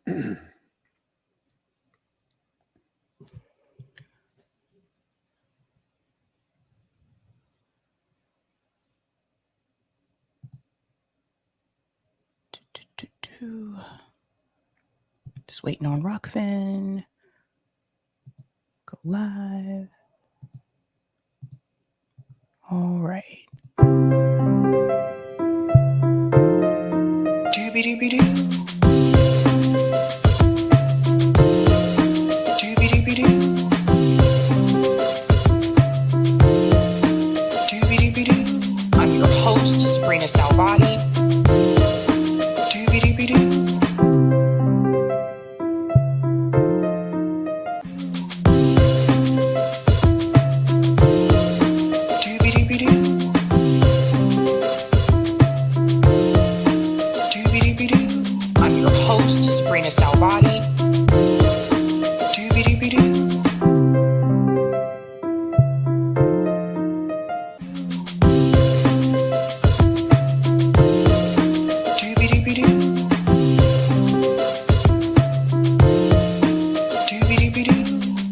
Just waiting on Rockfin. Go live. All right. I'm your host, sabrinasalvati. I'm your host, sabrinasalvati.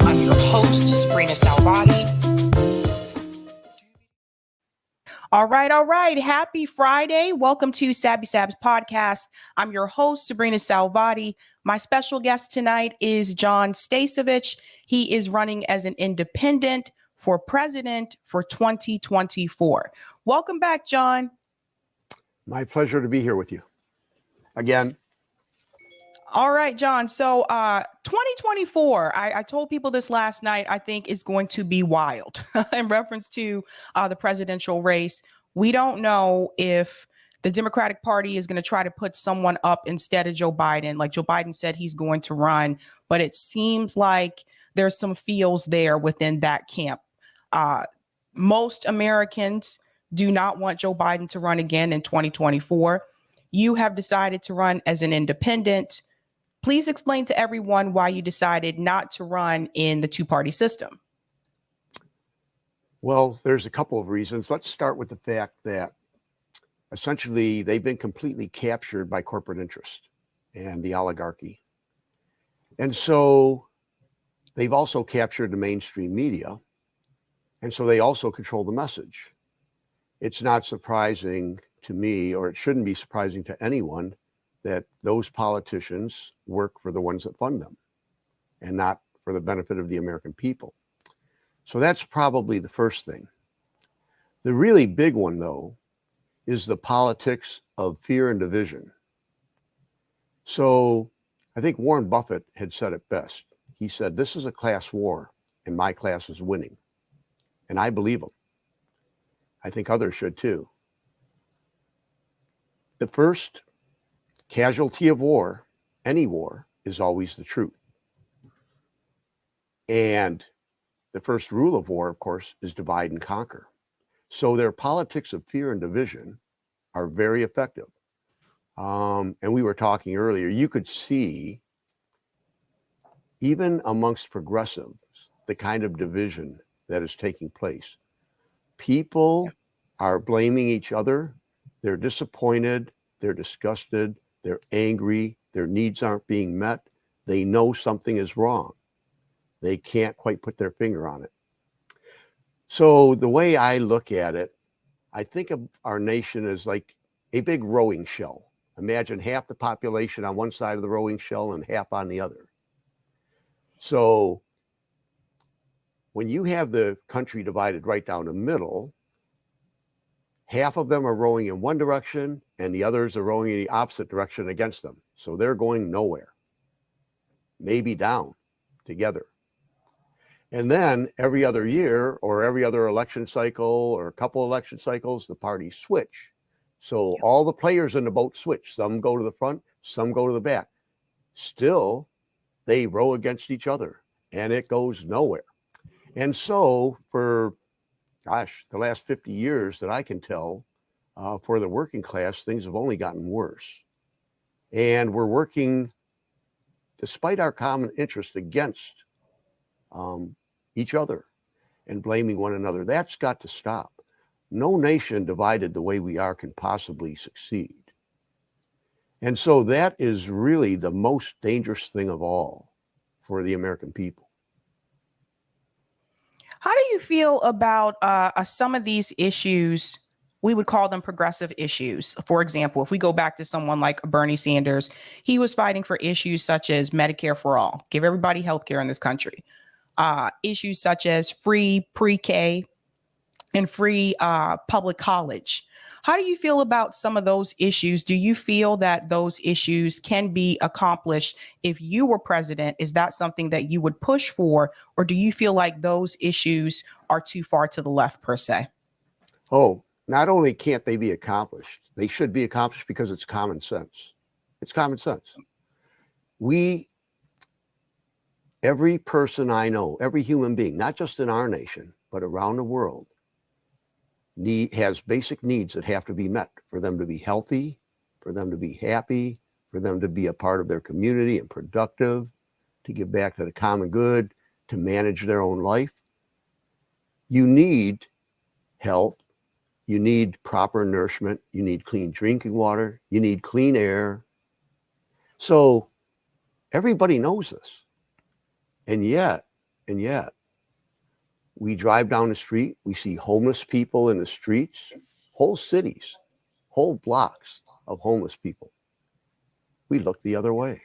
I'm your host, sabrinasalvati. All right. Happy Friday. Welcome to Sabby Sabs podcast. I'm your host, Sabrina Salvati. My special guest tonight is Jon Stasevich. He is running as an independent for president for 2024. Welcome back, Jon. My pleasure to be here with you again. All right, Jon. So 2024, I told people this last night, I think is going to be wild in reference to the presidential race. We don't know if the Democratic Party is going to try to put someone up instead of Joe Biden. Like Joe Biden said he's going to run, but it seems like there's some feels there within that camp. Most Americans do not want Joe Biden to run again in 2024. You have decided to run as an independent. Please explain to everyone why you decided not to run in the two-party system. Well, there's a couple of reasons. Let's start with the fact that essentially they've been completely captured by corporate interest and the oligarchy. And so they've also captured the mainstream media. And so they also control the message. It's not surprising to me, or it shouldn't be surprising to anyone, that those politicians work for the ones that fund them and not for the benefit of the American people. So that's probably the first thing. The really big one, though, is the politics of fear and division. So I think Warren Buffett had said it best. He said, "This is a class war and my class is winning." And I believe him. I think others should too. The first casualty of war, any war, is always the truth. And the first rule of war, of course, is divide and conquer. So their politics of fear and division are very effective. And we were talking earlier, you could see, even amongst progressives, the kind of division that is taking place. People are blaming each other. They're disappointed. They're disgusted. They're angry. Their needs aren't being met. They know something is wrong. They can't quite put their finger on it. So the way I look at it, I think of our nation as like a big rowing shell. Imagine half the population on one side of the rowing shell and half on the other. So when you have the country divided right down the middle, half of them are rowing in one direction and the others are rowing in the opposite direction against them. So they're going nowhere, maybe down together. And then every other year or every other election cycle or a couple election cycles, the parties switch. So all the players in the boat switch. Some go to the front, some go to the back. Still, they row against each other and it goes nowhere. And so for, the last 50 years that I can tell, for the working class, things have only gotten worse. And we're working, despite our common interest, against each other and blaming one another. That's got to stop. No nation divided the way we are can possibly succeed. And so that is really the most dangerous thing of all for the American people. How do you feel about some of these issues? We would call them progressive issues. For example, if we go back to someone like Bernie Sanders, he was fighting for issues such as Medicare for all, give everybody health care in this country, issues such as free pre-K and free public college. How do you feel about some of those issues? Do you feel that those issues can be accomplished if you were president? Is that something that you would push for? Or do you feel like those issues are too far to the left, per se? Oh, not only can't they be accomplished, they should be accomplished because it's common sense. It's common sense. Every person I know, every human being, not just in our nation, but around the world, has basic needs that have to be met for them to be healthy, for them to be happy, for them to be a part of their community and productive, to give back to the common good, to manage their own life. You need health, you need proper nourishment, you need clean drinking water, you need clean air. So everybody knows this. And yet, we drive down the street, we see homeless people in the streets, whole cities, whole blocks of homeless people. We look the other way.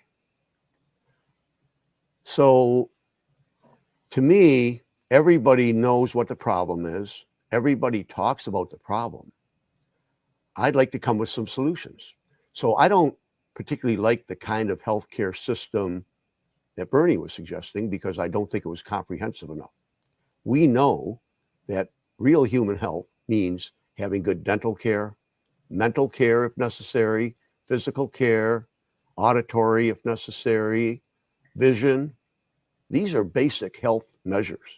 So to me, everybody knows what the problem is. Everybody talks about the problem. I'd like to come with some solutions. So I don't particularly like the kind of healthcare system that Bernie was suggesting because I don't think it was comprehensive enough. We know that real human health means having good dental care, mental care if necessary, physical care, auditory if necessary, vision. These are basic health measures.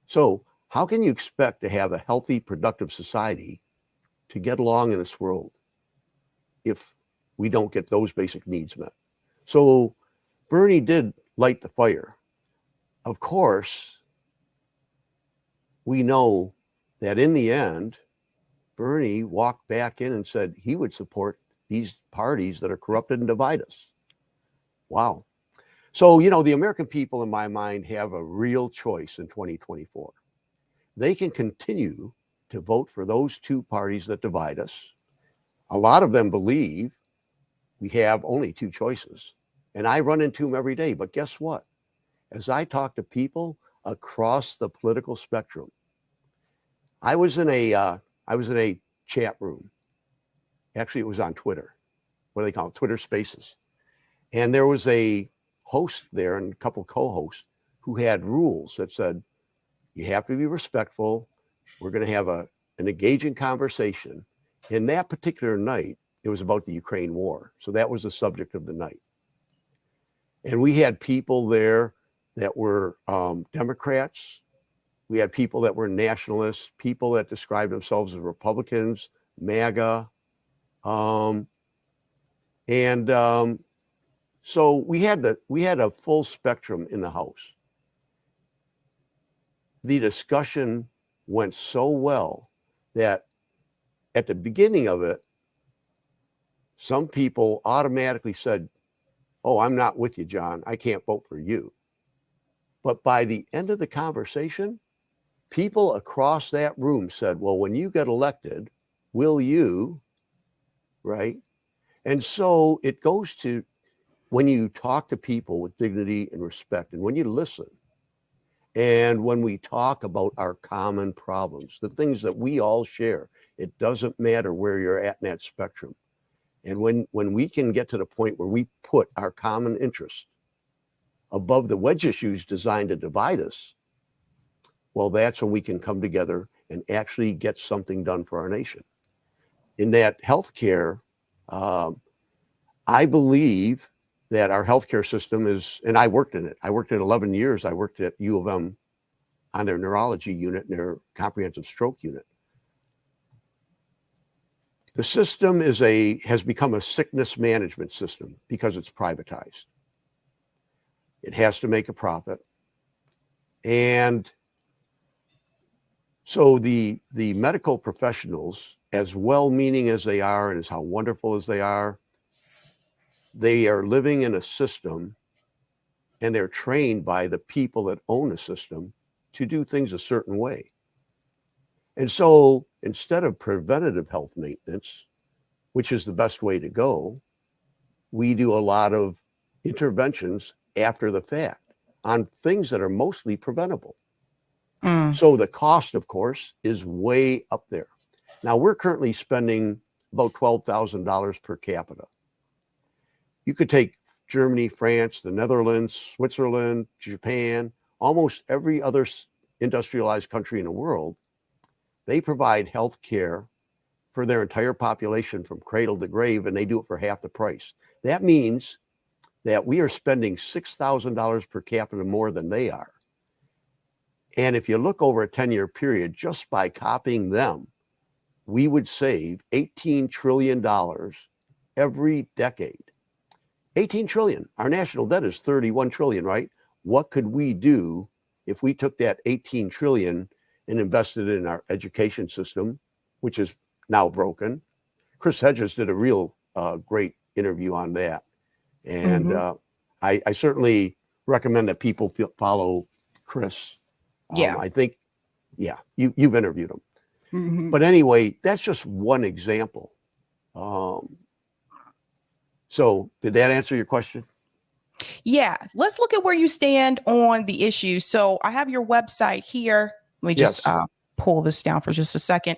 So how can you expect to have a healthy, productive society to get along in this world if we don't get those basic needs met? So Bernie did light the fire. Of course, we know that in the end, Bernie walked back in and said he would support these parties that are corrupted and divide us. Wow. So, the American people, in my mind, have a real choice in 2024. They can continue to vote for those two parties that divide us. A lot of them believe we have only two choices. And I run into them every day. But guess what? As I talk to people across the political spectrum, I was in a chat room. Actually, it was on Twitter. What do they call it? Twitter Spaces. And there was a host there and a couple co-hosts who had rules that said, you have to be respectful. We're going to have an engaging conversation. And that particular night, it was about the Ukraine war. So that was the subject of the night. And we had people there that were Democrats. We had people that were nationalists, people that described themselves as Republicans, MAGA. So we had a full spectrum in the House. The discussion went so well that at the beginning of it, some people automatically said, oh, I'm not with you, John. I can't vote for you. But by the end of the conversation, people across that room said, well, when you get elected, will you, right? And so it goes to when you talk to people with dignity and respect, and when you listen, and when we talk about our common problems, the things that we all share, it doesn't matter where you're at in that spectrum. And when we can get to the point where we put our common interest above the wedge issues designed to divide us, well, that's when we can come together and actually get something done for our nation. In that healthcare, I believe that our healthcare system is, and I worked in it. I worked at 11 years. I worked at U of M on their neurology unit and their comprehensive stroke unit. The system has become a sickness management system because it's privatized. It has to make a profit. And So the medical professionals, as well-meaning as they are and as how wonderful as they are living in a system, and they're trained by the people that own a system to do things a certain way. And so instead of preventative health maintenance, which is the best way to go, we do a lot of interventions after the fact on things that are mostly preventable. Mm. So the cost, of course, is way up there. Now we're currently spending about $12,000 per capita. You could take Germany, France, the Netherlands, Switzerland, Japan, almost every other industrialized country in the world. They provide health care for their entire population from cradle to grave, and they do it for half the price. That means that we are spending $6,000 per capita more than they are. And if you look over a 10-year period, just by copying them, we would save $18 trillion every decade. 18 trillion. Our national debt is 31 trillion, right? What could we do if we took that 18 trillion and invested in our education system, which is now broken? Chris Hedges did a real great interview on that. And I certainly recommend that people follow Chris. Yeah. I think, yeah, you've interviewed him. Mm-hmm. But anyway, that's just one example. So did that answer your question? Yeah. Let's look at where you stand on the issue. So I have your website here. Let me just Yes. pull this down for just a second.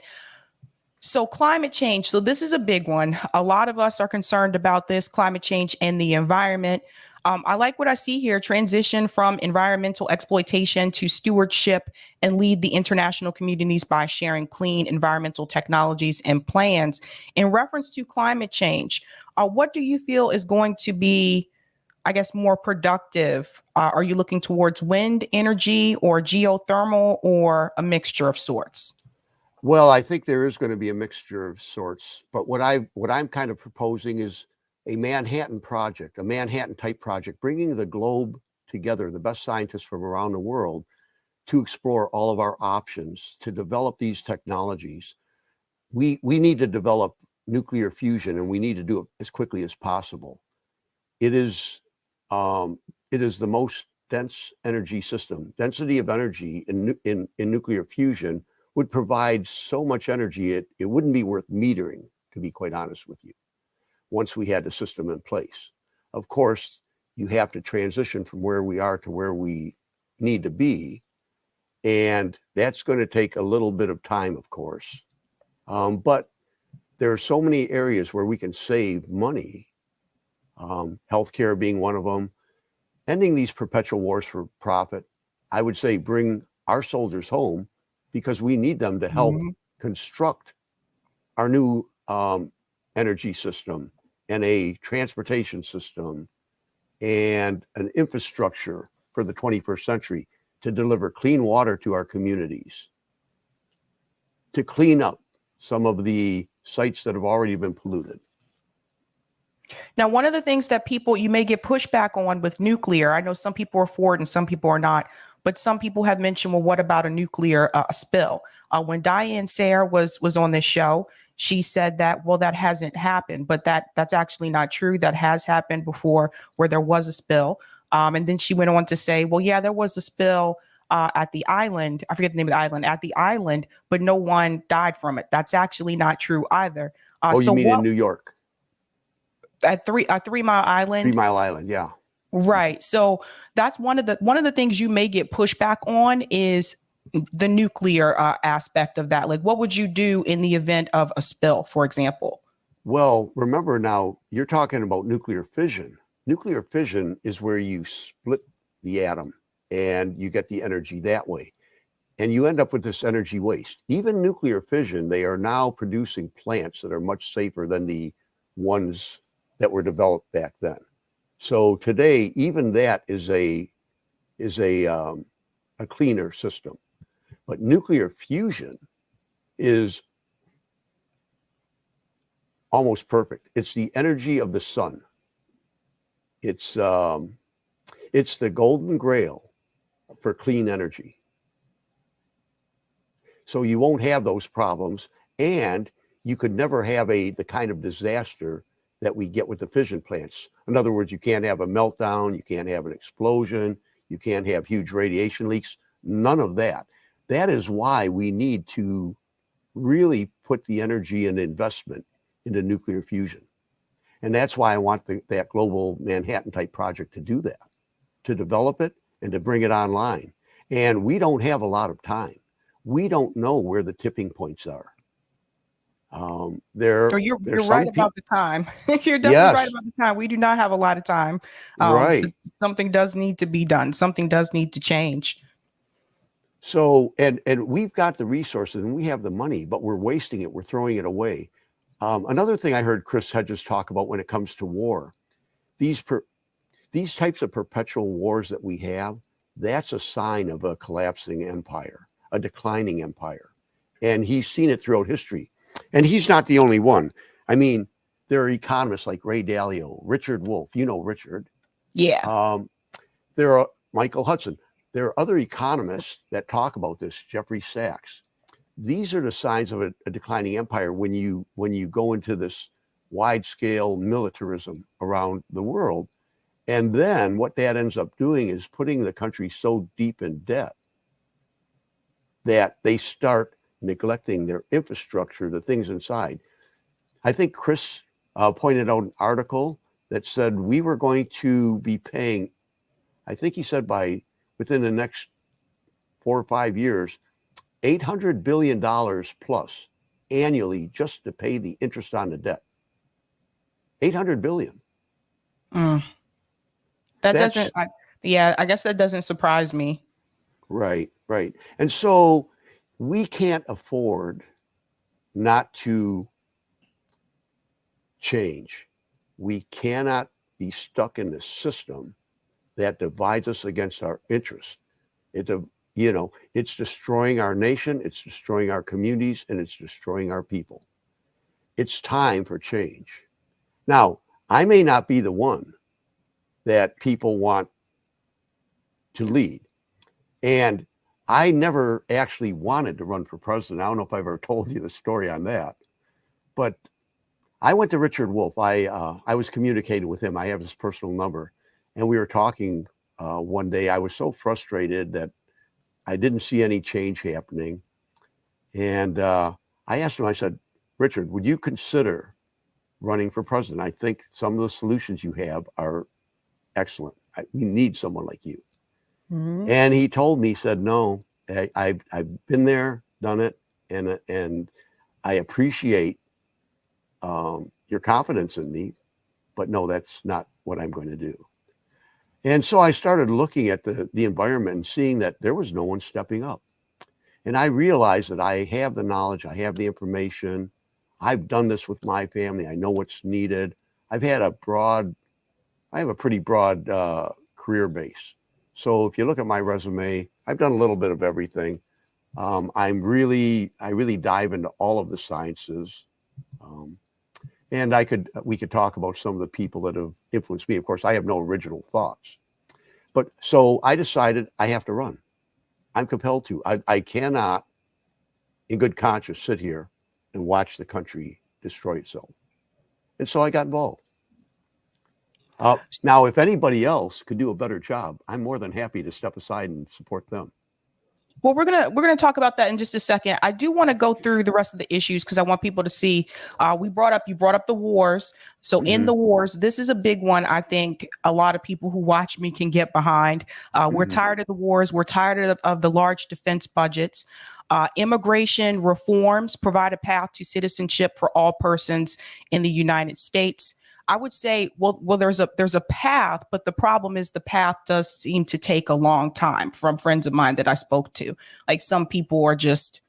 So climate change. So this is a big one. A lot of us are concerned about this climate change and the environment. I like what I see here: transition from environmental exploitation to stewardship, and lead the international communities by sharing clean environmental technologies and plans. In reference to climate change, what do you feel is going to be, I guess, more productive? Are you looking towards wind energy or geothermal, or a mixture of sorts? Well, I think there is going to be a mixture of sorts, but what I'm kind of proposing is a Manhattan project, a Manhattan type project, bringing the globe together, the best scientists from around the world, to explore all of our options to develop these technologies. We need to develop nuclear fusion, and we need to do it as quickly as possible. It is the most dense energy system. Density of energy in nuclear fusion would provide so much energy, it wouldn't be worth metering, to be quite honest with you, once we had the system in place. Of course, you have to transition from where we are to where we need to be, and that's going to take a little bit of time, of course. But there are so many areas where we can save money, healthcare being one of them, ending these perpetual wars for profit. I would say bring our soldiers home, because we need them to help construct our new energy system and a transportation system and an infrastructure for the 21st century to deliver clean water to our communities, to clean up some of the sites that have already been polluted. Now, one of the things that you may get pushback on with nuclear, I know some people are for it and some people are not, but some people have mentioned, well, what about a nuclear spill? When Diane Sayre was on this show, she said that, well, that hasn't happened, but that's actually not true. That has happened before, where there was a spill. And then she went on to say, well, yeah, there was a spill at the island. I forget the name of the island, at the island, but no one died from it. That's actually not true either. You mean in New York? At 3 Mile Island. 3 Mile Island, yeah. Right. So that's one of the things you may get pushback on is the nuclear aspect of that. Like, what would you do in the event of a spill, for example? Well, remember now, you're talking about nuclear fission. Nuclear fission is where you split the atom and you get the energy that way. And you end up with this energy waste. Even nuclear fission, they are now producing plants that are much safer than the ones that were developed back then. So today, even that is a cleaner system. But nuclear fusion is almost perfect. It's the energy of the sun. It's the golden grail for clean energy. So you won't have those problems, and you could never have the kind of disaster that we get with the fission plants. In other words, you can't have a meltdown, you can't have an explosion, you can't have huge radiation leaks, none of that. That is why we need to really put the energy and investment into nuclear fusion. And that's why I want that global Manhattan type project to do that, to develop it and to bring it online. And we don't have a lot of time. We don't know where the tipping points are. You're right about the time. You're definitely Yes, right about the time. We do not have a lot of time. right. Something does need to be done. Something does need to change. So, and we've got the resources and we have the money, but we're wasting it. We're throwing it away. Another thing I heard Chris Hedges talk about when it comes to war, these types of perpetual wars that we have, that's a sign of a collapsing empire, a declining empire. And he's seen it throughout history. And he's not the only one. I mean, there are economists like Ray Dalio, Richard Wolff, you know Richard. Yeah. There are Michael Hudson. There are other economists that talk about this, Jeffrey Sachs. These are the signs of a declining empire when you go into this wide-scale militarism around the world. And then what that ends up doing is putting the country so deep in debt that they start neglecting their infrastructure, the things inside. I think Chris pointed out an article that said we were going to be paying, I think he said within the next 4 or 5 years, $800 billion plus annually just to pay the interest on the debt. 800 billion. I guess that doesn't surprise me. Right. And so we can't afford not to change. We cannot be stuck in this system that divides us against our interests. It's destroying our nation, it's destroying our communities, and it's destroying our people. It's time for change. Now, I may not be the one that people want to lead. And I never actually wanted to run for president. I don't know if I've ever told you the story on that. But I went to Richard Wolff. I was communicating with him. I have his personal number. And we were talking one day. I was so frustrated that I didn't see any change happening. And I asked him, I said, Richard, would you consider running for president? I think some of the solutions you have are excellent. We need someone like you. Mm-hmm. And he told me, he said, no, I've been there, done it. And I appreciate your confidence in me, but no, that's not what I'm going to do. And so I started looking at the environment and seeing that there was no one stepping up. And I realized that I have the knowledge, I have the information. I've done this with my family. I know what's needed. I have a pretty broad career base. So if you look at my resume, I've done a little bit of everything. I really dive into all of the sciences. And we could talk about some of the people that have influenced me. Of course, I have no original thoughts. But so I decided I have to run. I'm compelled to. I cannot, in good conscience, sit here and watch the country destroy itself. And so I got involved. Now, if anybody else could do a better job, I'm more than happy to step aside and support them. Well, we're gonna talk about that in just a second. I do want to go through the rest of the issues because I want people to see. You brought up the wars. So in the wars, this is a big one. I think a lot of people who watch me can get behind. We're tired of the wars. We're tired of the large defense budgets. Immigration reforms provide a path to citizenship for all persons in the United States. I would say, well, there's a path, but the problem is the path does seem to take a long time. From friends of mine that I spoke to, like some people are just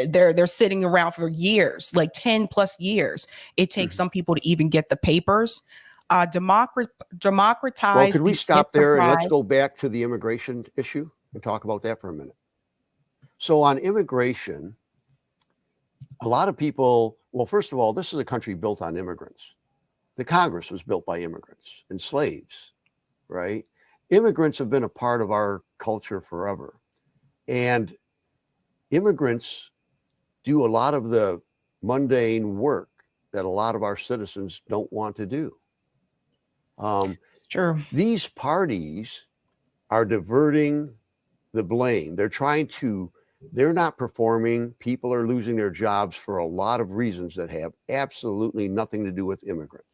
they're sitting around for years, like 10 plus years. It takes some people to even get the papers. Democratize. Well, could we stop there and let's go back to the immigration issue and talk about that for a minute? So on immigration, a lot of people. Well, first of all, this is a country built on immigrants. The Congress was built by immigrants and slaves, right? Immigrants have been a part of our culture forever. And immigrants do a lot of the mundane work that a lot of our citizens don't want to do. True. These parties are diverting the blame. They're not performing. People are losing their jobs for a lot of reasons that have absolutely nothing to do with immigrants.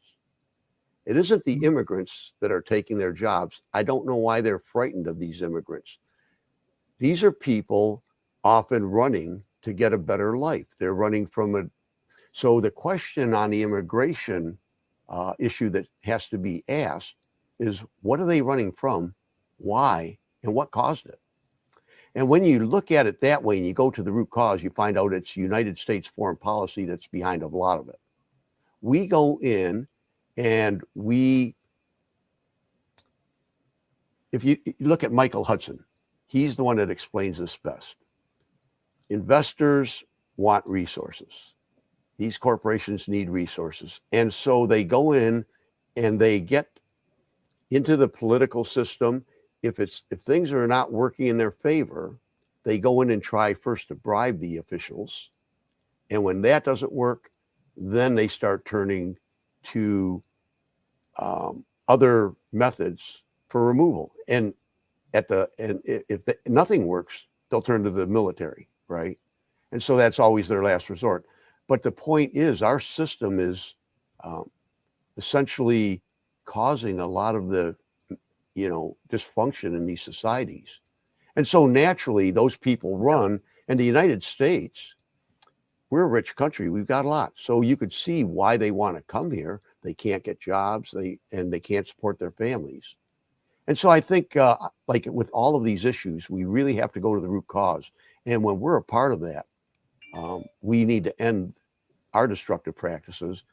It isn't the immigrants that are taking their jobs. I don't know why they're frightened of these immigrants. These are people often running to get a better life. They're running from so the question on the immigration issue that has to be asked is, what are they running from? Why? And what caused it? And when you look at it that way and you go to the root cause, you find out it's United States foreign policy that's behind a lot of it. We go in and if you look at Michael Hudson, he's the one that explains this best. Investors want resources. These corporations need resources. And so they go in and they get into the political system. If things are not working in their favor, they go in and try first to bribe the officials. And when that doesn't work, then they start turning to other methods for removal. And if nothing works, they'll turn to the military, right? And so that's always their last resort. But the point is, our system is essentially causing a lot of the dysfunction in these societies. And so naturally, those people run. And the United States, we're a rich country. We've got a lot. So you could see why they want to come here. They can't get jobs. They can't support their families. And so I think, like with all of these issues, we really have to go to the root cause. And when we're a part of that, we need to end our destructive practices.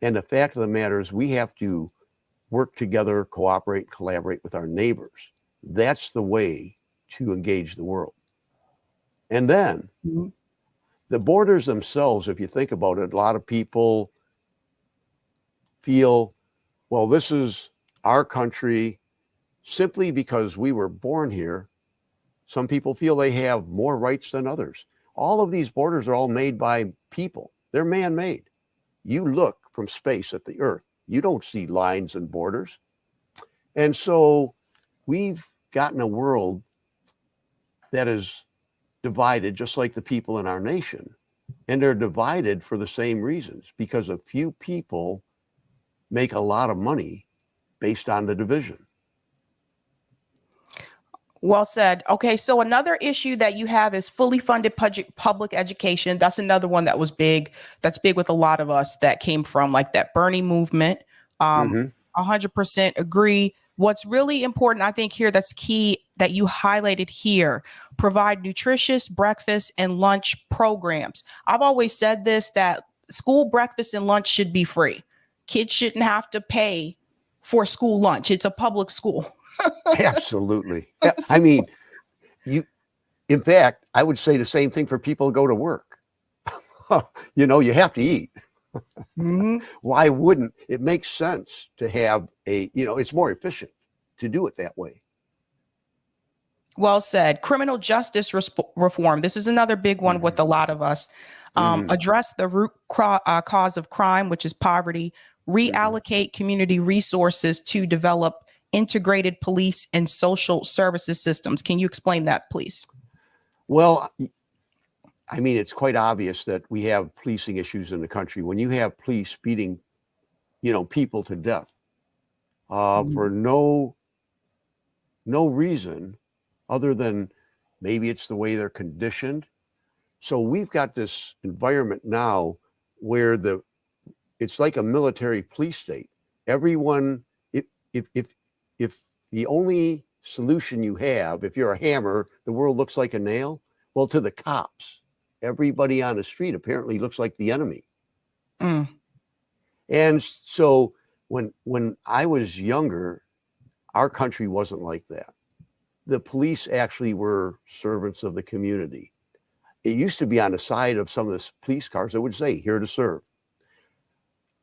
And the fact of the matter is, we have to work together, cooperate, collaborate with our neighbors. That's the way to engage the world. And then the borders themselves, if you think about it, a lot of people feel, well, this is our country simply because we were born here. Some people feel they have more rights than others. All of these borders are all made by people. They're man-made. You look from space at the Earth, you don't see lines and borders. And so we've gotten a world that is divided, just like the people in our nation. And they're divided for the same reasons, because a few people make a lot of money based on the division. Well said. Okay, so another issue that you have is fully funded public education. That's another one that was big. That's big with a lot of us that came from like that Bernie movement. 100% agree. What's really important, I think, here that's key that you highlighted here, provide nutritious breakfast and lunch programs. I've always said this, that school breakfast and lunch should be free. Kids shouldn't have to pay for school lunch. It's a public school. Absolutely. I mean, in fact, I would say the same thing for people who go to work. You have to eat. Why wouldn't it make sense to have it's more efficient to do it that way. Well said. Criminal justice reform. This is another big one with a lot of us. Address the root cause of crime, which is poverty, reallocate community resources to develop integrated police and social services systems. Can you explain that, please? Well, I mean, it's quite obvious that we have policing issues in the country. When you have police beating, people to death for no reason other than maybe it's the way they're conditioned. So we've got this environment now where it's like a military police state. Everyone, if the only solution you have, if you're a hammer, the world looks like a nail. Well, to the cops, everybody on the street apparently looks like the enemy. And so when I was younger, our country wasn't like that. The police actually were servants of the community. It used to be on the side of some of the police cars that would say, "Here to serve."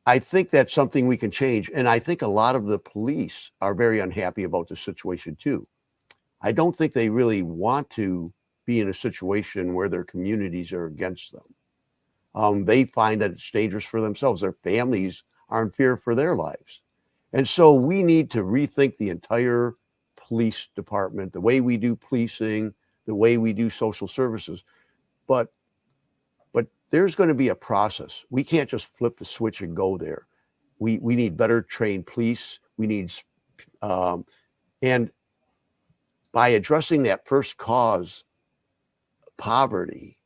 I think that's something we can change. And I think a lot of the police are very unhappy about the situation too. I don't think they really want to be in a situation where their communities are against them. They find that it's dangerous for themselves. Their families are in fear for their lives. And so we need to rethink the entire police department, the way we do policing, the way we do social services. But there's going to be a process. We can't just flip the switch and go there. We need better trained police. We need, and by addressing that first cause, poverty,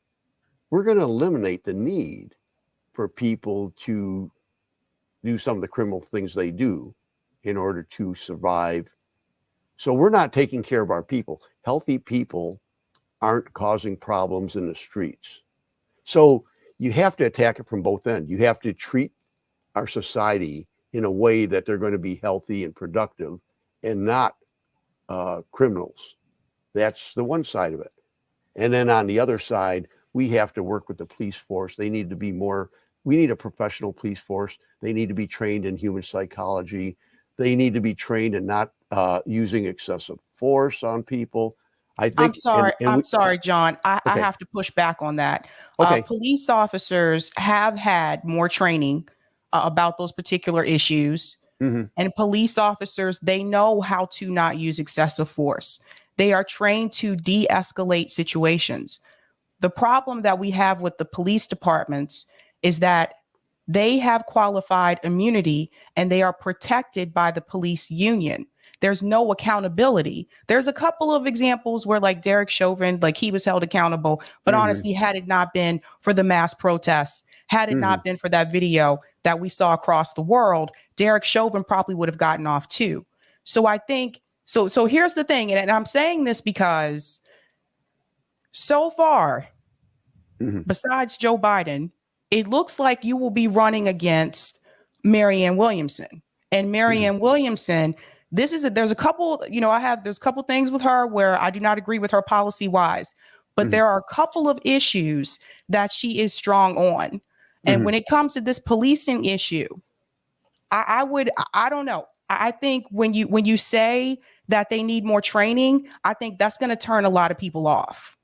we're going to eliminate the need for people to do some of the criminal things they do in order to survive. So we're not taking care of our people. Healthy people aren't causing problems in the streets. So you have to attack it from both ends. You have to treat our society in a way that they're going to be healthy and productive and not criminals. That's the one side of it. And then on the other side, we have to work with the police force. They need to be more, we need a professional police force. They need to be trained in human psychology. They need to be trained in not using excessive force on people. I think. I'm sorry, John. I Okay. have to push back on that. Okay. Police officers have had more training about those particular issues. Mm-hmm. And police officers, they know how to not use excessive force. They are trained to de-escalate situations. The problem that we have with the police departments is that they have qualified immunity and they are protected by the police union. There's no accountability. There's a couple of examples where like Derek Chauvin, like he was held accountable, but honestly, had it not been for the mass protests, had it not been for that video that we saw across the world, Derek Chauvin probably would have gotten off too. So I think, so here's the thing, and I'm saying this because so far, besides Joe Biden, it looks like you will be running against Marianne Williamson. And Marianne Williamson, there's a couple, there's a couple things with her where I do not agree with her policy wise, but there are a couple of issues that she is strong on. And when it comes to this policing issue, I don't know. I think when you say that they need more training, I think that's going to turn a lot of people off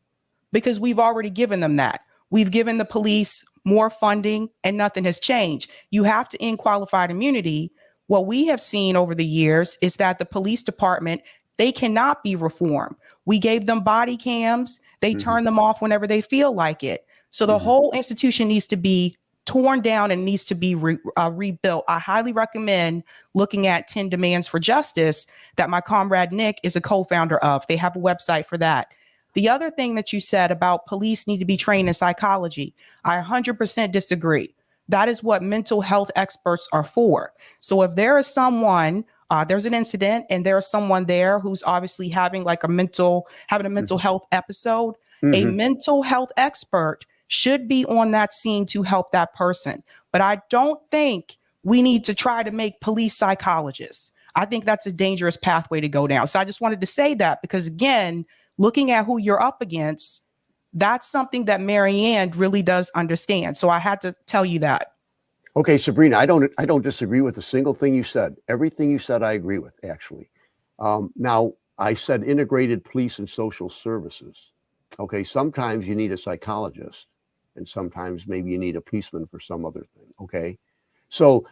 because we've already given them that. We've given the police more funding and nothing has changed. You have to end qualified immunity. What we have seen over the years is that the police department, they cannot be reformed. We gave them body cams. They turn them off whenever they feel like it. So the whole institution needs to be torn down and needs to be rebuilt. I highly recommend looking at 10 Demands for Justice that my comrade Nick is a co-founder of. They have a website for that. The other thing that you said about police need to be trained in psychology, I 100% disagree. That is what mental health experts are for. So if there is someone, there's an incident and there's someone there who's obviously having a mental health episode, a mental health expert should be on that scene to help that person. But I don't think we need to try to make police psychologists. I think that's a dangerous pathway to go down. So I just wanted to say that because, again, looking at who you're up against, that's something that Marianne really does understand. So I had to tell you that. Okay, Sabrina, I don't disagree with a single thing you said. Everything you said, I agree with, actually. Now, I said integrated police and social services. Okay, sometimes you need a psychologist, and sometimes maybe you need a policeman for some other thing. Okay, so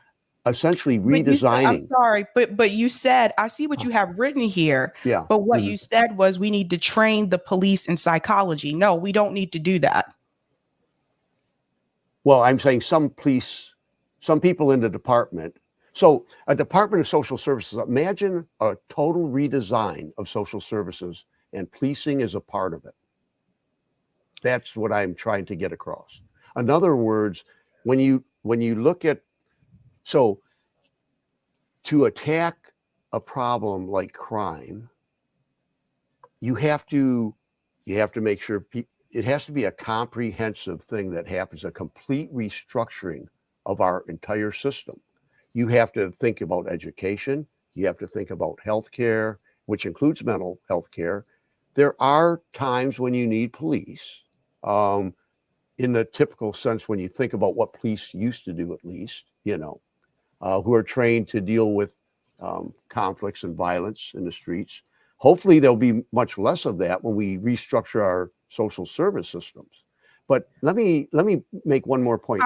essentially redesigning. I'm sorry, but you said, I see what you have written here. Yeah. But what you said was we need to train the police in psychology. No, we don't need to do that. Well, I'm saying some people in the department. So a Department of Social Services, imagine a total redesign of social services and policing is a part of it. That's what I'm trying to get across. In other words, when you look at, so to attack a problem like crime, you have to make sure it has to be a comprehensive thing that happens, a complete restructuring of our entire system. You have to think about education. You have to think about healthcare, which includes mental health care. There are times when you need police, in the typical sense when you think about what police used to do, at least, who are trained to deal with conflicts and violence in the streets. Hopefully there'll be much less of that when we restructure our social service systems. But let me make one more point.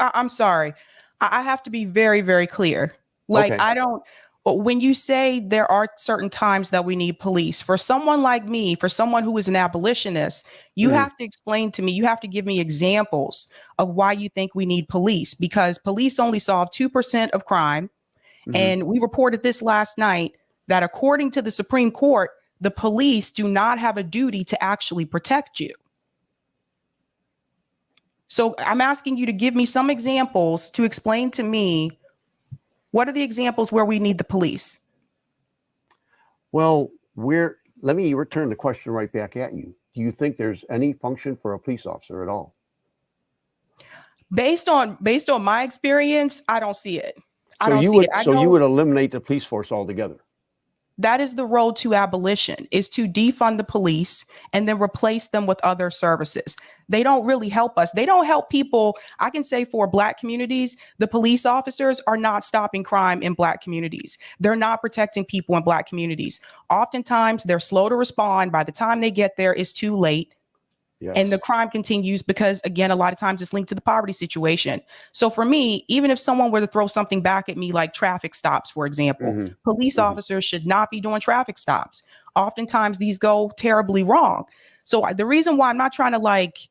I'm sorry. I have to be very, very clear. Like, Okay. I don't, when you say there are certain times that we need police, for someone like me, for someone who is an abolitionist, you have to explain to me, you have to give me examples of why you think we need police, because police only solve 2% of crime. And we reported this last night that according to the Supreme Court, the police do not have a duty to actually protect you. So I'm asking you to give me some examples to explain to me, what are the examples where we need the police? Well, let me return the question right back at you. Do you think there's any function for a police officer at all? Based on my experience, I don't see it. I So don't you see would it. I so you know would eliminate the police force altogether. that is the road to abolition, is to defund the police and then replace them with other services. They don't really help us. They don't help people. I can say for Black communities, the police officers are not stopping crime in Black communities. They're not protecting people in Black communities. Oftentimes, they're slow to respond. By the time they get there, it's too late. Yes. And the crime continues because, again, a lot of times it's linked to the poverty situation. So for me, even if someone were to throw something back at me, like traffic stops, for example, police officers should not be doing traffic stops. Oftentimes these go terribly wrong. So the reason why I'm not trying to like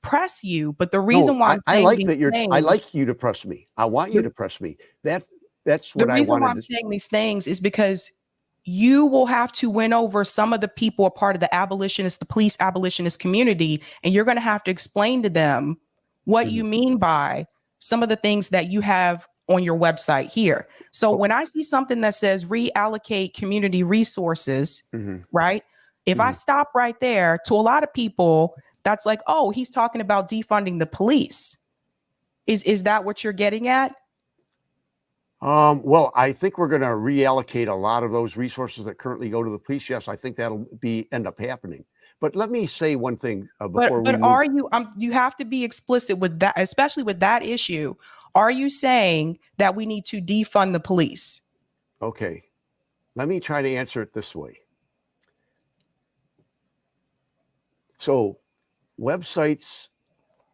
press you, but the reason why I'm I saying like these that things, I like you to press me. I want you to press me. That's the what I reason why wanted I'm to. saying these things is because you will have to win over some of the people, a part of the police abolitionist community, and you're going to have to explain to them what you mean by some of the things that you have on your website here. So when I see something that says reallocate community resources, right? If I stop right there, to a lot of people, that's like, oh, he's talking about defunding the police. Is that what you're getting at? Well, I think we're going to reallocate a lot of those resources that currently go to the police. Yes, I think that'll end up happening. But let me say one thing before we But move. are you you have to be explicit with that, especially with that issue. Are you saying that we need to defund the police? Okay, let me try to answer it this way. So, websites,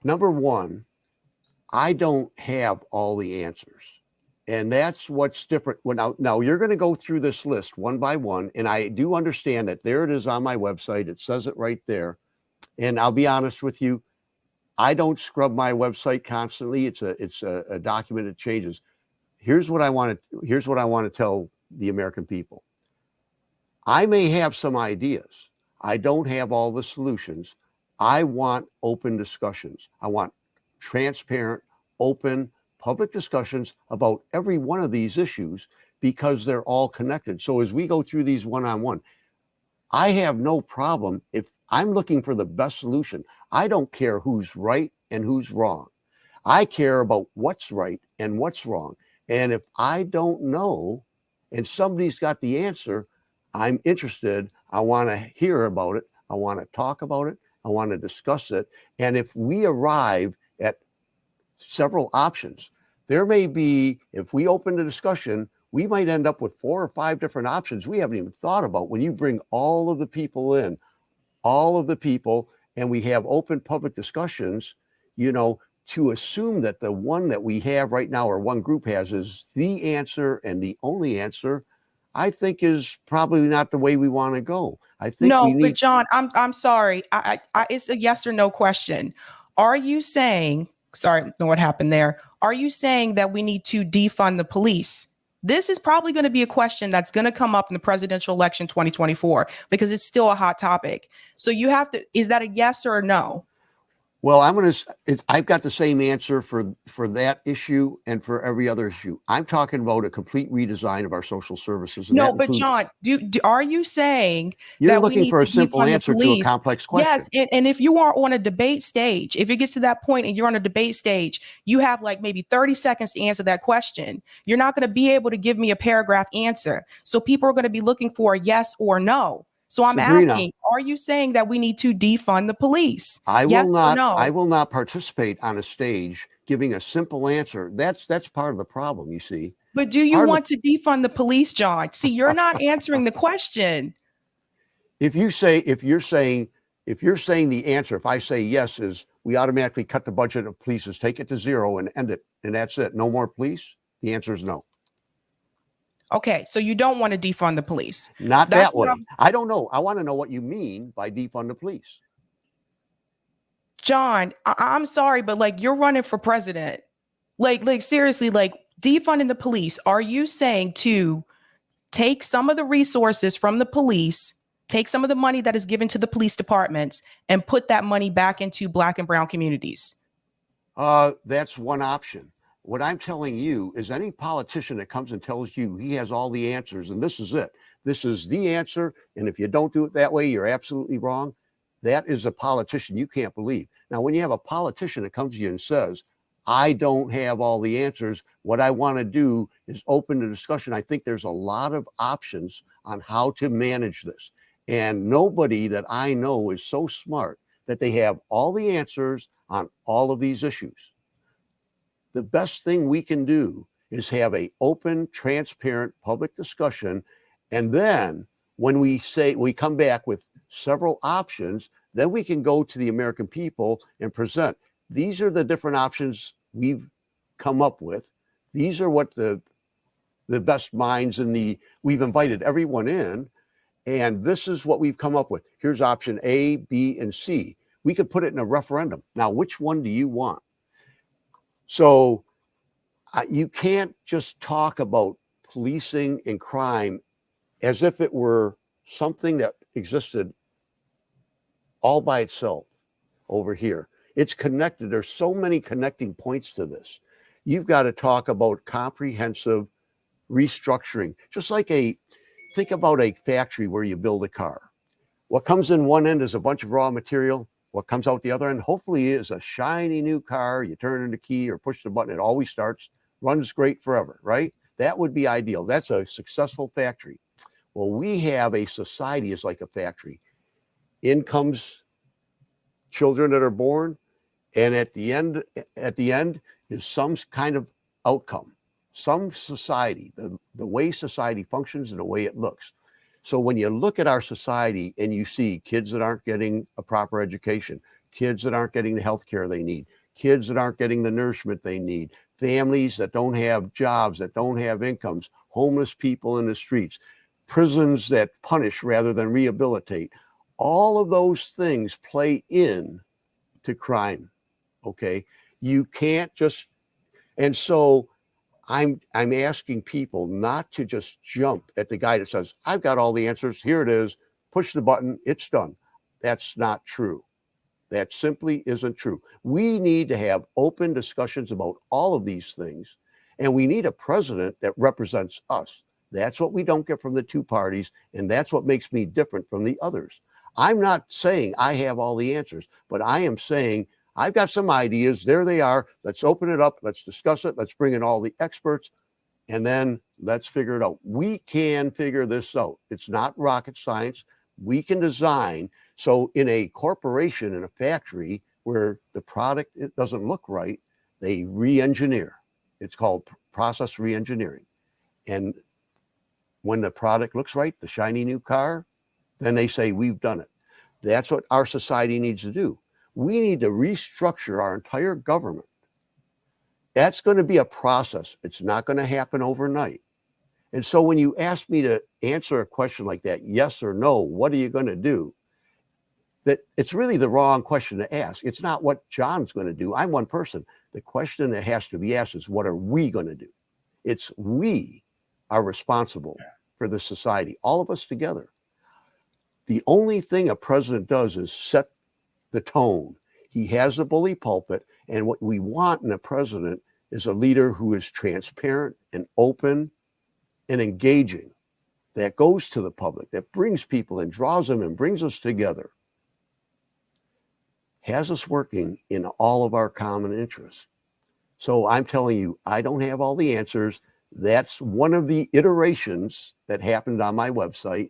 number one, I don't have all the answers. And that's what's different. Well, now you're going to go through this list one by one. And I do understand that there it is on my website. It says it right there. And I'll be honest with you, I don't scrub my website constantly. It's a document that changes. Here's what I want to tell the American people. I may have some ideas. I don't have all the solutions. I want open discussions. I want transparent, open, public discussions about every one of these issues because they're all connected. So as we go through these one-on-one, I have no problem if I'm looking for the best solution. I don't care who's right and who's wrong. I care about what's right and what's wrong. And if I don't know and somebody's got the answer, I'm interested. I want to hear about it. I want to talk about it. I want to discuss it. And if we arrive at several options, there may be, if we open the discussion, we might end up with 4 or 5 different options we haven't even thought about. When you bring all of the people in, and we have open public discussions, to assume that the one that we have right now or one group has is the answer and the only answer, I think is probably not the way we want to go. I think No, we need. but John, I'm sorry. It's a yes or no question. Are you saying, sorry, I don't know what happened there. Are you saying that we need to defund the police? This is probably going to be a question that's going to come up in the presidential election 2024 because it's still a hot topic. So you have to, is that a yes or a no? Well, I've got the same answer for that issue and for every other issue. I'm talking about a complete redesign of our social services. No, but John, are you saying you're that we looking need for a to simple defund the answer to a police? complex question? Yes, and if you are on a debate stage, if it gets to that point and you're on a debate stage, you have like maybe 30 seconds to answer that question. You're not going to be able to give me a paragraph answer. So people are going to be looking for a yes or no. So I'm Sabrina, asking, are you saying that we need to defund the police? I Yes will or not. no? I will not participate on a stage giving a simple answer. That's part of the problem, you see. But do you want to defund the police, John? See, you're not answering the question. If you're saying If you're saying the answer, if I say yes, is we automatically cut the budget of police, take it to zero and end it, and that's it, no more police, the answer is no. Okay, so you don't want to defund the police. Not That's that way. I don't know. I want to know what you mean by defund the police. John, I'm sorry, but like you're running for president. Like seriously, like defunding the police. Are you saying to take some of the resources from the police, take some of the money that is given to the police departments and put that money back into Black and brown communities? That's one option. What I'm telling you is any politician that comes and tells you he has all the answers and this is it, this is the answer, and if you don't do it that way, you're absolutely wrong. That is a politician you can't believe. Now, when you have a politician that comes to you and says, I don't have all the answers, what I want to do is open the discussion. I think there's a lot of options on how to manage this. And nobody that I know is so smart that they have all the answers on all of these issues. The best thing we can do is have an open, transparent public discussion. And then when we come back with several options, then we can go to the American people and present. These are the different options we've come up with. These are what the best minds we've invited everyone in. And this is what we've come up with. Here's option A, B, and C. We could put it in a referendum. Now, which one do you want? So you can't just talk about policing and crime as if it were something that existed all by itself over here. It's connected. There's so many connecting points to this. You've got to talk about comprehensive restructuring, just like think about a factory where you build a car. What comes in one end is a bunch of raw material. What comes out the other end, hopefully, is a shiny new car. You turn in the key or push the button, it always starts, runs great forever, right? That would be ideal. That's a successful factory. Well, we have a society is like a factory. In comes children that are born, and at the end is some kind of outcome, some society, the way society functions and the way it looks. So when you look at our society and you see kids that aren't getting a proper education, kids that aren't getting the health care they need, kids that aren't getting the nourishment they need, families that don't have jobs, that don't have incomes, homeless people in the streets, prisons that punish rather than rehabilitate, all of those things play in to crime, okay? You can't just, and so I'm asking people not to just jump at the guy that says, I've got all the answers, here it is, push the button, it's done. That's not true. That simply isn't true. We need to have open discussions about all of these things, and we need a president that represents us. That's what we don't get from the two parties, and that's what makes me different from the others. I'm not saying I have all the answers, but I am saying I've got some ideas. There they are. Let's open it up. Let's discuss it. Let's bring in all the experts, and then let's figure it out. We can figure this out. It's not rocket science. We can design. So in a corporation, in a factory where the product it doesn't look right, they re-engineer. It's called process re-engineering. And when the product looks right, the shiny new car, then they say, we've done it. That's what our society needs to do. We need to restructure our entire government. That's going to be a process. It's not going to happen overnight. And so when you ask me to answer a question like that, yes or no, what are you going to do? That it's really the wrong question to ask. It's not what John's going to do. I'm one person. The question that has to be asked is, what are we going to do? It's we are responsible for the society, all of us together. The only thing a president does is set the tone. He has the bully pulpit, and what we want in a president is a leader who is transparent and open and engaging, that goes to the public, that brings people and draws them and brings us together, has us working in all of our common interests. So I'm telling you, I don't have all the answers. That's one of the iterations that happened on my website.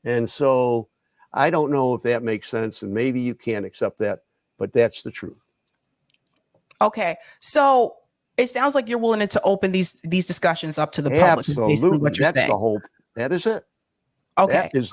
And so I don't know if that makes sense, and maybe you can't accept that, but that's the truth. Okay. So it sounds like you're willing to open these discussions up to the public. Absolutely. That's the whole, that is it. Okay. That is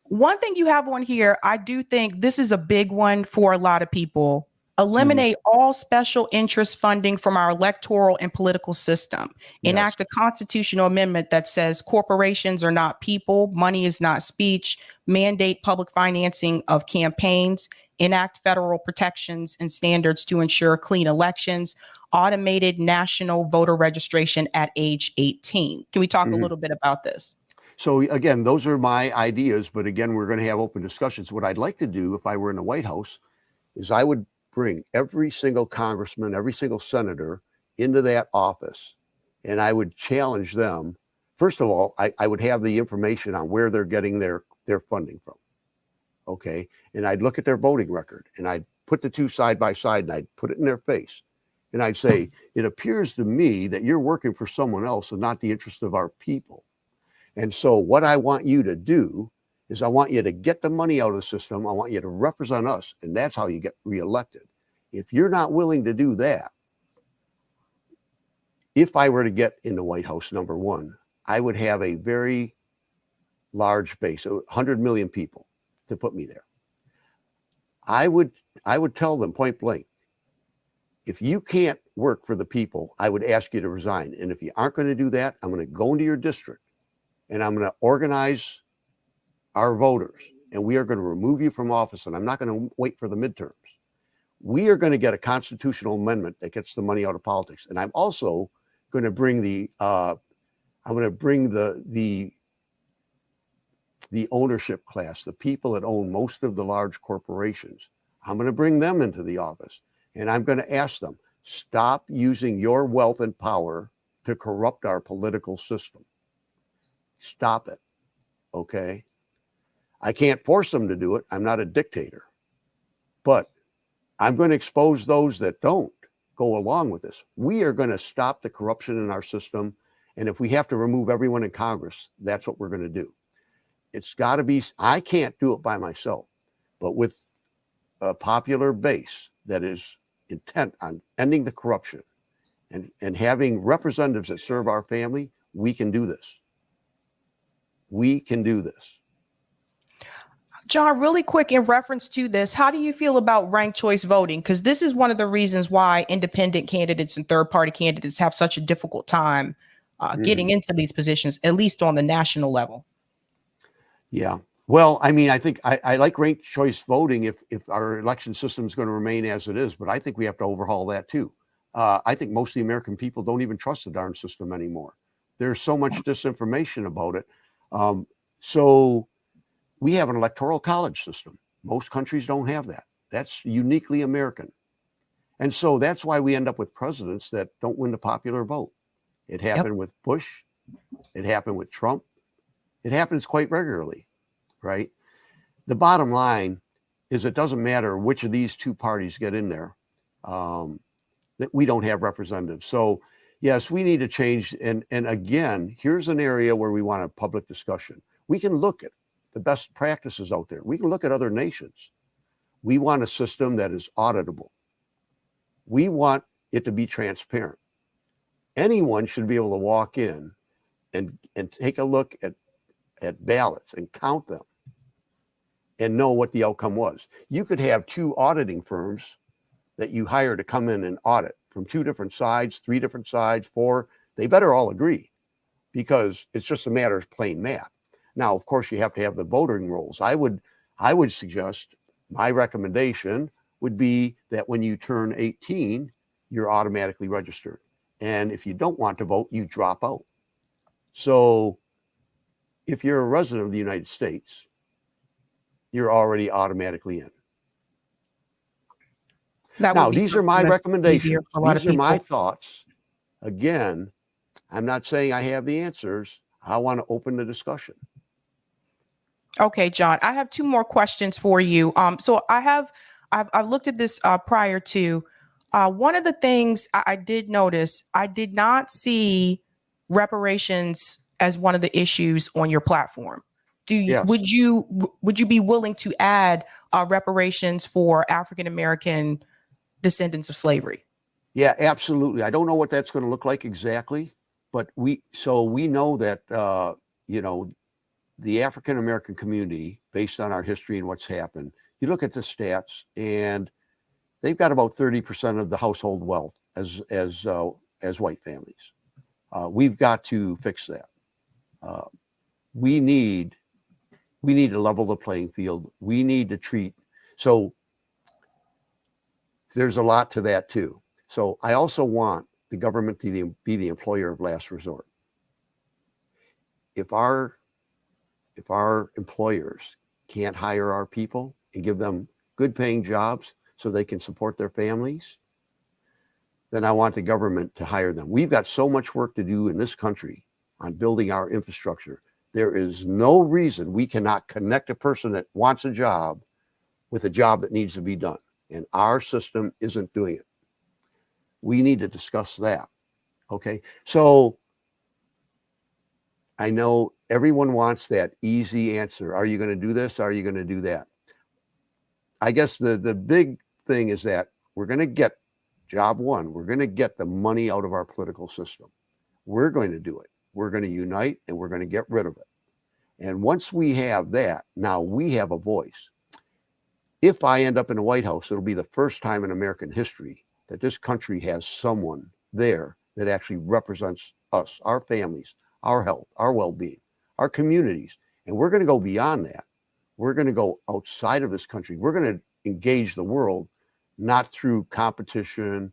One thing you have on here, I do think this is a big one for a lot of people. Eliminate all special interest funding from our electoral and political system. Yes. Enact a constitutional amendment that says corporations are not people, money is not speech, mandate public financing of campaigns, enact federal protections and standards to ensure clean elections, automated national voter registration at age 18. Can we talk a little bit about this? So again, those are my ideas, but again, we're going to have open discussions. What I'd like to do if I were in the White House is I would bring every single congressman, every single senator into that office, and I would challenge them. First of all, I would have the information on where they're getting their funding from. Okay. And I'd look at their voting record and I'd put the two side by side and I'd put it in their face. And I'd say, it appears to me that you're working for someone else and not the interest of our people. And so what I want you to do is I want you to get the money out of the system. I want you to represent us. And that's how you get reelected. If you're not willing to do that, if I were to get in the White House, number one, I would have a very large base, 100 million people to put me there. I would tell them point blank, if you can't work for the people, I would ask you to resign. And if you aren't going to do that, I'm going to go into your district and I'm going to organize our voters, and we are going to remove you from office, and I'm not going to wait for the midterms. We are going to get a constitutional amendment that gets the money out of politics. And I'm also going to bring the ownership class, the people that own most of the large corporations. I'm going to bring them into the office, and I'm going to ask them, stop using your wealth and power to corrupt our political system. Stop it. Okay. I can't force them to do it. I'm not a dictator, but I'm going to expose those that don't go along with this. We are going to stop the corruption in our system. And if we have to remove everyone in Congress, that's what we're going to do. It's got to be, I can't do it by myself, but with a popular base that is intent on ending the corruption and having representatives that serve our family, we can do this. We can do this. John, really quick in reference to this, how do you feel about ranked choice voting? Because this is one of the reasons why independent candidates and third party candidates have such a difficult time getting into these positions, at least on the national level. Yeah. Well, I mean, I think I like ranked choice voting if our election system is going to remain as it is, but I think we have to overhaul that too. I think most of the American people don't even trust the darn system anymore. There's so much disinformation about it. So we have an electoral college system. Most countries don't have that. That's uniquely American. And so that's why we end up with presidents that don't win the popular vote. It happened with Bush. It happened with Trump. It happens quite regularly, right? The bottom line is it doesn't matter which of these two parties get in there, that we don't have representatives. So yes, we need to change. And again, here's an area where we want a public discussion. We can look at the best practices out there. We can look at other nations. We want a system that is auditable. We want it to be transparent. Anyone should be able to walk in and take a look at ballots and count them and know what the outcome was. You could have two auditing firms that you hire to come in and audit from two different sides, three different sides, four. They better all agree because it's just a matter of plain math. Now, of course, you have to have the voting rolls. I would suggest, my recommendation would be that when you turn 18, you're automatically registered. And if you don't want to vote, you drop out. So if you're a resident of the United States, you're already automatically in. Now, these are my recommendations. These are my thoughts. Again, I'm not saying I have the answers. I want to open the discussion. Okay, John, I have two more questions for you. So I've looked at this prior to one of the things I did notice, I did not see reparations as one of the issues on your platform. Would you be willing to add reparations for African American descendants of slavery? Yeah, absolutely. I don't know what that's going to look like exactly, but we know that the African American community, based on our history and what's happened, you look at the stats, and they've got about 30% of the household wealth as white families. We've got to fix that. We need to level the playing field. We need to treat. So there's a lot to that too. So I also want the government to be the employer of last resort. If our employers can't hire our people and give them good paying jobs so they can support their families, then I want the government to hire them. We've got so much work to do in this country on building our infrastructure. There is no reason we cannot connect a person that wants a job with a job that needs to be done. And our system isn't doing it. We need to discuss that. Okay. So I know everyone wants that easy answer. Are you going to do this? Are you going to do that? I guess the big thing is that we're going to get job one. We're going to get the money out of our political system. We're going to do it. We're going to unite and we're going to get rid of it. And once we have that, now we have a voice. If I end up in the White House, it'll be the first time in American history that this country has someone there that actually represents us, our families, our health, our well-being, our communities. And we're going to go beyond that. We're going to go outside of this country. We're going to engage the world, not through competition,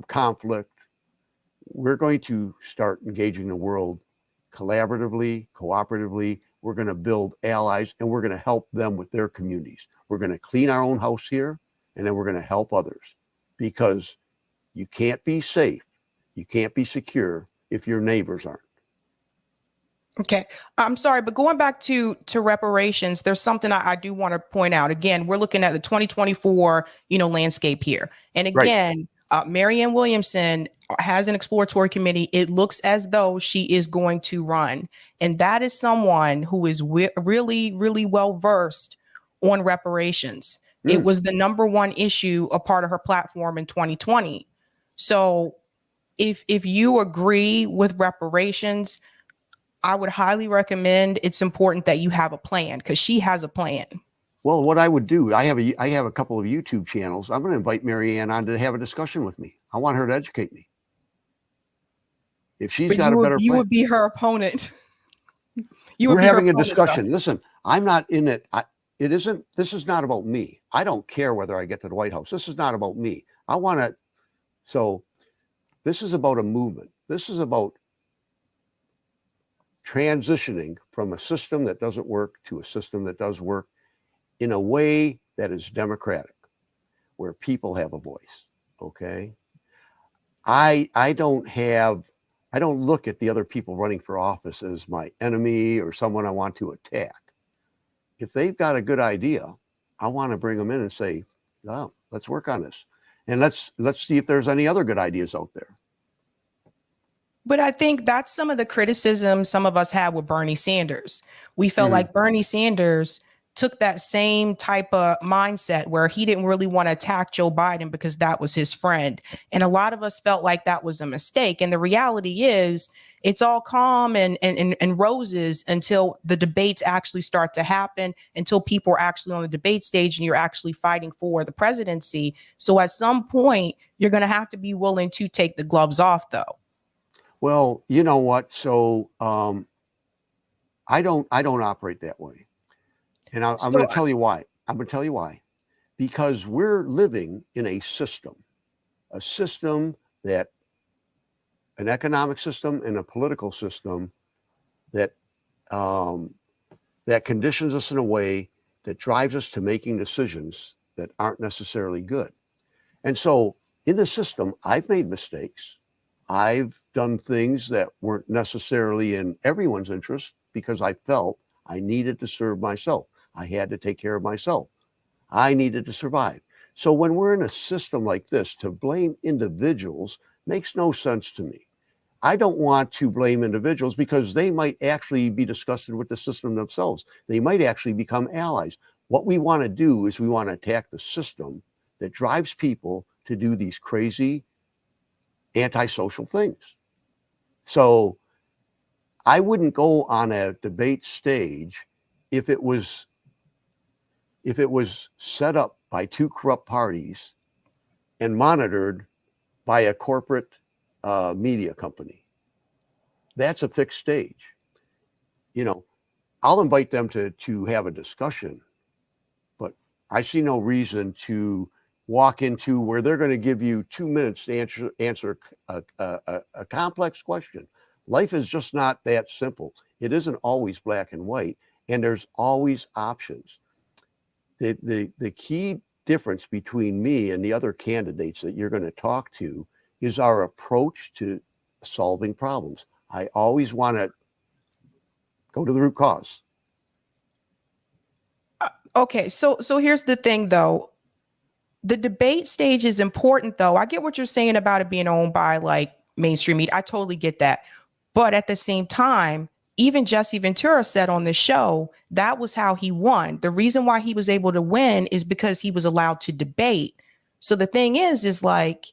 conflict. We're going to start engaging the world collaboratively, cooperatively. We're going to build allies and we're going to help them with their communities. We're going to clean our own house here and then we're going to help others, because you can't be safe, you can't be secure if your neighbors aren't. Okay. I'm sorry, but going back to reparations, there's something I do want to point out. Again, we're looking at the 2024, landscape here. And again, Marianne Williamson has an exploratory committee. It looks as though she is going to run. And that is someone who is really, really well versed on reparations. It was the number one issue, a part of her platform in 2020. So if you agree with reparations, I would highly recommend, it's important that you have a plan, because she has a plan. Well, what I would do, I have a couple of YouTube channels. I'm going to invite Marianne on to have a discussion with me. I want her to educate me. If she's got a better plan. You would be her opponent. We're having a discussion. Listen, I'm not in it. This is not about me. I don't care whether I get to the White House. This is not about me. So this is about a movement. This is about transitioning from a system that doesn't work to a system that does work in a way that is democratic, where people have a voice. Okay. I don't look at the other people running for office as my enemy or someone I want to attack. If they've got a good idea, I want to bring them in and say, oh, let's work on this. And let's see if there's any other good ideas out there. But I think that's some of the criticism some of us had with Bernie Sanders. We felt like Bernie Sanders took that same type of mindset where he didn't really want to attack Joe Biden because that was his friend. And a lot of us felt like that was a mistake. And the reality is it's all calm and roses until the debates actually start to happen, until people are actually on the debate stage and you're actually fighting for the presidency. So at some point, you're going to have to be willing to take the gloves off, though. Well, you know what? So I don't operate that way. And I'm going to tell you why. Because we're living in a system that, an economic system and a political system that that conditions us in a way that drives us to making decisions that aren't necessarily good. And so in the system, I've made mistakes. I've done things that weren't necessarily in everyone's interest because I felt I needed to serve myself. I had to take care of myself. I needed to survive. So when we're in a system like this, to blame individuals makes no sense to me. I don't want to blame individuals because they might actually be disgusted with the system themselves. They might actually become allies. What we want to do is we want to attack the system that drives people to do these crazy antisocial things. So I wouldn't go on a debate stage if it was set up by two corrupt parties and monitored by a corporate media company. That's a fixed stage. You know, I'll invite them to have a discussion, but I see no reason to walk into where they're going to give you 2 minutes to answer a complex question. Life is just not that simple. It isn't always black and white, and there's always options. The key difference between me and the other candidates that you're going to talk to is our approach to solving problems. I always want to go to the root cause. Okay, so here's the thing, though. The debate stage is important, though. I get what you're saying about it being owned by like mainstream media. I totally get that. But at the same time, even Jesse Ventura said on this show that was how he won. The reason why he was able to win is because he was allowed to debate. So the thing is like,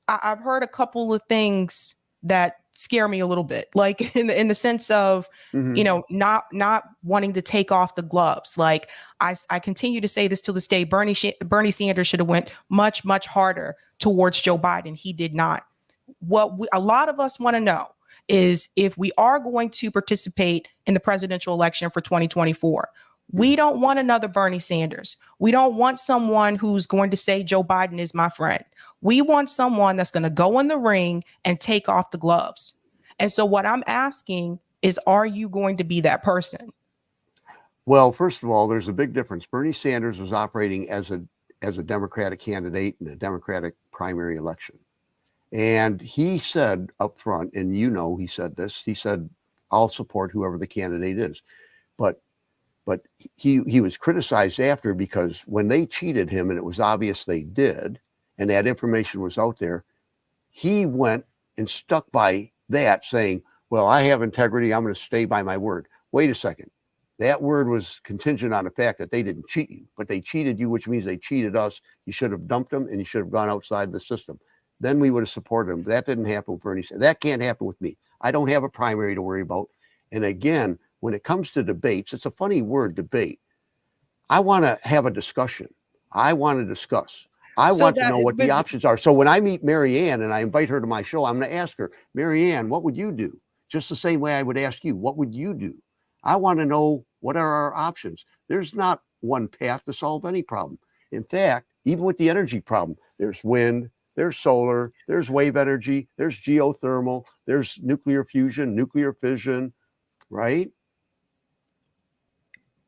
I've heard a couple of things that scare me a little bit, like in the sense of, you know, not wanting to take off the gloves. Like I continue to say this till this day, Bernie Sanders should have went much, much harder towards Joe Biden. He did not. What a lot of us want to know is if we are going to participate in the presidential election for 2024, we don't want another Bernie Sanders. We don't want someone who's going to say Joe Biden is my friend. We want someone that's going to go in the ring and take off the gloves. And so what I'm asking is, are you going to be that person? Well, first of all, there's a big difference. Bernie Sanders was operating as a Democratic candidate in a Democratic primary election. And he said up front, and you know he said this, he said, I'll support whoever the candidate is. But he was criticized after because when they cheated him, and it was obvious they did, and that information was out there, he went and stuck by that, saying, well, I have integrity, I'm going to stay by my word. Wait a second. That word was contingent on the fact that they didn't cheat you, but they cheated you, which means they cheated us. You should have dumped them, and you should have gone outside the system. Then we would have supported them. That didn't happen with Bernie Sanders. That can't happen with me. I don't have a primary to worry about. And again, when it comes to debates, it's a funny word, debate. I want to have a discussion. I want to discuss. I want to know what the options are. So when I meet Marianne and I invite her to my show, I'm going to ask her, Marianne, what would you do? Just the same way I would ask you, what would you do? I want to know what are our options. There's not one path to solve any problem. In fact, even with the energy problem, there's wind, there's solar, there's wave energy, there's geothermal, there's nuclear fusion, nuclear fission, right?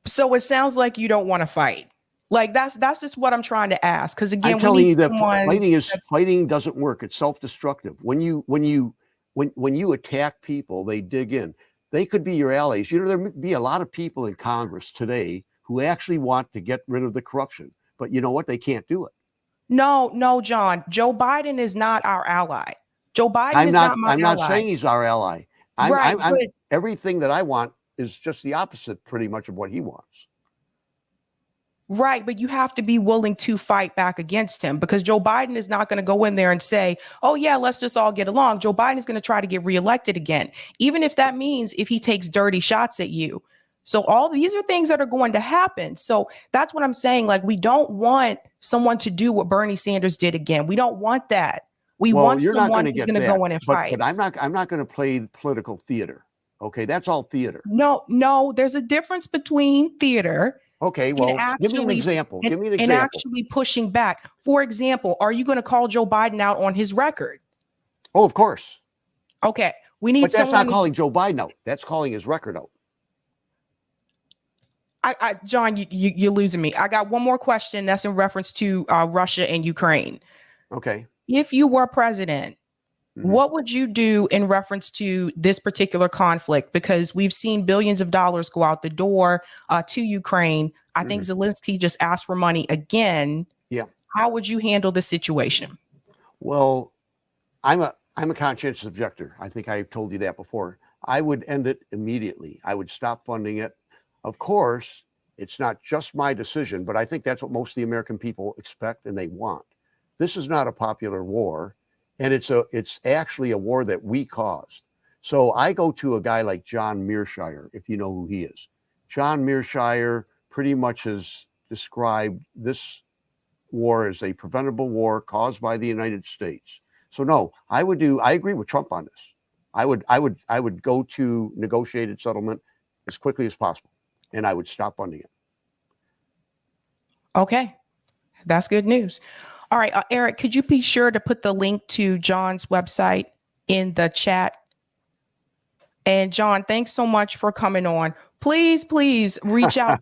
So it sounds like you don't want to fight. Like that's just what I'm trying to ask. Because again, I'm telling you that fighting doesn't work. It's self-destructive. When you attack people, they dig in. They could be your allies. You know, there may be a lot of people in Congress today who actually want to get rid of the corruption, but you know what? They can't do it. No, John. Joe Biden is not our ally. Joe Biden is not my ally. I'm not saying he's our ally. Everything that I want is just the opposite, pretty much, of what he wants. Right, but you have to be willing to fight back against him, because Joe Biden is not going to go in there and say, oh, yeah, let's just all get along. Joe Biden is going to try to get reelected again, even if that means if he takes dirty shots at you. So all these are things that are going to happen. So that's what I'm saying. Like, we don't want someone to do what Bernie Sanders did again. We don't want that. We want someone who's going to go in and fight. But I'm not going to play political theater. Okay, that's all theater. No, there's a difference between theater. Okay, well, give me an example. And actually pushing back. For example, are you going to call Joe Biden out on his record? Oh, of course. Okay, we need. But that's not calling Joe Biden out. That's calling his record out. John, you're losing me. I got one more question. That's in reference to Russia and Ukraine. Okay. If you were president, what would you do in reference to this particular conflict? Because we've seen billions of dollars go out the door to Ukraine. I think Zelensky just asked for money again. Yeah. How would you handle this situation? Well, I'm a conscientious objector. I think I told you that before. I would end it immediately. I would stop funding it. Of course, it's not just my decision, but I think that's what most of the American people expect and they want. This is not a popular war. And it's actually a war that we caused. So I go to a guy like John Mearshire, if you know who he is. John Mearshire pretty much has described this war as a preventable war caused by the United States. So no, I agree with Trump on this. I would go to negotiated settlement as quickly as possible, and I would stop funding it. Okay, that's good news. All right, Eric, could you be sure to put the link to John's website in the chat? And Jon, thanks so much for coming on. Please reach out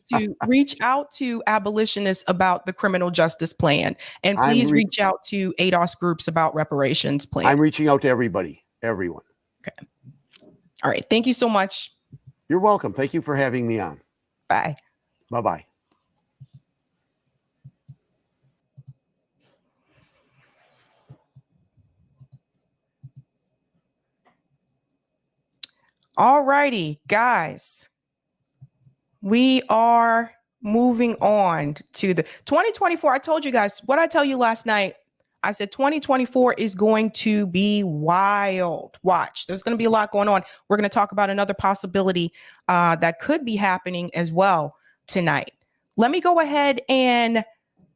to abolitionists about the criminal justice plan, and please reach out to ADOS groups about reparations plan. I'm reaching out to everybody, everyone. Okay. All right. Thank you so much. You're welcome. Thank you for having me on. Bye. Bye-bye. All righty, guys. We are moving on to the 2024. I told you guys what I tell you last night. I said 2024 is going to be wild. Watch, there's going to be a lot going on. We're going to talk about another possibility that could be happening as well tonight. Let me go ahead and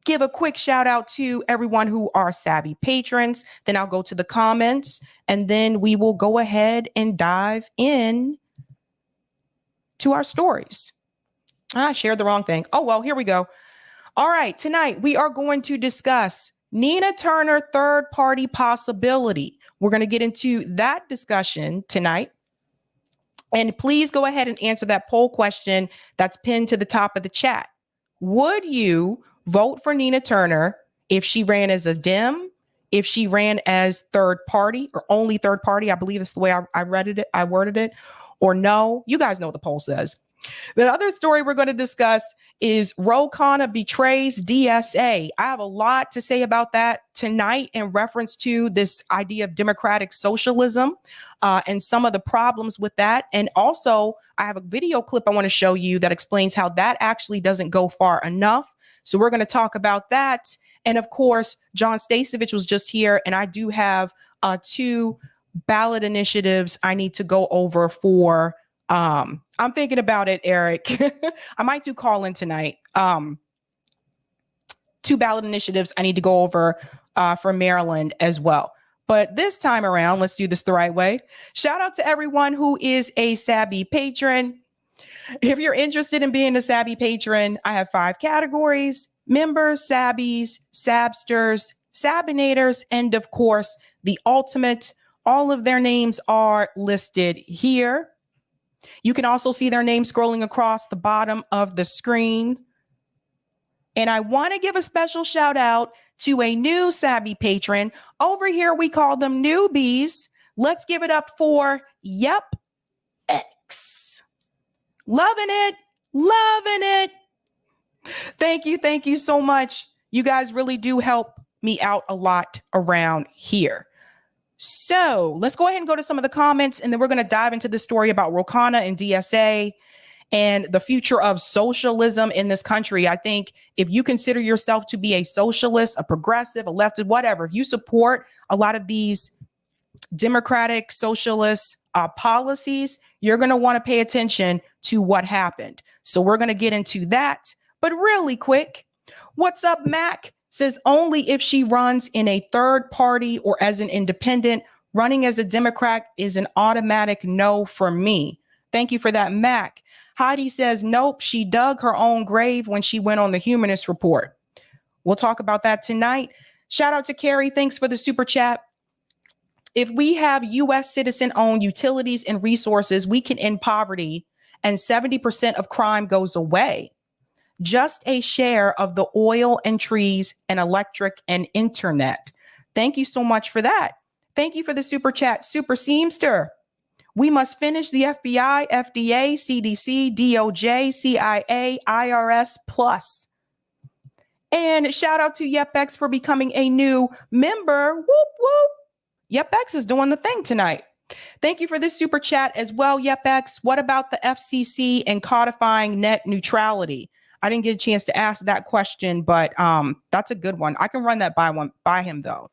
give a quick shout out to everyone who are Sabby patrons. Then I'll go to the comments, and then we will go ahead and dive in to our stories. I shared the wrong thing. Oh, well, here we go. All right. Tonight, we are going to discuss Nina Turner third party possibility. We're going to get into that discussion tonight. And please go ahead and answer that poll question that's pinned to the top of the chat. Would you vote for Nina Turner if she ran as a Dem, if she ran as third party or only third party? I believe that's the way I worded it. Or no? You guys know what the poll says. The other story we're going to discuss is Khanna betrays DSA. I have a lot to say about that tonight in reference to this idea of democratic socialism and some of the problems with that. And also, I have a video clip I want to show you that explains how that actually doesn't go far enough. So we're going to talk about that. And of course, Jon Stasevich was just here, and I do have 2 ballot initiatives I need to go over for. I'm thinking about it, Eric. I might do call in tonight. 2 ballot initiatives I need to go over for Maryland as well. But this time around, let's do this the right way. Shout out to everyone who is a Sabby patron. If you're interested in being a Sabby patron, I have 5 categories: members, Sabbies, Sabsters, Sabinators, and of course, the ultimate. All of their names are listed here. You can also see their name scrolling across the bottom of the screen. And I want to give a special shout out to a new Sabby patron. Over here, we call them newbies. Let's give it up for Yep X. Loving it. Loving it. Thank you. Thank you so much. You guys really do help me out a lot around here. So let's go ahead and go to some of the comments, and then we're going to dive into the story about Khanna and DSA and the future of socialism in this country. I think if you consider yourself to be a socialist, a progressive, a leftist, whatever, if you support a lot of these democratic socialist policies, you're going to want to pay attention to what happened. So we're going to get into that. But really quick, what's up, Mac? Says only if she runs in a third party or as an independent. Running as a Democrat is an automatic no for me. Thank you for that, Mac. Heidi says, nope, she dug her own grave when she went on the Humanist Report. We'll talk about that tonight. Shout out to Carrie. Thanks for the super chat. If we have U.S. citizen-owned utilities and resources, we can end poverty and 70% of crime goes away. Just a share of the oil and trees and electric and internet. Thank you so much for that. Thank you for the super chat. Super Seamster. We must finish the FBI, FDA, CDC, DOJ, CIA, IRS plus. And shout out to YepX for becoming a new member. Whoop, whoop. YepX is doing the thing tonight. Thank you for this super chat as well, YepX. What about the FCC and codifying net neutrality? I didn't get a chance to ask that question, but that's a good one. I can run that by him though.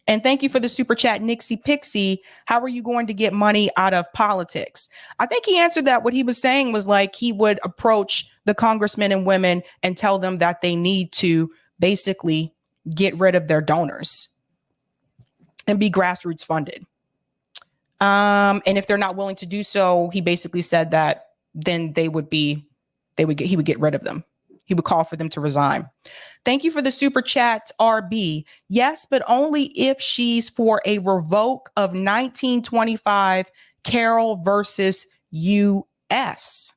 And thank you for the super chat, Nixie Pixie. How are you going to get money out of politics? I think he answered that. What he was saying was like he would approach the congressmen and women and tell them that they need to basically get rid of their donors and be grassroots funded. And if they're not willing to do so, he basically said that then he would get rid of them. He would call for them to resign. Thank you for the super chat, RB. Yes, but only if she's for a revoke of 1925 Carroll versus U.S.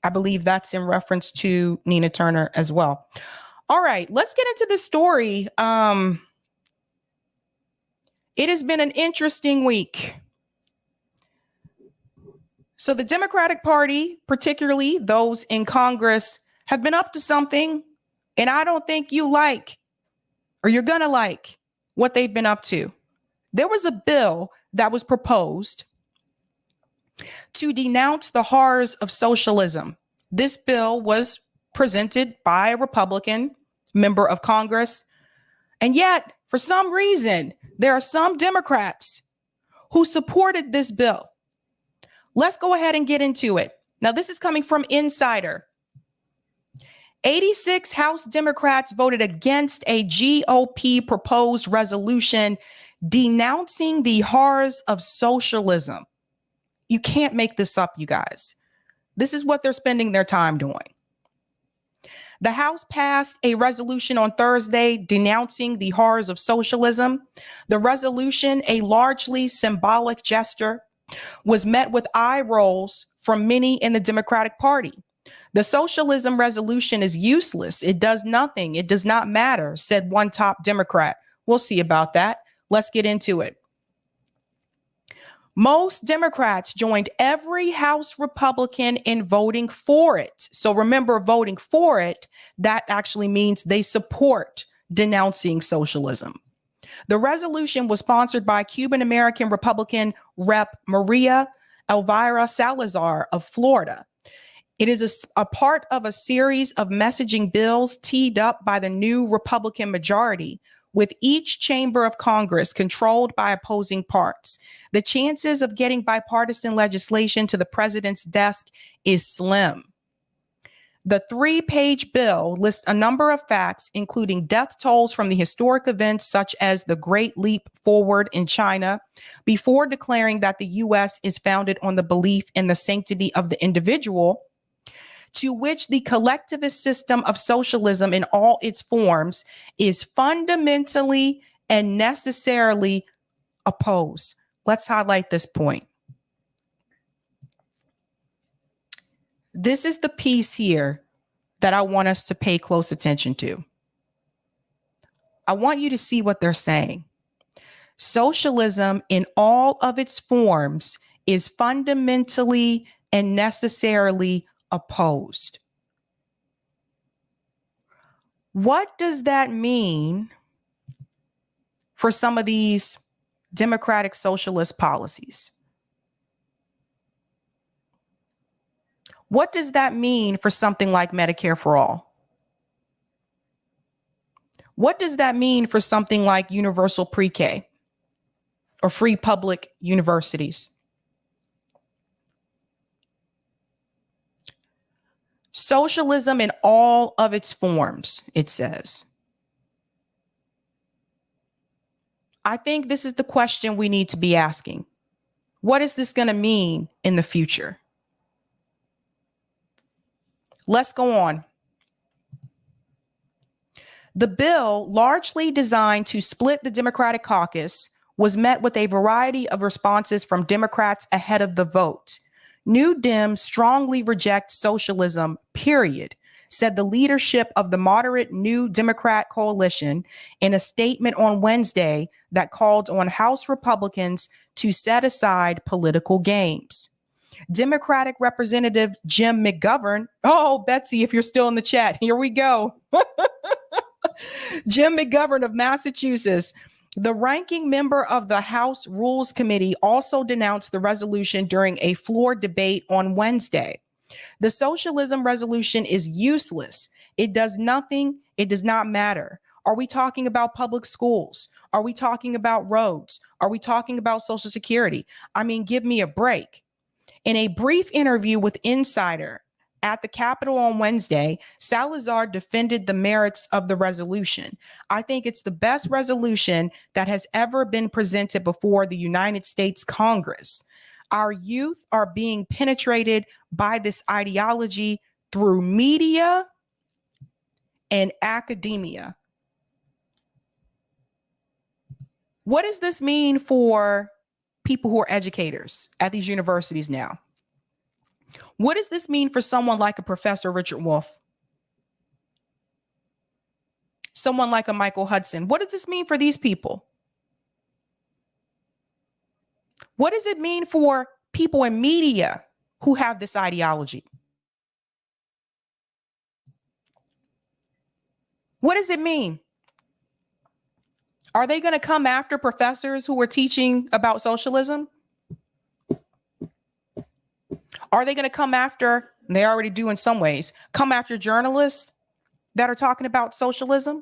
I believe that's in reference to Nina Turner as well. All right, let's get into this story. It has been an interesting week. So the Democratic Party, particularly those in Congress, have been up to something, and I don't think you like, or you're gonna like, what they've been up to. There was a bill that was proposed to denounce the horrors of socialism. This bill was presented by a Republican member of Congress, and yet, for some reason, there are some Democrats who supported this bill. Let's go ahead and get into it. Now, this is coming from Insider. 86 House Democrats voted against a GOP proposed resolution denouncing the horrors of socialism. You can't make this up, you guys. This is what they're spending their time doing. The House passed a resolution on Thursday denouncing the horrors of socialism. The resolution, a largely symbolic gesture, was met with eye rolls from many in the Democratic Party. The socialism resolution is useless. It does nothing. It does not matter, said one top Democrat. We'll see about that. Let's get into it. Most Democrats joined every House Republican in voting for it. So remember, voting for it, that actually means they support denouncing socialism. The resolution was sponsored by Cuban-American Republican Rep. Maria Elvira Salazar of Florida. It is a part of a series of messaging bills teed up by the new Republican majority, with each chamber of Congress controlled by opposing parts. The chances of getting bipartisan legislation to the president's desk is slim. The 3-page bill lists a number of facts, including death tolls from the historic events such as the Great Leap Forward in China, before declaring that the U.S. is founded on the belief in the sanctity of the individual, to which the collectivist system of socialism in all its forms is fundamentally and necessarily opposed. Let's highlight this point. This is the piece here that I want us to pay close attention to. I want you to see what they're saying. Socialism in all of its forms is fundamentally and necessarily opposed. What does that mean for some of these democratic socialist policies? What does that mean for something like Medicare for All? What does that mean for something like universal pre-K or free public universities? Socialism in all of its forms, it says. I think this is the question we need to be asking. What is this going to mean in the future? Let's go on. The bill, largely designed to split the Democratic caucus, was met with a variety of responses from Democrats ahead of the vote. New Dems strongly reject socialism, period, said the leadership of the moderate New Democrat coalition in a statement on Wednesday that called on House Republicans to set aside political games. Democratic Representative Jim McGovern, oh, Betsy, if you're still in the chat, here we go. Jim McGovern of Massachusetts, the ranking member of the House Rules Committee, also denounced the resolution during a floor debate on Wednesday. The socialism resolution is useless. It does nothing. It does not matter. Are we talking about public schools? Are we talking about roads? Are we talking about Social Security? I mean, give me a break. In a brief interview with Insider at the Capitol on Wednesday, Salazar defended the merits of the resolution. I think it's the best resolution that has ever been presented before the United States Congress. Our youth are being penetrated by this ideology through media and academia. What does this mean for people who are educators at these universities now? What does this mean for someone like a Professor Richard Wolff? Someone like a Michael Hudson? What does this mean for these people? What does it mean for people in media who have this ideology? What does it mean? Are they going to come after professors who are teaching about socialism? Are they going to come after, and they already do in some ways, come after journalists that are talking about socialism?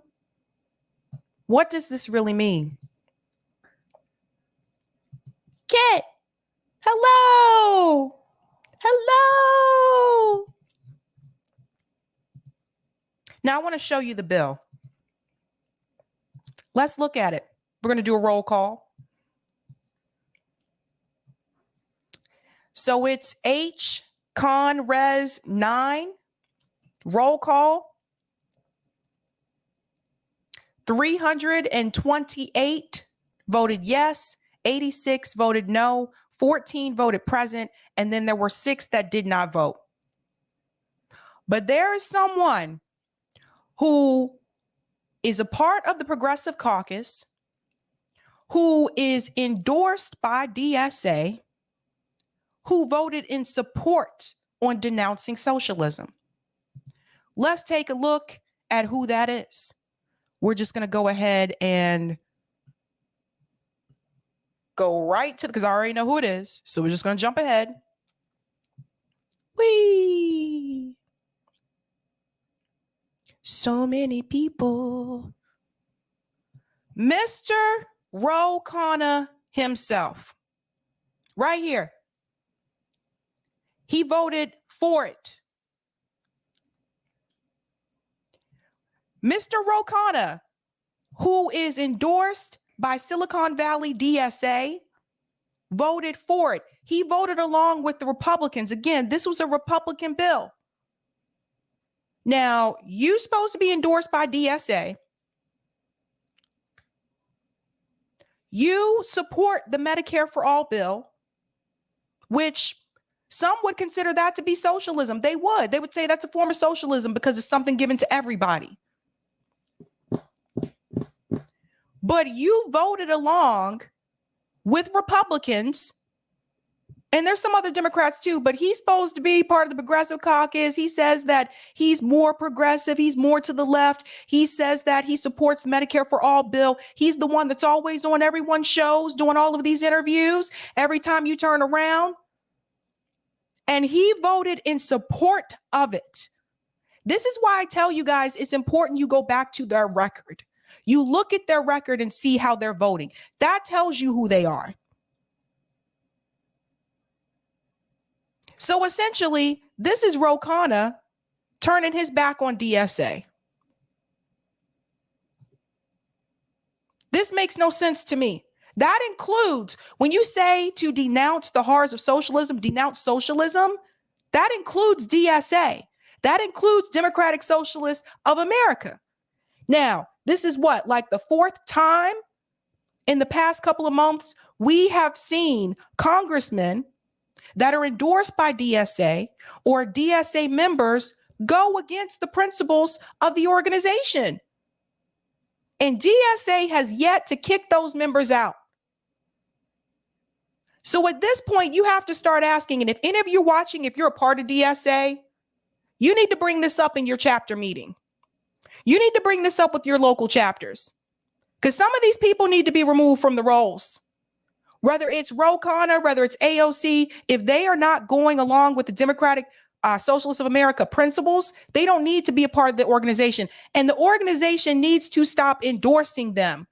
What does this really mean? Kit, hello. Hello. Now I want to show you the bill. Let's look at it. We're going to do a roll call. So it's H. Con Res 9. Roll call. 328 voted yes. 86 voted no. 14 voted present. And then there were 6 that did not vote. But there is someone who is a part of the Progressive Caucus, who is endorsed by DSA, who voted in support on denouncing socialism. Let's take a look at who that is. We're just going to go ahead and go right to, because I already know who it is. So we're just going to jump ahead. Whee! So many people. Mr. Khanna himself, right here. He voted for it. Mr. Khanna, who is endorsed by Silicon Valley DSA, voted for it. He voted along with the Republicans. Again, this was a Republican bill. Now, you're supposed to be endorsed by DSA. You support the Medicare for All bill, which some would consider that to be socialism. They would. They would say that's a form of socialism because it's something given to everybody. But you voted along with Republicans, and there's some other Democrats too, but he's supposed to be part of the Progressive Caucus. He says that he's more progressive. He's more to the left. He says that he supports Medicare for All bill. He's the one that's always on everyone's shows, doing all of these interviews every time you turn around. And he voted in support of it. This is why I tell you guys, it's important you go back to their record. You look at their record and see how they're voting. That tells you who they are. So essentially, this is Khanna turning his back on DSA. This makes no sense to me. That includes, when you say to denounce the horrors of socialism, denounce socialism, that includes DSA. That includes Democratic Socialists of America. Now, this is what, like the 4th time in the past couple of months, we have seen congressmen that are endorsed by DSA or DSA members go against the principles of the organization. And DSA has yet to kick those members out. So at this point, you have to start asking, and if any of you are watching, if you're a part of DSA, you need to bring this up in your chapter meeting. You need to bring this up with your local chapters, because some of these people need to be removed from the rolls. Whether it's Khanna, whether it's AOC, if they are not going along with the Democratic Socialists of America principles, they don't need to be a part of the organization. And the organization needs to stop endorsing them.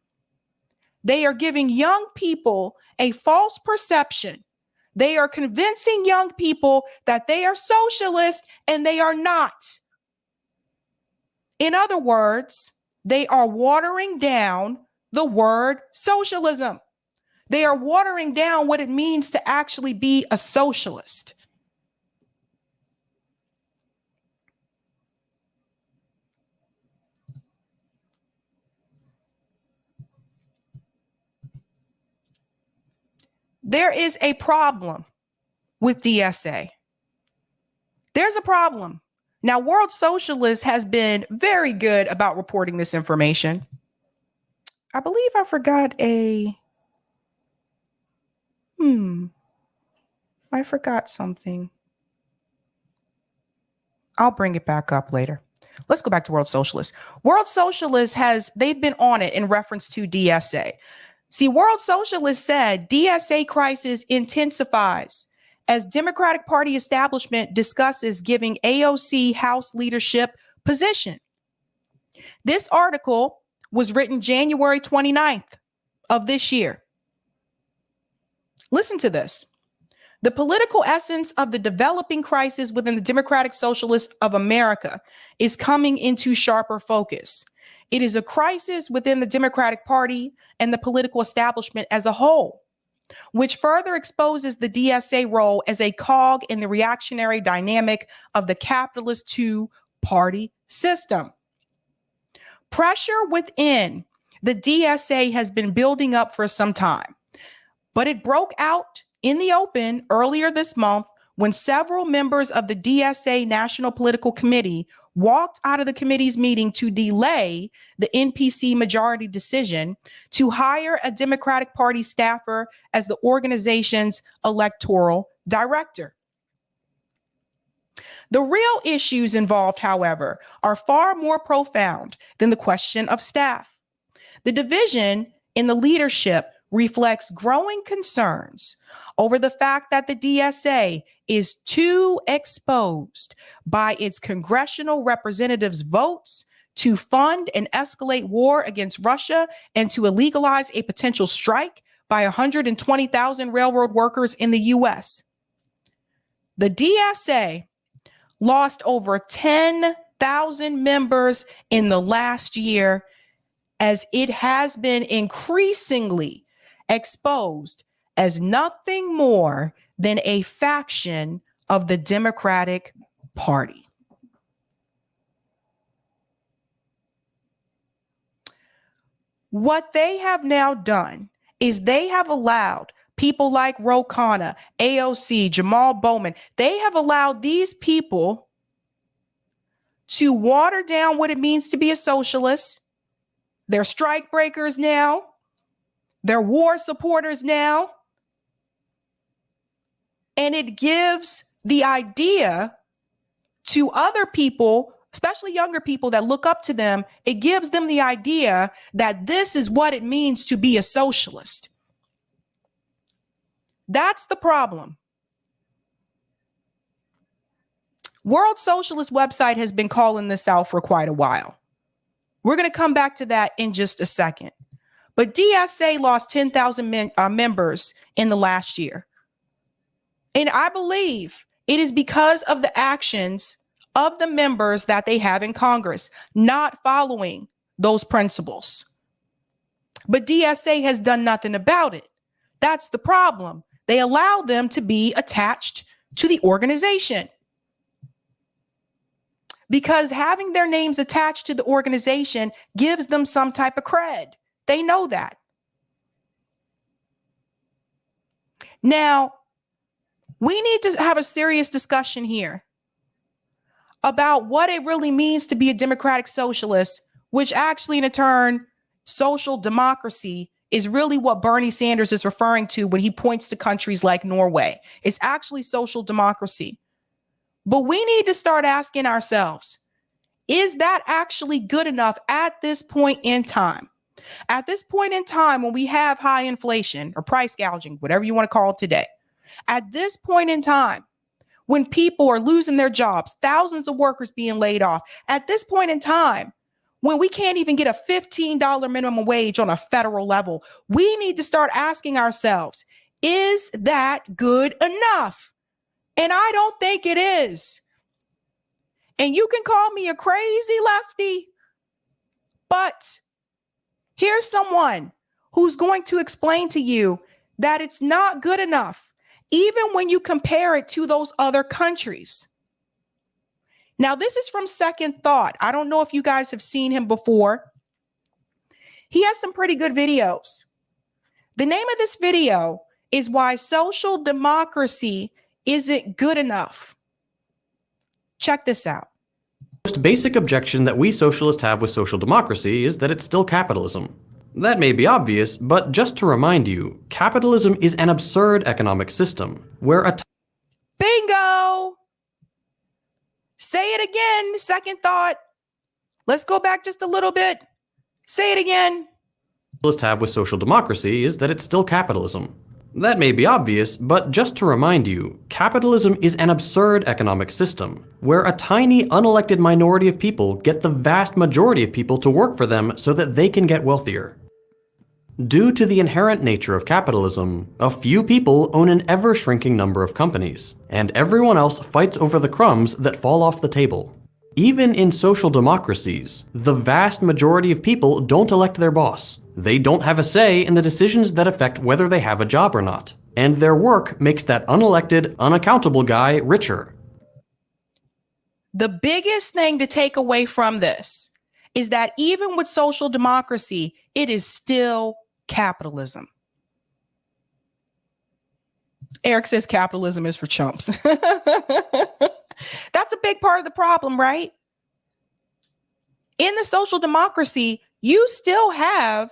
They are giving young people a false perception. They are convincing young people that they are socialist and they are not. In other words, they are watering down the word socialism. They are watering down what it means to actually be a socialist. There is a problem with DSA. There's a problem. Now, World Socialist has been very good about reporting this information. I believe I forgot I forgot something. I'll bring it back up later. Let's go back to World Socialist. World Socialist they've been on it in reference to DSA. See, World Socialist said DSA crisis intensifies as Democratic Party establishment discusses giving AOC House leadership position. This article was written January 29th of this year. Listen to this. The political essence of the developing crisis within the Democratic Socialists of America is coming into sharper focus. It is a crisis within the Democratic Party and the political establishment as a whole, which further exposes the DSA role as a cog in the reactionary dynamic of the capitalist two-party system. Pressure within the DSA has been building up for some time, but it broke out in the open earlier this month when several members of the DSA National Political Committee walked out of the committee's meeting to delay the NPC majority decision to hire a Democratic Party staffer as the organization's electoral director. The real issues involved, however, are far more profound than the question of staff. The division in the leadership reflects growing concerns over the fact that the DSA is too exposed by its congressional representatives' votes to fund and escalate war against Russia and to illegalize a potential strike by 120,000 railroad workers in the U.S. The DSA lost over 10,000 members in the last year as it has been increasingly exposed as nothing more than a faction of the Democratic Party. What they have now done is they have allowed people like Khanna, AOC, Jamal Bowman, they have allowed these people to water down what it means to be a socialist. They're strike breakers now. They're war supporters now. And it gives the idea to other people, especially younger people that look up to them, it gives them the idea that this is what it means to be a socialist. That's the problem. World Socialist website has been calling this out for quite a while. We're going to come back to that in just a second. But DSA lost 10,000 members in the last year. And I believe it is because of the actions of the members that they have in Congress, not following those principles. But DSA has done nothing about it. That's the problem. They allow them to be attached to the organization. Because having their names attached to the organization gives them some type of cred. They know that. Now, we need to have a serious discussion here about what it really means to be a democratic socialist, which actually, in turn, social democracy is really what Bernie Sanders is referring to when he points to countries like Norway. It's actually social democracy. But we need to start asking ourselves, is that actually good enough at this point in time? At this point in time, when we have high inflation or price gouging, whatever you want to call it today, at this point in time, when people are losing their jobs, thousands of workers being laid off. At this point in time, when we can't even get a $15 minimum wage on a federal level, we need to start asking ourselves, is that good enough? And I don't think it is. And you can call me a crazy lefty, but here's someone who's going to explain to you that it's not good enough, even when you compare it to those other countries. Now, this is from Second Thought. I don't know if you guys have seen him before. He has some pretty good videos. The name of this video is Why Social Democracy Isn't Good Enough. Check this out. The most basic objection that we socialists have with social democracy is that it's still capitalism. That may be obvious, but just to remind you, capitalism is an absurd economic system where a Bingo! Say it again, Second Thought. Let's go back just a little bit. Say it again. Socialists have with social democracy is that it's still capitalism. That may be obvious, but just to remind you, capitalism is an absurd economic system where a tiny unelected minority of people get the vast majority of people to work for them so that they can get wealthier. Due to the inherent nature of capitalism, a few people own an ever-shrinking number of companies, and everyone else fights over the crumbs that fall off the table. Even in social democracies, the vast majority of people don't elect their boss. They don't have a say in the decisions that affect whether they have a job or not, and their work makes that unelected, unaccountable guy richer. The biggest thing to take away from this is that even with social democracy, it is still capitalism. Eric says capitalism is for chumps. That's a big part of the problem, right? In the social democracy, you still have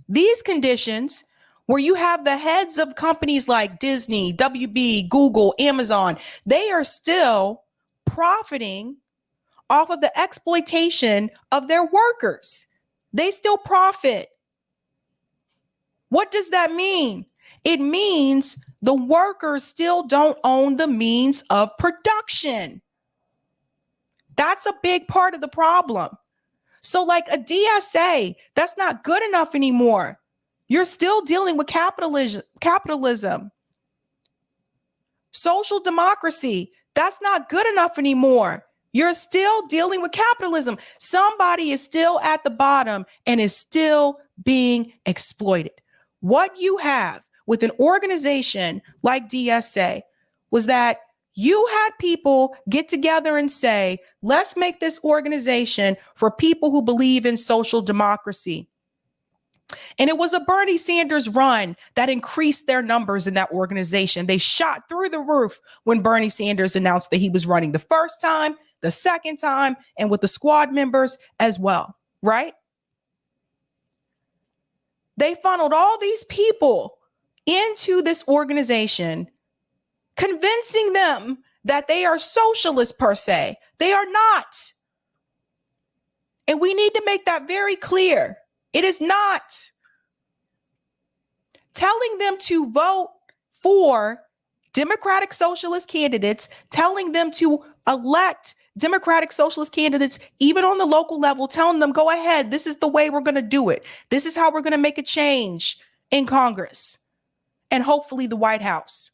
these conditions where you have the heads of companies like Disney, WB, Google, Amazon. They are still profiting off of the exploitation of their workers. They still profit. What does that mean? It means the workers still don't own the means of production. That's a big part of the problem. So like a DSA, that's not good enough anymore. You're still dealing with capitalism. Social democracy, that's not good enough anymore. You're still dealing with capitalism. Somebody is still at the bottom and is still being exploited. What you have with an organization like DSA was that you had people get together and say, let's make this organization for people who believe in social democracy. And it was a Bernie Sanders run that increased their numbers in that organization. They shot through the roof when Bernie Sanders announced that he was running the first time, the second time, and with the squad members as well, right? They funneled all these people into this organization, convincing them that they are socialists per se. They are not. And we need to make that very clear. It is not. Telling them to vote for Democratic Socialist candidates, telling them to elect Democratic Socialist candidates, even on the local level, telling them, go ahead, this is the way we're going to do it. This is how we're going to make a change in Congress and hopefully the White House.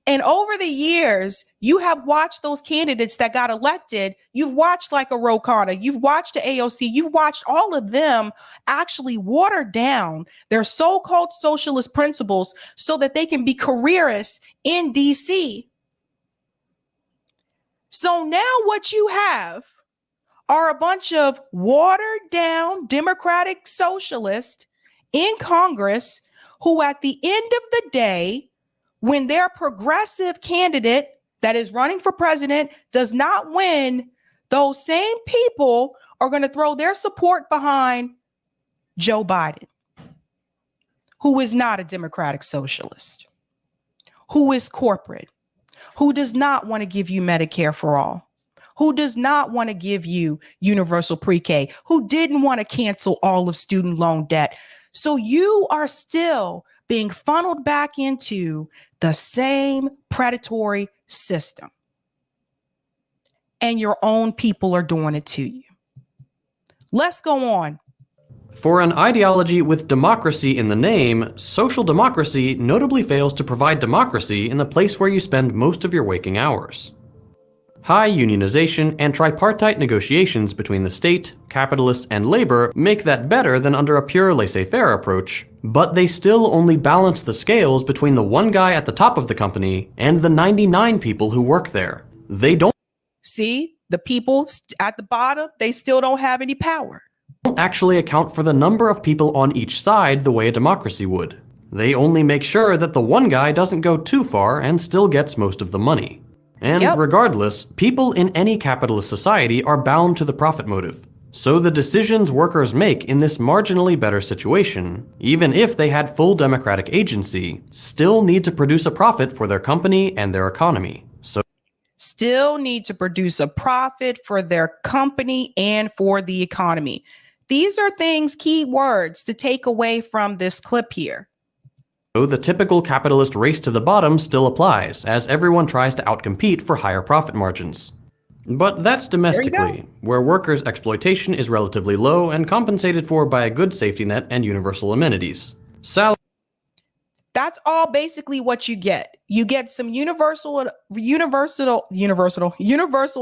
And over the years, you have watched those candidates that got elected. You've watched like a Khanna, you've watched the AOC, you've watched all of them actually water down their so-called socialist principles so that they can be careerists in DC. So now what you have are a bunch of watered down Democratic socialists in Congress who at the end of the day, when their progressive candidate that is running for president does not win, those same people are going to throw their support behind Joe Biden, who is not a Democratic socialist, who is corporate, who does not want to give you Medicare for all, who does not want to give you universal pre-K, who didn't want to cancel all of student loan debt. So you are still being funneled back into the same predatory system. And your own people are doing it to you. Let's go on. For an ideology with democracy in the name, social democracy notably fails to provide democracy in the place where you spend most of your waking hours. High unionization and tripartite negotiations between the state, capitalists, and labor make that better than under a pure laissez-faire approach, but they still only balance the scales between the one guy at the top of the company and the 99 people who work there. They don't See, the people at the bottom, they still don't have any power. Actually account for the number of people on each side the way a democracy would. They only make sure that the one guy doesn't go too far and still gets most of the money. And regardless, people in any capitalist society are bound to the profit motive. So the decisions workers make in this marginally better situation, even if they had full democratic agency, still need to produce a profit for their company and their economy. Still need to produce a profit for their company and for the economy. These are things, key words to take away from this clip here. So the typical capitalist race to the bottom still applies, as everyone tries to outcompete for higher profit margins. But that's domestically, where workers' exploitation is relatively low and compensated for by a good safety net and universal amenities. That's all basically what you get. You get some universal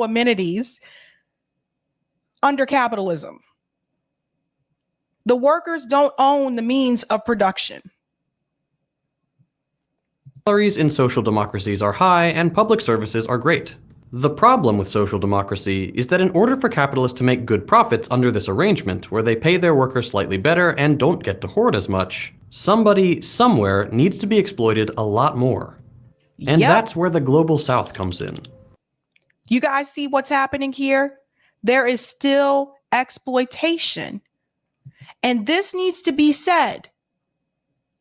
amenities under capitalism. The workers don't own the means of production. Salaries in social democracies are high and public services are great. The problem with social democracy is that in order for capitalists to make good profits under this arrangement, where they pay their workers slightly better and don't get to hoard as much, somebody somewhere needs to be exploited a lot more. And that's where the global south comes in. You guys see what's happening here? There is still exploitation. And this needs to be said.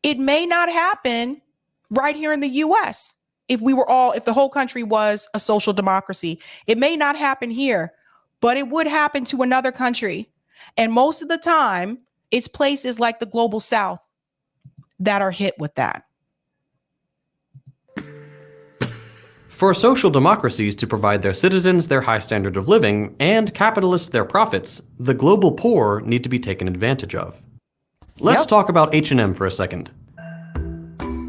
It may not happen right here in the US. If the whole country was a social democracy, it may not happen here, but it would happen to another country. And most of the time, it's places like the global south that are hit with that. For social democracies to provide their citizens their high standard of living and capitalists their profits, the global poor need to be taken advantage of. Let's talk about H&M for a second.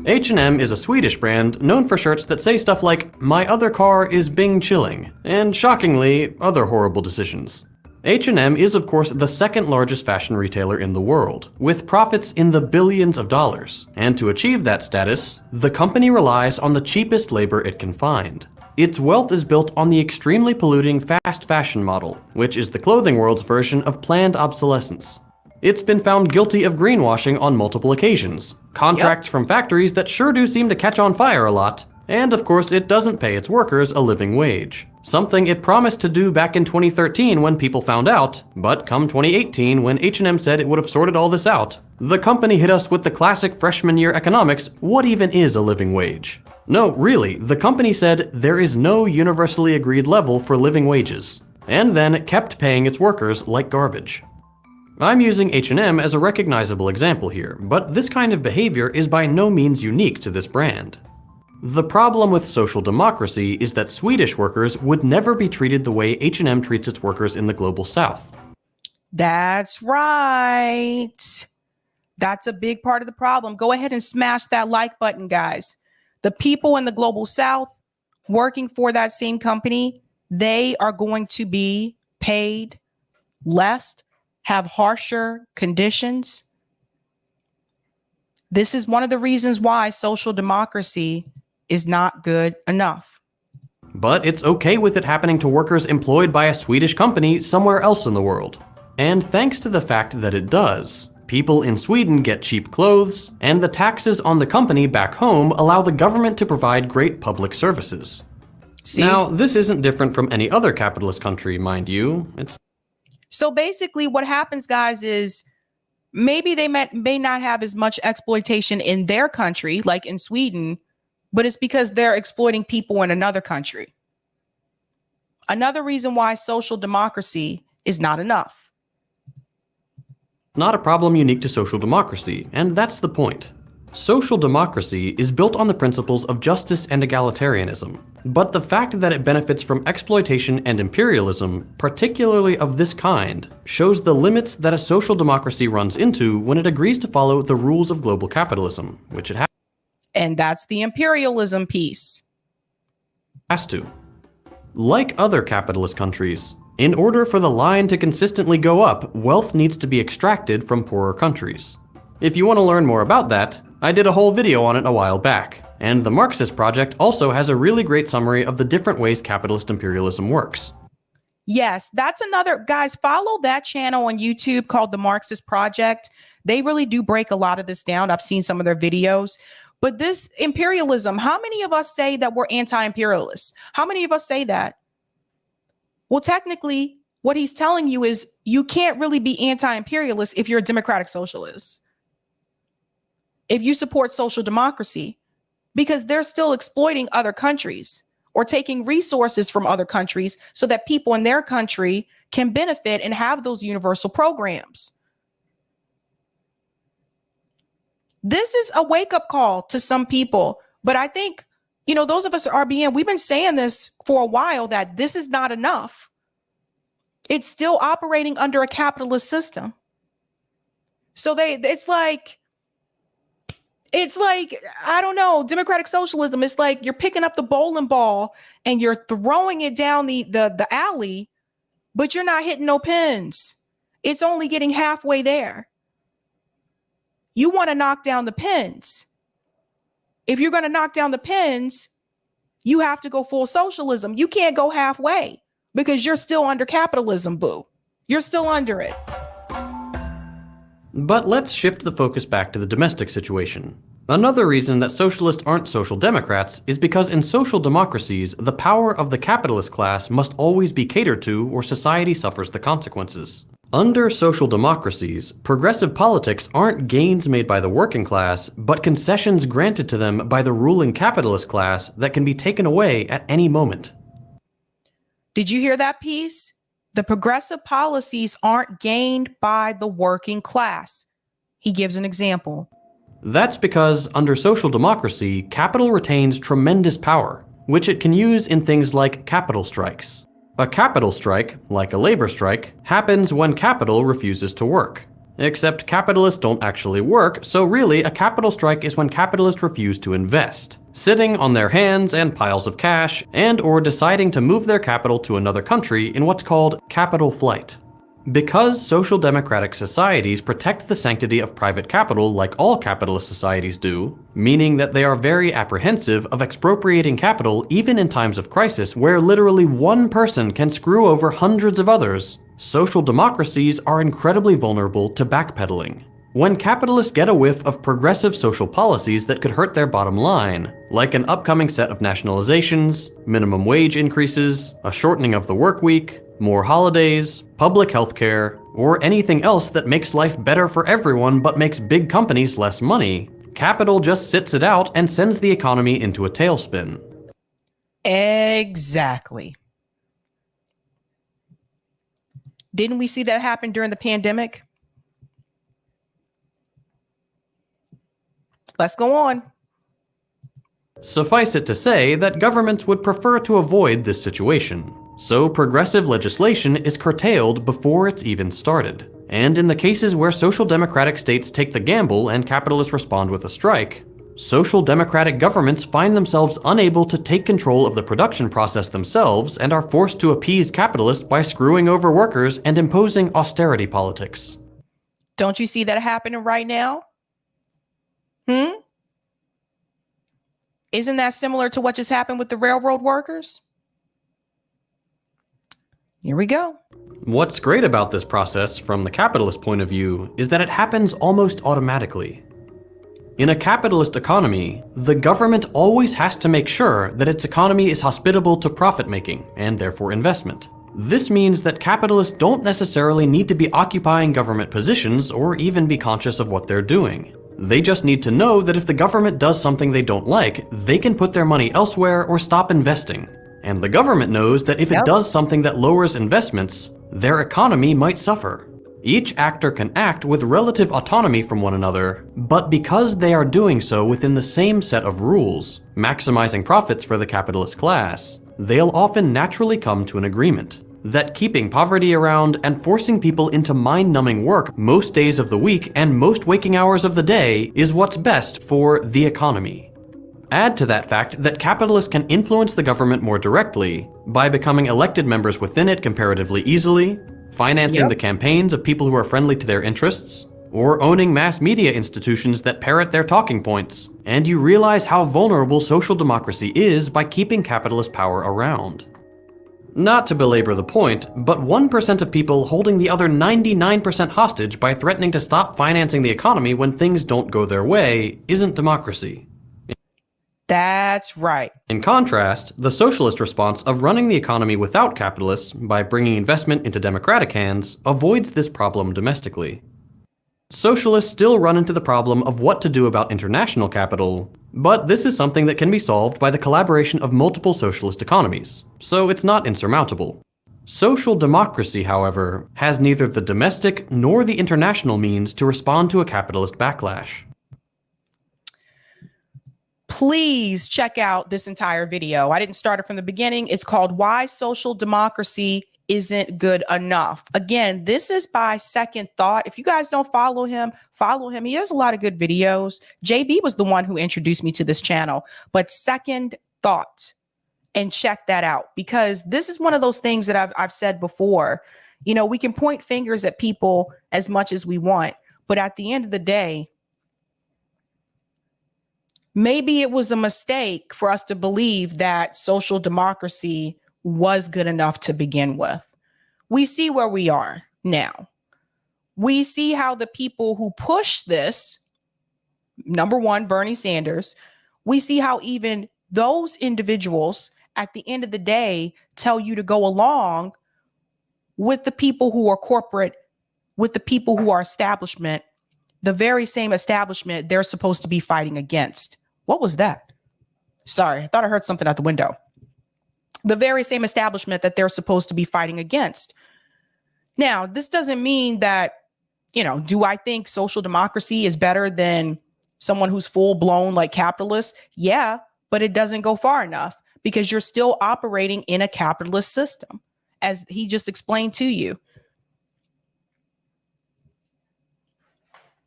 H&M is a Swedish brand known for shirts that say stuff like, "My other car is Bing chilling," and shockingly, other horrible decisions. H&M is of course the second largest fashion retailer in the world, with profits in the billions of dollars. And to achieve that status, the company relies on the cheapest labor it can find. Its wealth is built on the extremely polluting fast fashion model, which is the clothing world's version of planned obsolescence. It's been found guilty of greenwashing on multiple occasions, contracts from factories that sure do seem to catch on fire a lot, and of course it doesn't pay its workers a living wage. Something it promised to do back in 2013 when people found out, but come 2018 when H&M said it would have sorted all this out, the company hit us with the classic freshman year economics, what even is a living wage? No, really, the company said there is no universally agreed level for living wages, and then it kept paying its workers like garbage. I'm using H&M as a recognizable example here, but this kind of behavior is by no means unique to this brand. The problem with social democracy is that Swedish workers would never be treated the way H&M treats its workers in the global south. That's right. That's a big part of the problem. Go ahead and smash that like button, guys. The people in the global south working for that same company, they are going to be paid less, have harsher conditions. This is one of the reasons why social democracy is not good enough. But it's okay with it happening to workers employed by a Swedish company somewhere else in the world. And thanks to the fact that it does, people in Sweden get cheap clothes, and the taxes on the company back home allow the government to provide great public services. See? Now, this isn't different from any other capitalist country, mind you. So basically what happens, guys, is maybe they may not have as much exploitation in their country, like in Sweden, but it's because they're exploiting people in another country. Another reason why social democracy is not enough. Not a problem unique to social democracy, and that's the point. Social democracy is built on the principles of justice and egalitarianism, but the fact that it benefits from exploitation and imperialism, particularly of this kind, shows the limits that a social democracy runs into when it agrees to follow the rules of global capitalism, which it And that's the imperialism piece. has to. Like other capitalist countries, in order for the line to consistently go up, wealth needs to be extracted from poorer countries. If you want to learn more about that, I did a whole video on it a while back, and the Marxist Project also has a really great summary of the different ways capitalist imperialism works. Yes, that's another, guys, follow that channel on YouTube called the Marxist Project. They really do break a lot of this down. I've seen some of their videos. But this imperialism, how many of us say that we're anti-imperialists? How many of us say that? Well, technically, what he's telling you is you can't really be anti-imperialist if you're a democratic socialist. If you support social democracy, because they're still exploiting other countries or taking resources from other countries so that people in their country can benefit and have those universal programs. This is a wake-up call to some people, but I think, you know, those of us at RBN, we've been saying this for a while, that this is not enough. It's still operating under a capitalist system. So it's like, I don't know, democratic socialism. It's like you're picking up the bowling ball and you're throwing it down the alley, but you're not hitting no pins. It's only getting halfway there. You want to knock down the pins. If you're going to knock down the pins, you have to go full socialism. You can't go halfway because you're still under capitalism, boo. You're still under it. But let's shift the focus back to the domestic situation. Another reason that socialists aren't social democrats is because in social democracies, the power of the capitalist class must always be catered to or society suffers the consequences. Under social democracies, progressive politics aren't gains made by the working class, but concessions granted to them by the ruling capitalist class that can be taken away at any moment. Did you hear that piece? The progressive policies aren't gained by the working class. He gives an example. That's because under social democracy, capital retains tremendous power, which it can use in things like capital strikes. A capital strike, like a labor strike, happens when capital refuses to work. Except capitalists don't actually work, so really a capital strike is when capitalists refuse to invest, sitting on their hands and piles of cash, and or deciding to move their capital to another country in what's called capital flight. Because social democratic societies protect the sanctity of private capital like all capitalist societies do, meaning that they are very apprehensive of expropriating capital even in times of crisis where literally one person can screw over hundreds of others, social democracies are incredibly vulnerable to backpedaling. When capitalists get a whiff of progressive social policies that could hurt their bottom line, like an upcoming set of nationalizations, minimum wage increases, a shortening of the work week, more holidays, public health care, or anything else that makes life better for everyone but makes big companies less money, capital just sits it out and sends the economy into a tailspin. Exactly. Didn't we see that happen during the pandemic? Let's go on. Suffice it to say that governments would prefer to avoid this situation. So progressive legislation is curtailed before it's even started. And in the cases where social democratic states take the gamble and capitalists respond with a strike, social democratic governments find themselves unable to take control of the production process themselves and are forced to appease capitalists by screwing over workers and imposing austerity politics. Don't you see that happening right now? Isn't that similar to what just happened with the railroad workers? Here we go. What's great about this process from the capitalist point of view is that it happens almost automatically. In a capitalist economy, the government always has to make sure that its economy is hospitable to profit-making and therefore investment. This means that capitalists don't necessarily need to be occupying government positions or even be conscious of what they're doing. They just need to know that if the government does something they don't like, they can put their money elsewhere or stop investing. And the government knows that if it does something that lowers investments, their economy might suffer. Each actor can act with relative autonomy from one another, but because they are doing so within the same set of rules, maximizing profits for the capitalist class, they'll often naturally come to an agreement that keeping poverty around and forcing people into mind-numbing work most days of the week and most waking hours of the day is what's best for the economy. Add to that fact that capitalists can influence the government more directly by becoming elected members within it comparatively easily, financing the campaigns of people who are friendly to their interests, or owning mass media institutions that parrot their talking points, and you realize how vulnerable social democracy is by keeping capitalist power around. Not to belabor the point, but 1% of people holding the other 99% hostage by threatening to stop financing the economy when things don't go their way isn't democracy. That's right. In contrast, the socialist response of running the economy without capitalists by bringing investment into democratic hands avoids this problem domestically. Socialists still run into the problem of what to do about international capital, but this is something that can be solved by the collaboration of multiple socialist economies, so it's not insurmountable. Social democracy, however, has neither the domestic nor the international means to respond to a capitalist backlash. Please check out this entire video. I didn't start it from the beginning. It's called Why Social Democracy Isn't Good Enough. Again, this is by Second Thought. If you guys don't follow him, follow him. He has a lot of good videos. JB was the one who introduced me to this channel, but Second Thought, and check that out, because this is one of those things that I've said before. You know, we can point fingers at people as much as we want, but at the end of the day, maybe it was a mistake for us to believe that social democracy was good enough to begin with. We see where we are now. We see how the people who push this, number one, Bernie Sanders, we see how even those individuals at the end of the day tell you to go along with the people who are corporate, with the people who are establishment, the very same establishment they're supposed to be fighting against. What was that? Sorry, I thought I heard something out the window. The very same establishment that they're supposed to be fighting against. Now, this doesn't mean that, you know, do I think social democracy is better than someone who's full blown like capitalist? Yeah, but it doesn't go far enough because you're still operating in a capitalist system, as he just explained to you.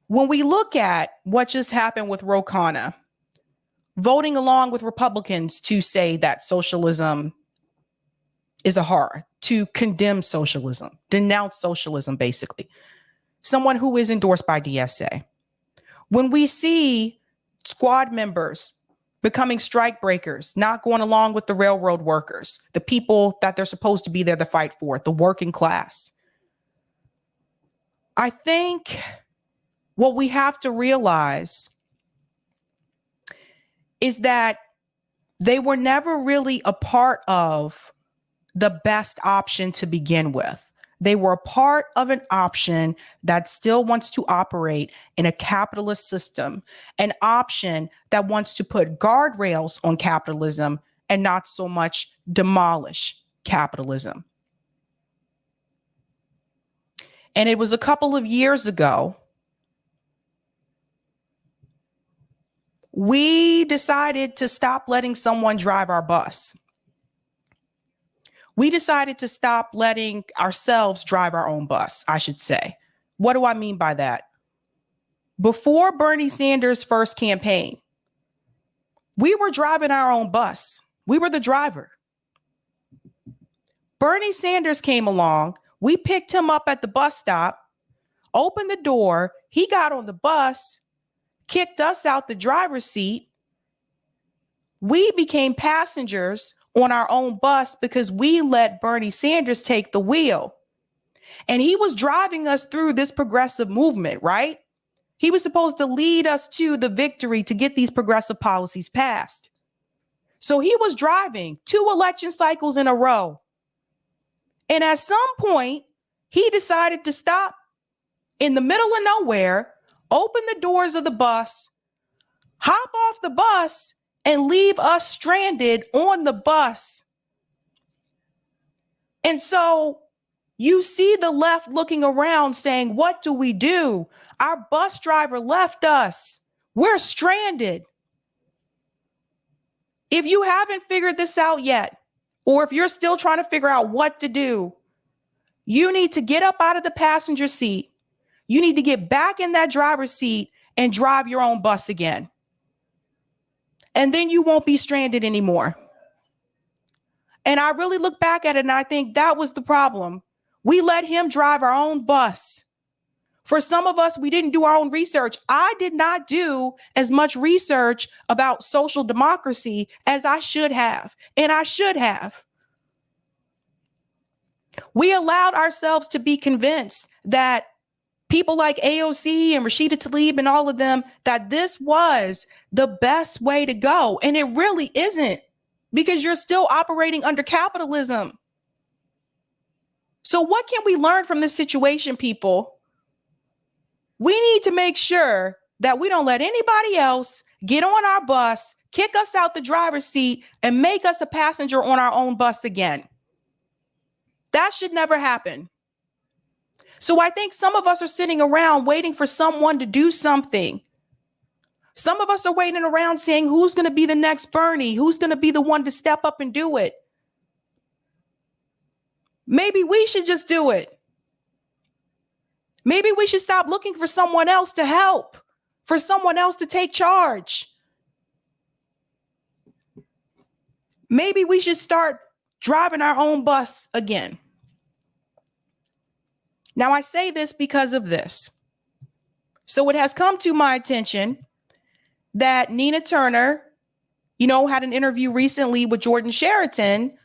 When we look at what just happened with Khanna, voting along with Republicans to say that socialism is a horror, to condemn socialism, denounce socialism, basically. Someone who is endorsed by DSA. When we see squad members becoming strike breakers, not going along with the railroad workers, the people that they're supposed to be there to fight for, the working class, I think what we have to realize is that they were never really a part of the best option to begin with. They were a part of an option that still wants to operate in a capitalist system, an option that wants to put guardrails on capitalism and not so much demolish capitalism. And it was a couple of years ago, we decided to stop letting someone drive our bus. We decided to stop letting ourselves drive our own bus, I should say. What do I mean by that? Before Bernie Sanders' first campaign, we were driving our own bus. We were the driver. Bernie Sanders came along. We picked him up at the bus stop, opened the door. He got on the bus, kicked us out the driver's seat. We became passengers on our own bus because we let Bernie Sanders take the wheel. And he was driving us through this progressive movement, right? He was supposed to lead us to the victory to get these progressive policies passed. So he was driving 2 election cycles in a row. And at some point, he decided to stop in the middle of nowhere, open the doors of the bus, hop off the bus, and leave us stranded on the bus. And so You see the left looking around saying, what do we do? Our bus driver left us. We're stranded. If you haven't figured this out yet, or if you're still trying to figure out what to do, you need to get up out of the passenger seat. You need to get back in that driver's seat and drive your own bus again. And then you won't be stranded anymore. And I really look back at it and I think that was the problem. We let him drive our own bus. For some of us, we didn't do our own research. I did not do as much research about social democracy as I should have. And I should have. We allowed ourselves to be convinced that people like AOC and Rashida Tlaib and all of them, that this was the best way to go. And it really isn't, because you're still operating under capitalism. So what can we learn from this situation, people? We need to make sure that we don't let anybody else get on our bus, kick us out the driver's seat, and make us a passenger on our own bus again. That should never happen. So I think some of us are sitting around waiting for someone to do something. Some of us are waiting around saying, who's going to be the next Bernie? Who's going to be the one to step up and do it? Maybe we should just do it. Maybe we should stop looking for someone else to help, for someone else to take charge. Maybe we should start driving our own bus again. Now, I say this because of this. So it has come to my attention that Nina Turner, had an interview recently with Jordan Sheraton.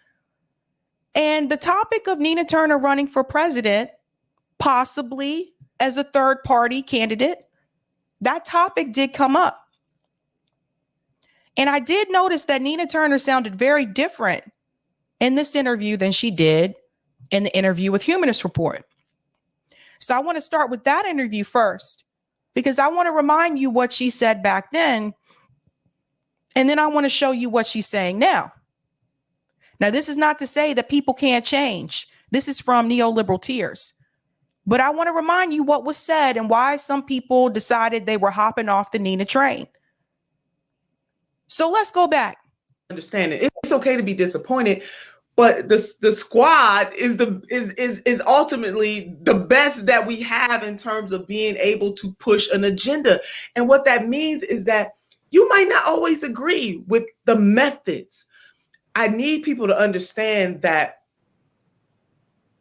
And the topic of Nina Turner running for president, possibly as a third party candidate, that topic did come up. And I did notice that Nina Turner sounded very different in this interview than she did in the interview with Humanist Report. So I want to start with that interview first, because I want to remind you what she said back then. And then I want to show you what she's saying now. Now, this is not to say that people can't change. This is from Neoliberal Tears. But I want to remind you what was said and why some people decided they were hopping off the Nina train. So let's go back. Understand it. It's okay to be disappointed, but the squad is ultimately the best that we have in terms of being able to push an agenda. And what that means is that you might not always agree with the methods. I need people to understand that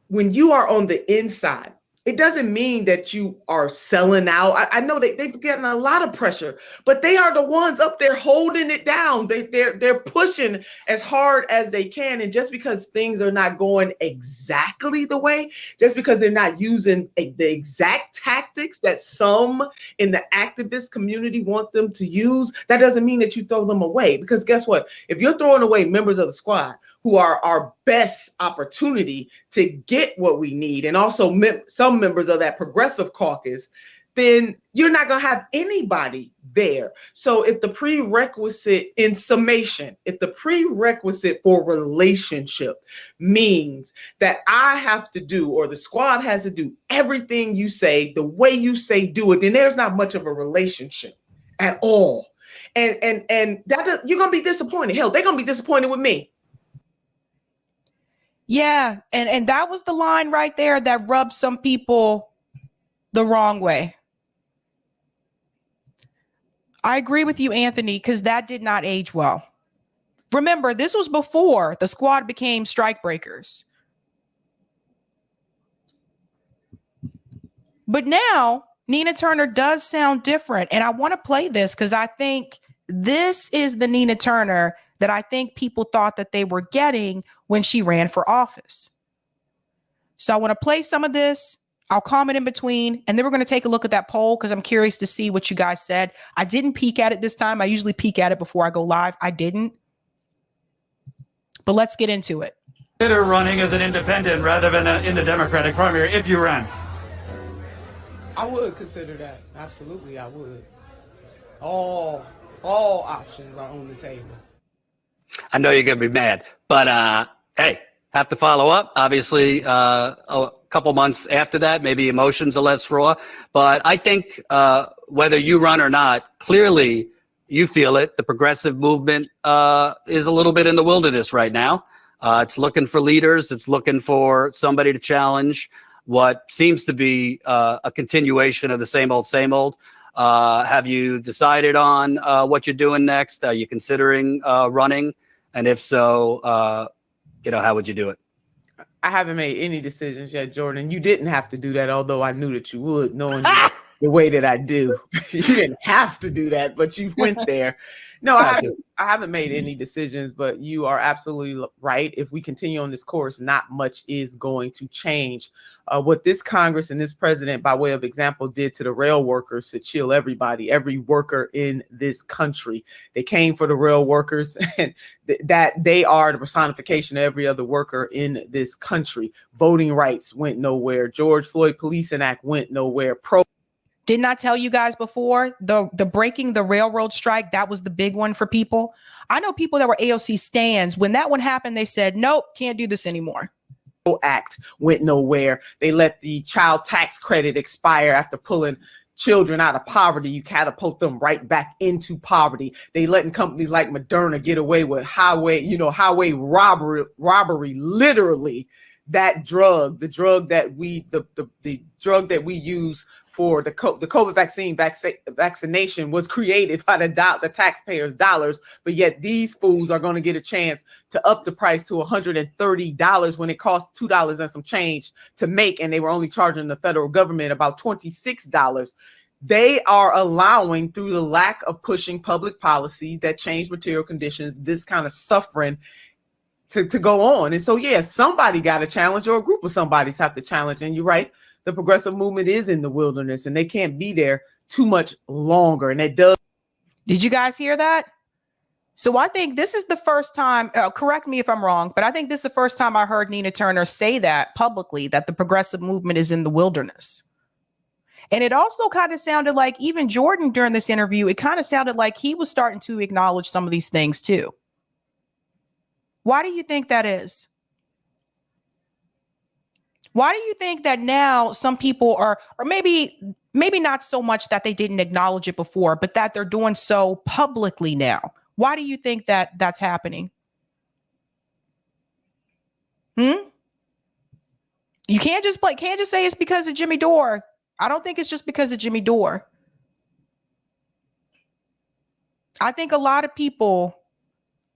when you are on the inside, it doesn't mean that you are selling out. I know they've gotten a lot of pressure, but they are the ones up there holding it down. They're pushing as hard as they can. And just because things are not going exactly the way, just because they're not using the exact tactics that some in the activist community want them to use, that doesn't mean that you throw them away. Because guess what? If you're throwing away members of the squad who are our best opportunity to get what we need, and also some members of that progressive caucus, then you're not going to have anybody there. So if the prerequisite, in summation, if the prerequisite for relationship means that I have to do, or the squad has to do everything you say, the way you say do it, then there's not much of a relationship at all. And that you're going to be disappointed. Hell, they're going to be disappointed with me. Yeah, and that was the line right there that rubbed some people the wrong way. I agree with you, Anthony, because that did not age well. Remember, this was before the squad became strikebreakers. But now Nina Turner does sound different. And I want to play this because I think this is the Nina Turner that I think people thought that they were getting when she ran for office. So I want to play some of this. I'll comment in between, and then we're going to take a look at that poll because I'm curious to see what you guys said. I didn't peek at it this time. I usually peek at it before I go live. I didn't. But let's get into it. Consider running as an independent rather than in the Democratic primary if you ran. I would consider that. Absolutely, I would. All options are on the table. I know you're going to be mad, but hey, have to follow up. Obviously, a couple months after that, maybe emotions are less raw. But I think whether you run or not, clearly you feel it. The progressive movement is a little bit in the wilderness right now. It's looking for leaders. It's looking for somebody to challenge what seems to be a continuation of the same old, same old. Have you decided on what you're doing next? Are you considering running? And if so, how would you do it? I haven't made any decisions yet, Jordan. You didn't have to do that, although I knew that you would, knowing you the way that I do. You didn't have to do that, but you went there. No, I haven't made any decisions, but you are absolutely right. If we continue on this course, not much is going to change. What this Congress and this president, by way of example, did to the rail workers to chill everybody, every worker in this country. They came for the rail workers, and that they are the personification of every other worker in this country. Voting rights went nowhere. George Floyd Policing Act went nowhere. Didn't I tell you guys before the breaking the railroad strike? That was the big one for people. I know people that were AOC stands. When that one happened, they said, nope, can't do this anymore. Act went nowhere. They let the child tax credit expire after pulling children out of poverty. You catapult them right back into poverty. They letting companies like Moderna get away with highway robbery, literally. That drug, the drug that we use for the COVID vaccination was created by the taxpayers' dollars, but yet these fools are going to get a chance to up the price to $130 when it costs $2 and some change to make, and they were only charging the federal government about $26. They are allowing, through the lack of pushing public policies that change material conditions, this kind of suffering to go on. And so, yeah, somebody got a challenge, or a group of somebody's have to challenge. And you're right, the progressive movement is in the wilderness, and they can't be there too much longer. And it does. Did you guys hear that? So I think this is the first time, correct me if I'm wrong, but I think this is the first time I heard Nina Turner say that publicly, that the progressive movement is in the wilderness. And it also kind of sounded like, even Jordan during this interview, it kind of sounded like he was starting to acknowledge some of these things too. Why do you think that is? Why do you think that now some people are, or maybe not so much that they didn't acknowledge it before, but that they're doing so publicly now? Why do you think that that's happening? You can't just say it's because of Jimmy Dore. I don't think it's just because of Jimmy Dore. I think a lot of people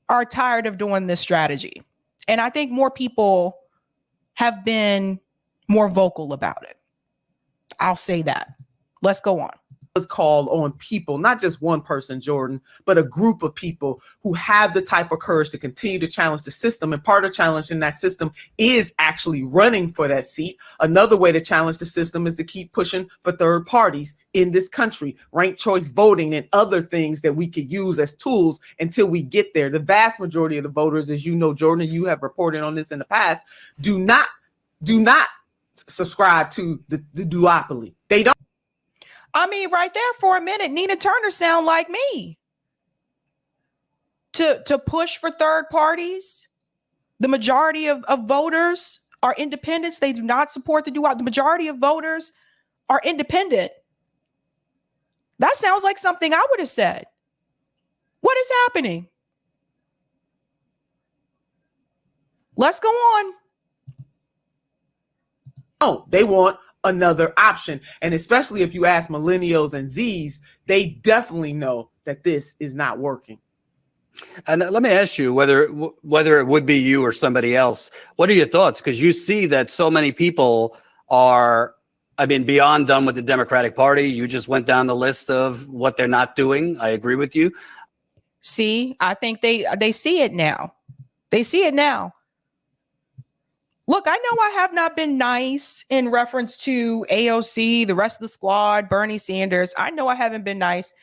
are tired of doing this strategy. And I think more people have been more vocal about it. I'll say that. Let's go on. Was called on people, not just one person, Jordan, but a group of people who have the type of courage to continue to challenge the system. And part of challenging that system is actually running for that seat. Another way to challenge the system is to keep pushing for third parties in this country, ranked choice voting and other things that we could use as tools until we get there. The vast majority of the voters, as you know, Jordan, you have reported on this in the past, do not subscribe to the duopoly. They don't. I mean, right there for a minute, Nina Turner sound like me. To push for third parties. The majority of voters are independents. They do not support the duopoly. The majority of voters are independent. That sounds like something I would have said. What is happening? Let's go on. Oh, they want another option. And especially if you ask millennials and Zs, they definitely know that this is not working. And let me ask you, whether it would be you or somebody else, what are your thoughts? Because you see that so many people are, beyond done with the Democratic Party. You just went down the list of what they're not doing. I agree with you. See, I think they see it now. They see it now. Look, I know I have not been nice in reference to AOC, the rest of the squad, Bernie Sanders. I know I haven't been nice.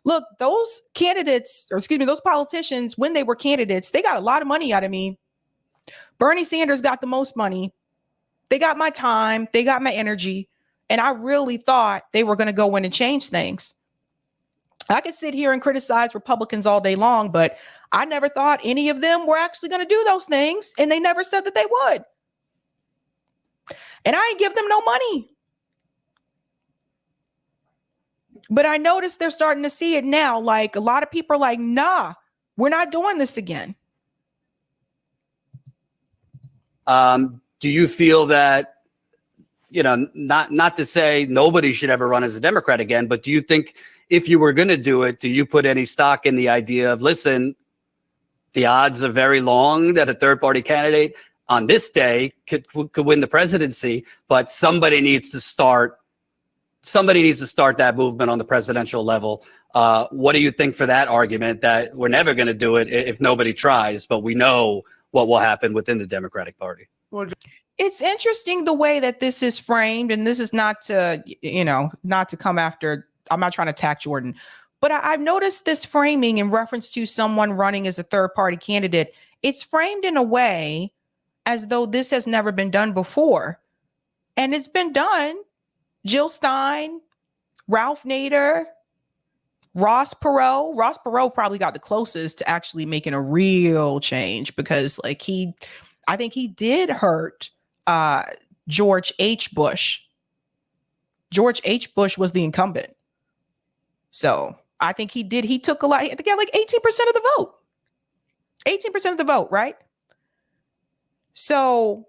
Look, those those politicians, when they were candidates, they got a lot of money out of me. Bernie Sanders got the most money. They got my time. They got my energy. And I really thought they were going to go in and change things. I could sit here and criticize Republicans all day long, but I never thought any of them were actually going to do those things. And they never said that they would. And I ain't give them no money. But I noticed they're starting to see it now. Like a lot of people are like, nah, we're not doing this again. Do you feel that, not to say nobody should ever run as a Democrat again, but do you think if you were going to do it, do you put any stock in the idea of, listen, the odds are very long that a third party candidate on this day could win the presidency, but somebody needs to start that movement on the presidential level. What do you think for that argument that we're never going to do it if nobody tries, but we know what will happen within the Democratic Party? It's interesting the way that this is framed, and this is not to, not to come after, I'm not trying to attack Jordan, but I've noticed this framing in reference to someone running as a third party candidate. It's framed in a way as though this has never been done before. And it's been done. Jill Stein, Ralph Nader, Ross Perot. Ross Perot probably got the closest to actually making a real change because I think he did hurt George H. Bush. George H. Bush was the incumbent. So I think he did. He took a lot. I think he had like 18% of the vote. 18% of the vote, right? So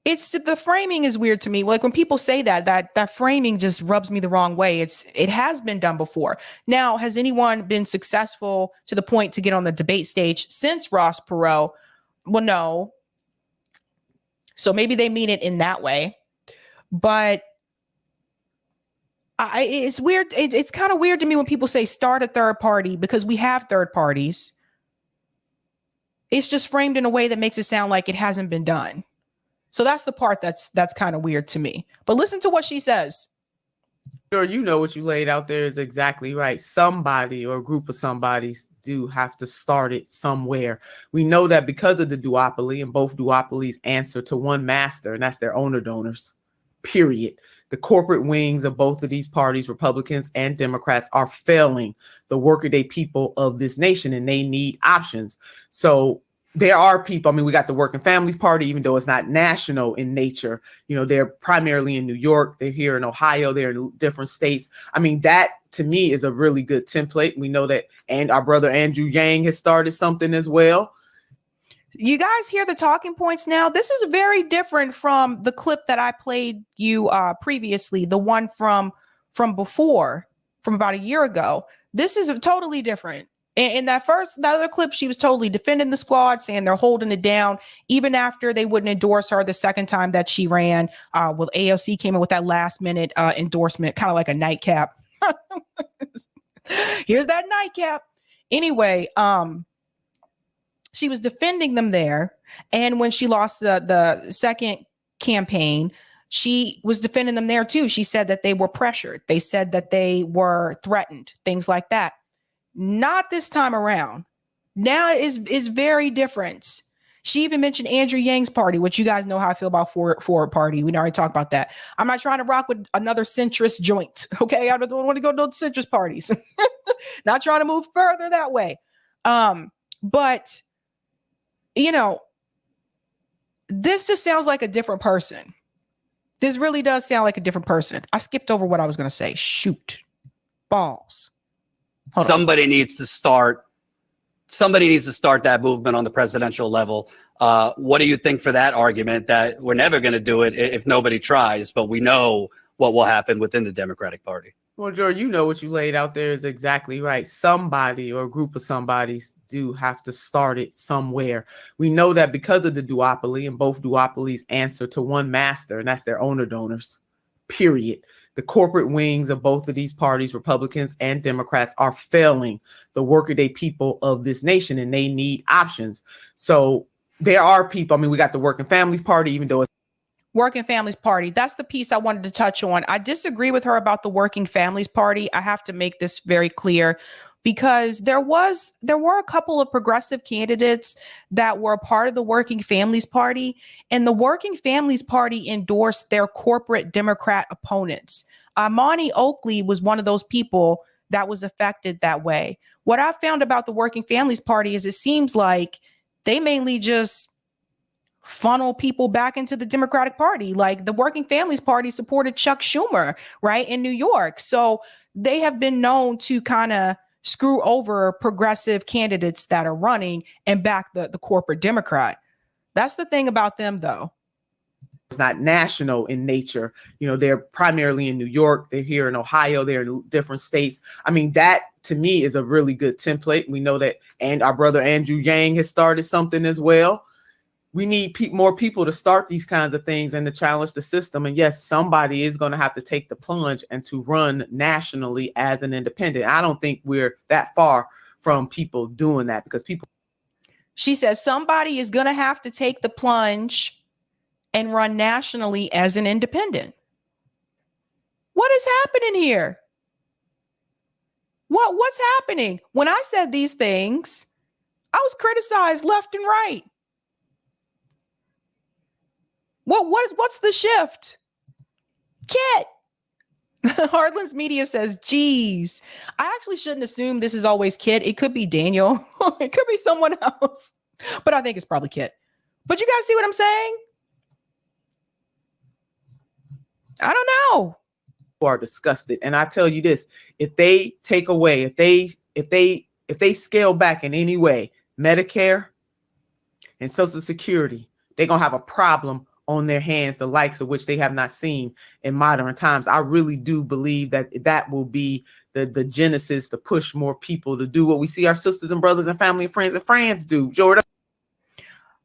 the framing is weird to me. Like when people say that framing just rubs me the wrong way. It has been done before. Now, has anyone been successful to the point to get on the debate stage since Ross Perot? Well, no. So maybe they mean it in that way, but it's weird. It's kind of weird to me when people say start a third party because we have third parties. It's just framed in a way that makes it sound like it hasn't been done. So that's the part that's kind of weird to me. But listen to what she says. Sure, what you laid out there is exactly right. Somebody or a group of somebodies do have to start it somewhere. We know that because of the duopoly, and both duopolies answer to one master, and that's their owner donors, period. The corporate wings of both of these parties, Republicans and Democrats, are failing the workaday people of this nation, and they need options. So there are people, we got the Working Families Party, even though it's not national in nature, they're primarily in New York, they're here in Ohio, they're in different states. That to me is a really good template. We know that, and our brother Andrew Yang has started something as well. You guys hear the talking points now? This is very different from the clip that I played you previously, the one from before, from about a year ago. This is totally different. In that other clip, she was totally defending the squad, saying they're holding it down, even after they wouldn't endorse her the second time that she ran. Well, AOC came in with that last minute endorsement, kind of like a nightcap. Here's that nightcap. Anyway, she was defending them there. And when she lost the second campaign, she was defending them there too. She said that they were pressured. They said that they were threatened, things like that. Not this time around. Now is very different. She even mentioned Andrew Yang's party, which you guys know how I feel about Forward Party. We already talked about that. I'm not trying to rock with another centrist joint. Okay, I don't want to go to those centrist parties. Not trying to move further that way. But this just sounds like a different person. This really does sound like a different person. I skipped over what I was going to say. Shoot. Balls. Somebody needs to start that movement on the presidential level. What do you think for that argument that we're never going to do it if nobody tries, but we know what will happen within the Democratic Party? Well, George, what you laid out there is exactly right. Somebody or a group of somebodies do have to start it somewhere. We know that because of the duopoly, and both duopolies answer to one master, and that's their owner donors, period. The corporate wings of both of these parties, Republicans and Democrats, are failing the workaday people of this nation, and they need options. So there are people, we got the Working Families Party, even though it's Working Families Party. That's the piece I wanted to touch on. I disagree with her about the Working Families Party. I have to make this very clear because there were a couple of progressive candidates that were a part of the Working Families Party, and the Working Families Party endorsed their corporate Democrat opponents. Imani Oakley was one of those people that was affected that way. What I found about the Working Families Party is it seems like they mainly just funnel people back into the Democratic Party. Like the Working Families Party supported Chuck Schumer, right, in New York. So they have been known to kind of screw over progressive candidates that are running and back the corporate Democrat. That's the thing about them, though. It's not national in nature. You know, they're primarily in New York. They're here in Ohio. They're in different states. I mean, that to me is a really good template. We know that, and our brother Andrew Yang has started something as well. We need more people to start these kinds of things and to challenge the system. And yes, somebody is going to have to take the plunge and to run nationally as an independent. I don't think we're that far from people doing that, because people. She says somebody is going to have to take the plunge and run nationally as an independent. What is happening here? What's happening? When I said these things, I was criticized left and right. What's the shift? Kit. Hardlands Media says, geez, I actually shouldn't assume this is always Kit. It could be Daniel. It could be someone else. But I think it's probably Kit. But you guys see what I'm saying? I don't know. People are disgusted. And I tell you this, if they take away, if they scale back in any way, Medicare and Social Security, they're going to have a problem on their hands, the likes of which they have not seen in modern times. I really do believe that will be the genesis to push more people to do what we see our sisters and brothers and family and friends do. Jordan.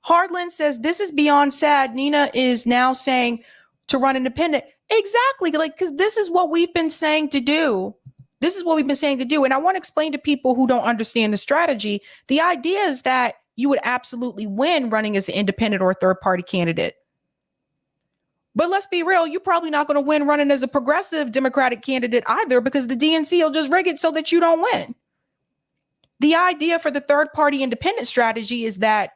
Hardland says, this is beyond sad. Nina is now saying to run independent. Exactly. Like, because this is what we've been saying to do. This is what we've been saying to do. And I want to explain to people who don't understand the strategy. The idea is that you would absolutely win running as an independent or a third party candidate. But let's be real, you're probably not going to win running as a progressive Democratic candidate either, because the DNC will just rig it so that you don't win. The idea for the third party independent strategy is that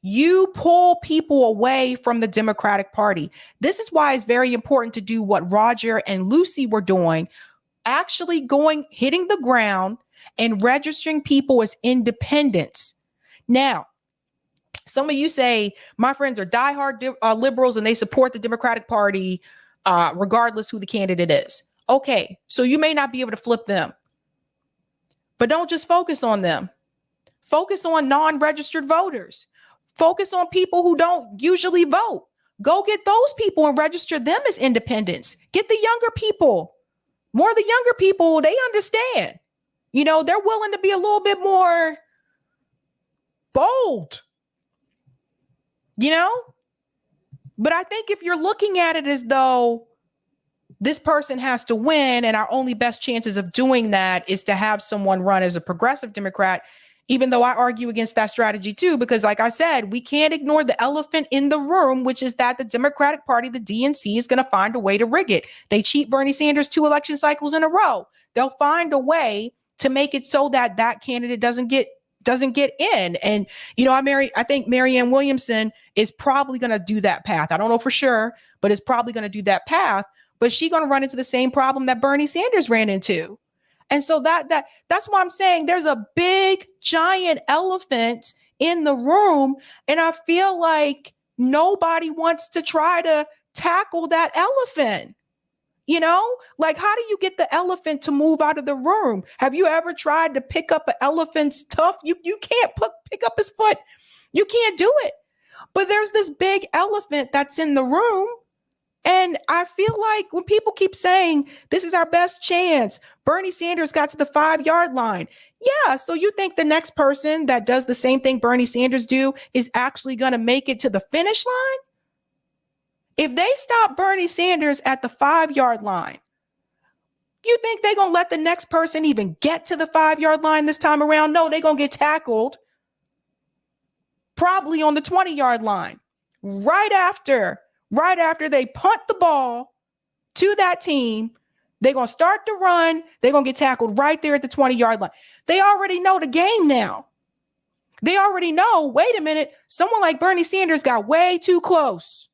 you pull people away from the Democratic Party. This is why it's very important to do what Roger and Lucy were doing, actually hitting the ground and registering people as independents. Now, some of you say, my friends are diehard liberals and they support the Democratic Party regardless who the candidate is. Okay, so you may not be able to flip them. But don't just focus on them. Focus on non-registered voters. Focus on people who don't usually vote. Go get those people and register them as independents. Get the younger people. More of the younger people, they understand. You know, they're willing to be a little bit more bold. You know? But I think if you're looking at it as though this person has to win and our only best chances of doing that is to have someone run as a progressive Democrat, even though I argue against that strategy too, because like I said, we can't ignore the elephant in the room, which is that the Democratic Party, the DNC, is going to find a way to rig it. They cheat Bernie Sanders 2 election cycles in a row. They'll find a way to make it so that that candidate doesn't get in. And, you know, I think Marianne Williamson is probably going to do that path. I don't know for sure, but it's probably going to do that path. But she's going to run into the same problem that Bernie Sanders ran into. And so that's why I'm saying there's a big, giant elephant in the room. And I feel like nobody wants to try to tackle that elephant. You know, like, how do you get the elephant to move out of the room? Have you ever tried to pick up an elephant's tuft? You can't pick up his foot. You can't do it. But there's this big elephant that's in the room. And I feel like when people keep saying this is our best chance, Bernie Sanders got to the 5-yard line. Yeah. So you think the next person that does the same thing Bernie Sanders do is actually going to make it to the finish line? If they stop Bernie Sanders at the 5-yard line, you think they're going to let the next person even get to the 5-yard line this time around? No, they're going to get tackled probably on the 20-yard line right after they punt the ball to that team. They're going to start to run. They're going to get tackled right there at the 20-yard line. They already know the game now. They already know, wait a minute, someone like Bernie Sanders got way too close,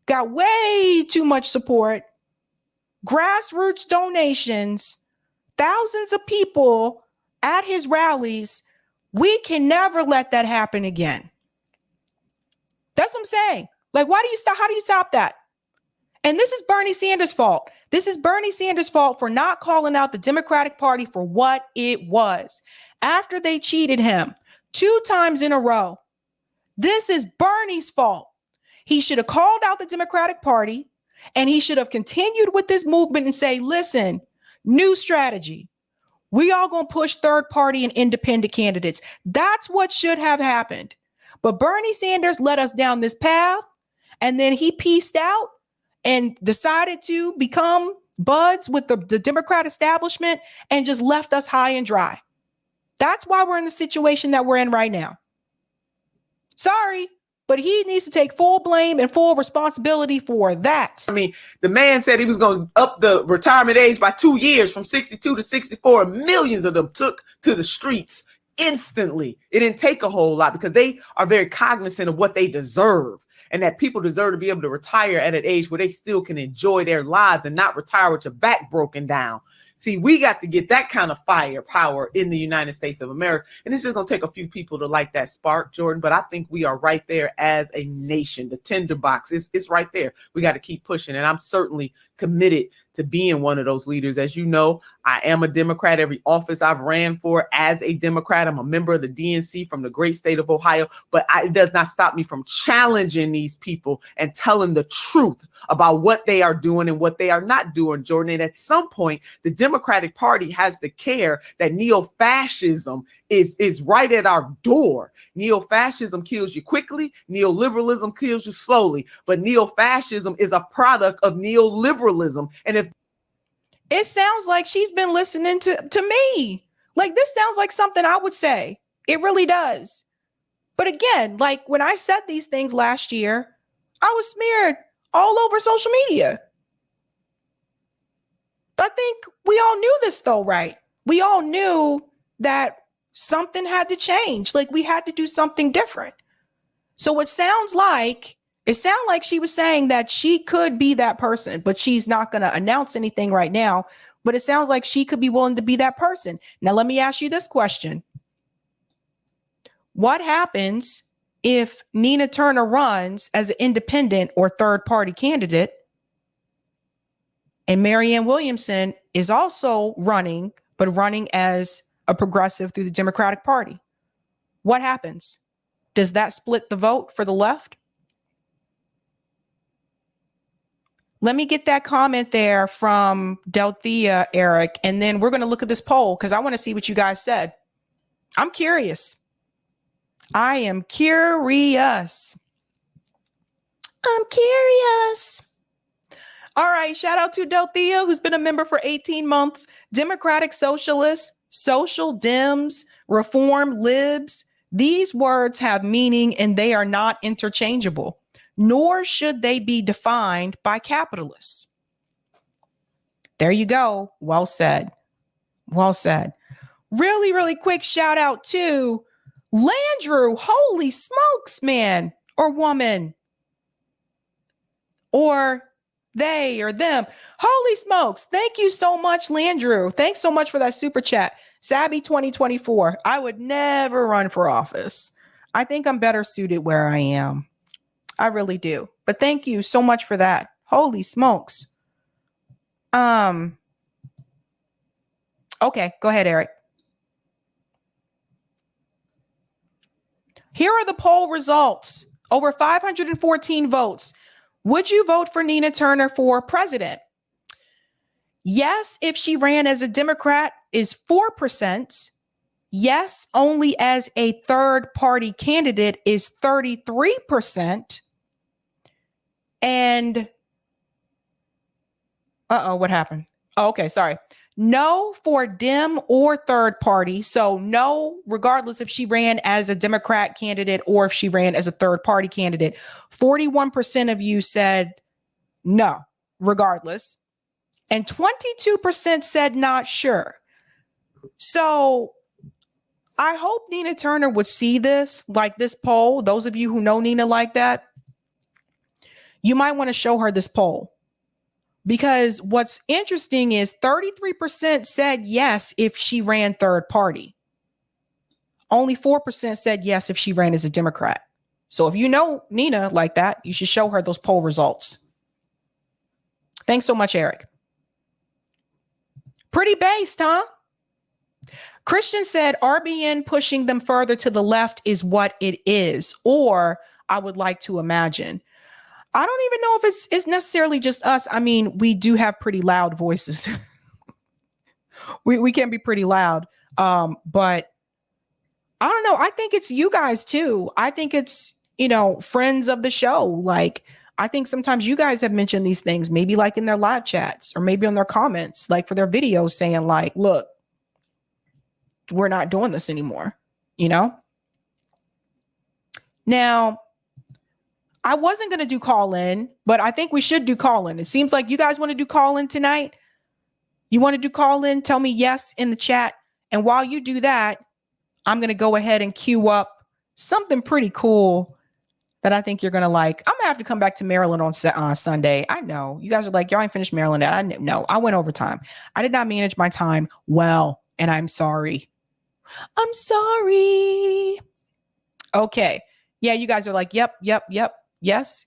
got way too much support. grassroots donations, thousands of people at his rallies. We can never let that happen again. That's what I'm saying. Like, why do you stop? How do you stop that? And this is Bernie Sanders' fault. This is Bernie Sanders' fault for not calling out the Democratic Party for what it was after they cheated him 2 times in a row. This is Bernie's fault. He should have called out the Democratic Party, and he should have continued with this movement and say, listen, new strategy. We all going to push third party and independent candidates. That's what should have happened. But Bernie Sanders led us down this path, and then he pieced out and decided to become buds with the Democrat establishment and just left us high and dry. That's why we're in the situation that we're in right now. Sorry, but he needs to take full blame and full responsibility for that. I mean, the man said he was going to up the retirement age by 2 years from 62 to 64. Millions of them took to the streets instantly. It didn't take a whole lot because they are very cognizant of what they deserve, and that people deserve to be able to retire at an age where they still can enjoy their lives and not retire with your back broken down. See, we got to get that kind of firepower in the United States of America. And it's just going to take a few people to light that spark, Jordan. But I think we are right there as a nation. The tinderbox is right there. We got to keep pushing. And I'm certainly committed to being one of those leaders. As you know, I am a Democrat. Every office I've ran for as a Democrat, I'm a member of the DNC from the great state of Ohio. But it does not stop me from challenging these people and telling the truth about what they are doing and what they are not doing, Jordan. And at some point, the Democratic Party has to care that neo-fascism is right at our door. Neo-fascism kills you quickly. Neoliberalism kills you slowly. But neo-fascism is a product of neoliberalism. And if it sounds like she's been listening to me, like this sounds like something I would say. It really does. But again, like when I said these things last year, I was smeared all over social media. I think we all knew this though, right? We all knew that something had to change. Like we had to do something different. So it sounds like she was saying that she could be that person, but she's not going to announce anything right now. But it sounds like she could be willing to be that person. Now, let me ask you this question. What happens if Nina Turner runs as an independent or third party candidate and Marianne Williamson is also running, but running as a progressive through the Democratic Party? What happens? Does that split the vote for the left? Let me get that comment there from Delthea, Eric, and then we're going to look at this poll because I want to see what you guys said. I'm curious. I am curious. I'm curious. All right. Shout out to Delthea, who's been a member for 18 months. Democratic Socialists, Social Dems, Reform Libs. These words have meaning and they are not interchangeable, nor should they be defined by capitalists. There you go. Well said. Well said. Really, really quick shout out to Landrew. Holy smokes, man or woman. Or they or them. Holy smokes. Thank you so much, Landrew. Thanks so much for that super chat. Sabby 2024. I would never run for office. I think I'm better suited where I am. I really do. But thank you so much for that. Holy smokes. Okay, go ahead, Eric. Here are the poll results. Over 514 votes. Would you vote for Nina Turner for president? Yes, if she ran as a Democrat is 4%. Yes, only as a third party candidate is 33%. And what happened? Oh, okay, sorry. No for Dem or third party. So no, regardless if she ran as a Democrat candidate or if she ran as a third party candidate. 41% of you said no, regardless. And 22% said not sure. So I hope Nina Turner would see this, like this poll. Those of you who know Nina like that, you might want to show her this poll. Because what's interesting is 33% said yes if she ran third party. Only 4% said yes if she ran as a Democrat. So if you know Nina like that, you should show her those poll results. Thanks so much, Eric. Pretty based, huh? Christian said RBN pushing them further to the left is what it is, or I would like to imagine. I don't even know if it's necessarily just us. I mean, we do have pretty loud voices. we can be pretty loud. But I don't know. I think it's you guys too. I think it's, friends of the show. Like, I think sometimes you guys have mentioned these things, maybe like in their live chats or maybe on their comments, like for their videos saying like, look, we're not doing this anymore, Now, I wasn't going to do call in, but I think we should do call in. It seems like you guys want to do call in tonight. You want to do call in? Tell me yes in the chat. And while you do that, I'm going to go ahead and queue up something pretty cool that I think you're going to like. I'm going to have to come back to Maryland on Sunday. I know you guys are like, y'all ain't finished Maryland yet. No, I went overtime. I did not manage my time well, and I'm sorry. I'm sorry. Okay. Yeah, you guys are like, yep. Yes.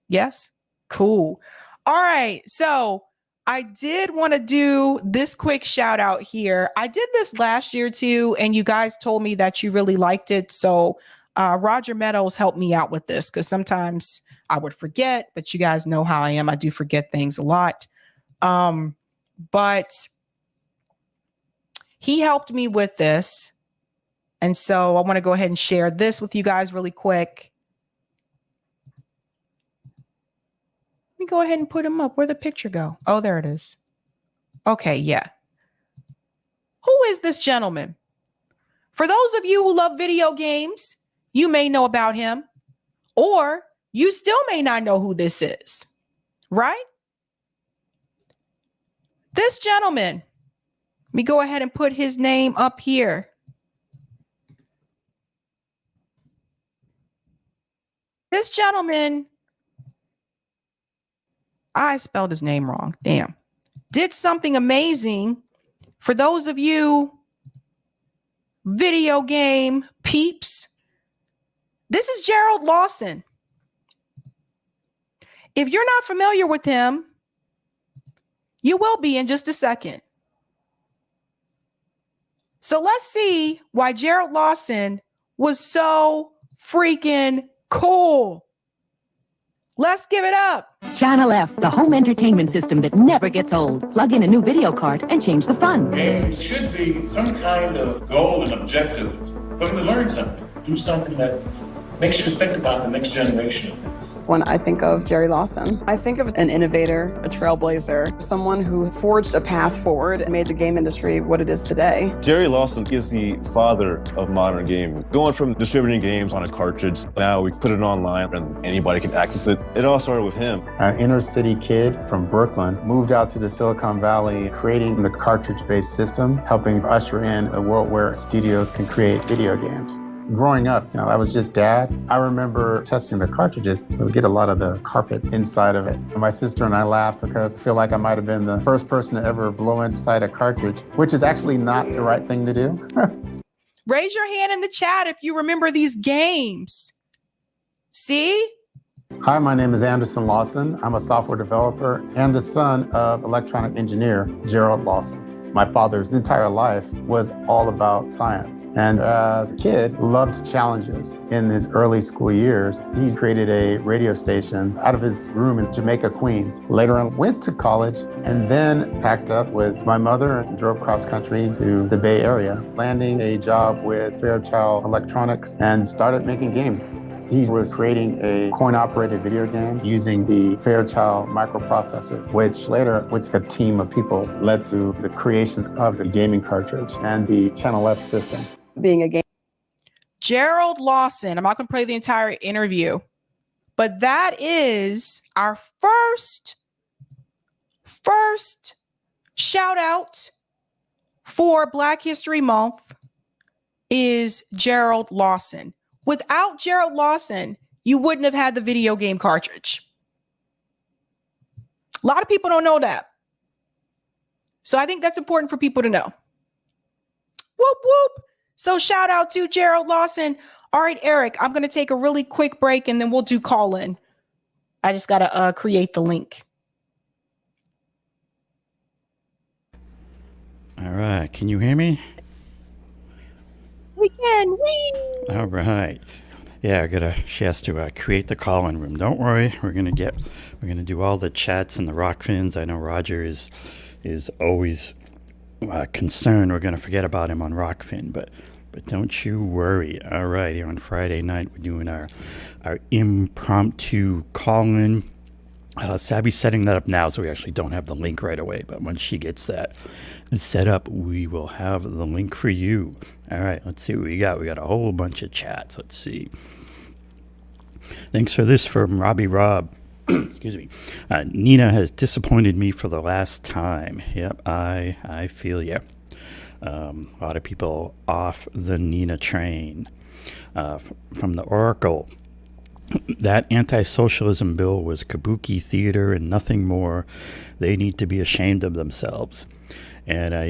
Cool. All right. So I did want to do this quick shout out here. I did this last year too, and you guys told me that you really liked it. So Roger Meadows helped me out with this because sometimes I would forget, but you guys know how I am. I do forget things a lot. But he helped me with this. And so I want to go ahead and share this with you guys really quick. Let me go ahead and put him up. Where'd the picture go? Oh, there it is. Okay, yeah. Who is this gentleman? For those of you who love video games, you may know about him, or you still may not know who this is, right? This gentleman, let me go ahead and put his name up here. This gentleman, I spelled his name wrong. Damn. Did something amazing for those of you video game peeps. This is Gerald Lawson. If you're not familiar with him, you will be in just a second. So let's see why Gerald Lawson was so freaking cool. Let's give it up. Channel F, the home entertainment system that never gets old. Plug in a new video card and change the fun. Games should be some kind of goal and objective, but we learn something. Do something that makes you think about the next generation. When I think of Jerry Lawson, I think of an innovator, a trailblazer, someone who forged a path forward and made the game industry what it is today. Jerry Lawson is the father of modern gaming. Going from distributing games on a cartridge, now we put it online and anybody can access it. It all started with him. An inner city kid from Brooklyn moved out to the Silicon Valley, creating the cartridge-based system, helping usher in a world where studios can create video games. Growing up, that was just dad. I remember testing the cartridges. We would get a lot of the carpet inside of it. And my sister and I laughed because I feel like I might have been the first person to ever blow inside a cartridge, which is actually not the right thing to do. Raise your hand in the chat if you remember these games. See? Hi, my name is Anderson Lawson. I'm a software developer and the son of electronic engineer Gerald Lawson. My father's entire life was all about science. And as a kid, loved challenges. In his early school years, he created a radio station out of his room in Jamaica, Queens. Later on, went to college and then packed up with my mother and drove cross country to the Bay Area, landing a job with Fairchild Electronics and started making games. He was creating a coin-operated video game using the Fairchild microprocessor, which later, with a team of people, led to the creation of the gaming cartridge and the Channel F system. Being a game. Gerald Lawson. I'm not going to play the entire interview, but that is our first shout out for Black History Month is Gerald Lawson. Without Gerald Lawson, you wouldn't have had the video game cartridge. A lot of people don't know that. So I think that's important for people to know. Whoop, whoop. So shout out to Gerald Lawson. All right, Eric, I'm going to take a really quick break and then we'll do call in. I just got to create the link. All right. Can you hear me? We can. Whee! All right. Yeah, she has to create the call-in room. Don't worry. We're going to do all the chats and the rock fins. I know Roger is always concerned we're going to forget about him on Rockfin, but don't you worry. All right, here on Friday night, we're doing our impromptu call-in. Sabby's setting that up now, so we actually don't have the link right away, but once she gets that set up, we will have the link for you. All right, let's see what we got. We got a whole bunch of chats. Let's see. Thanks for this from Robbie Rob. Excuse me. Nina has disappointed me for the last time. Yep, I feel ya. A lot of people off the Nina train. From the Oracle, that anti-socialism bill was kabuki theater and nothing more. They need to be ashamed of themselves. And I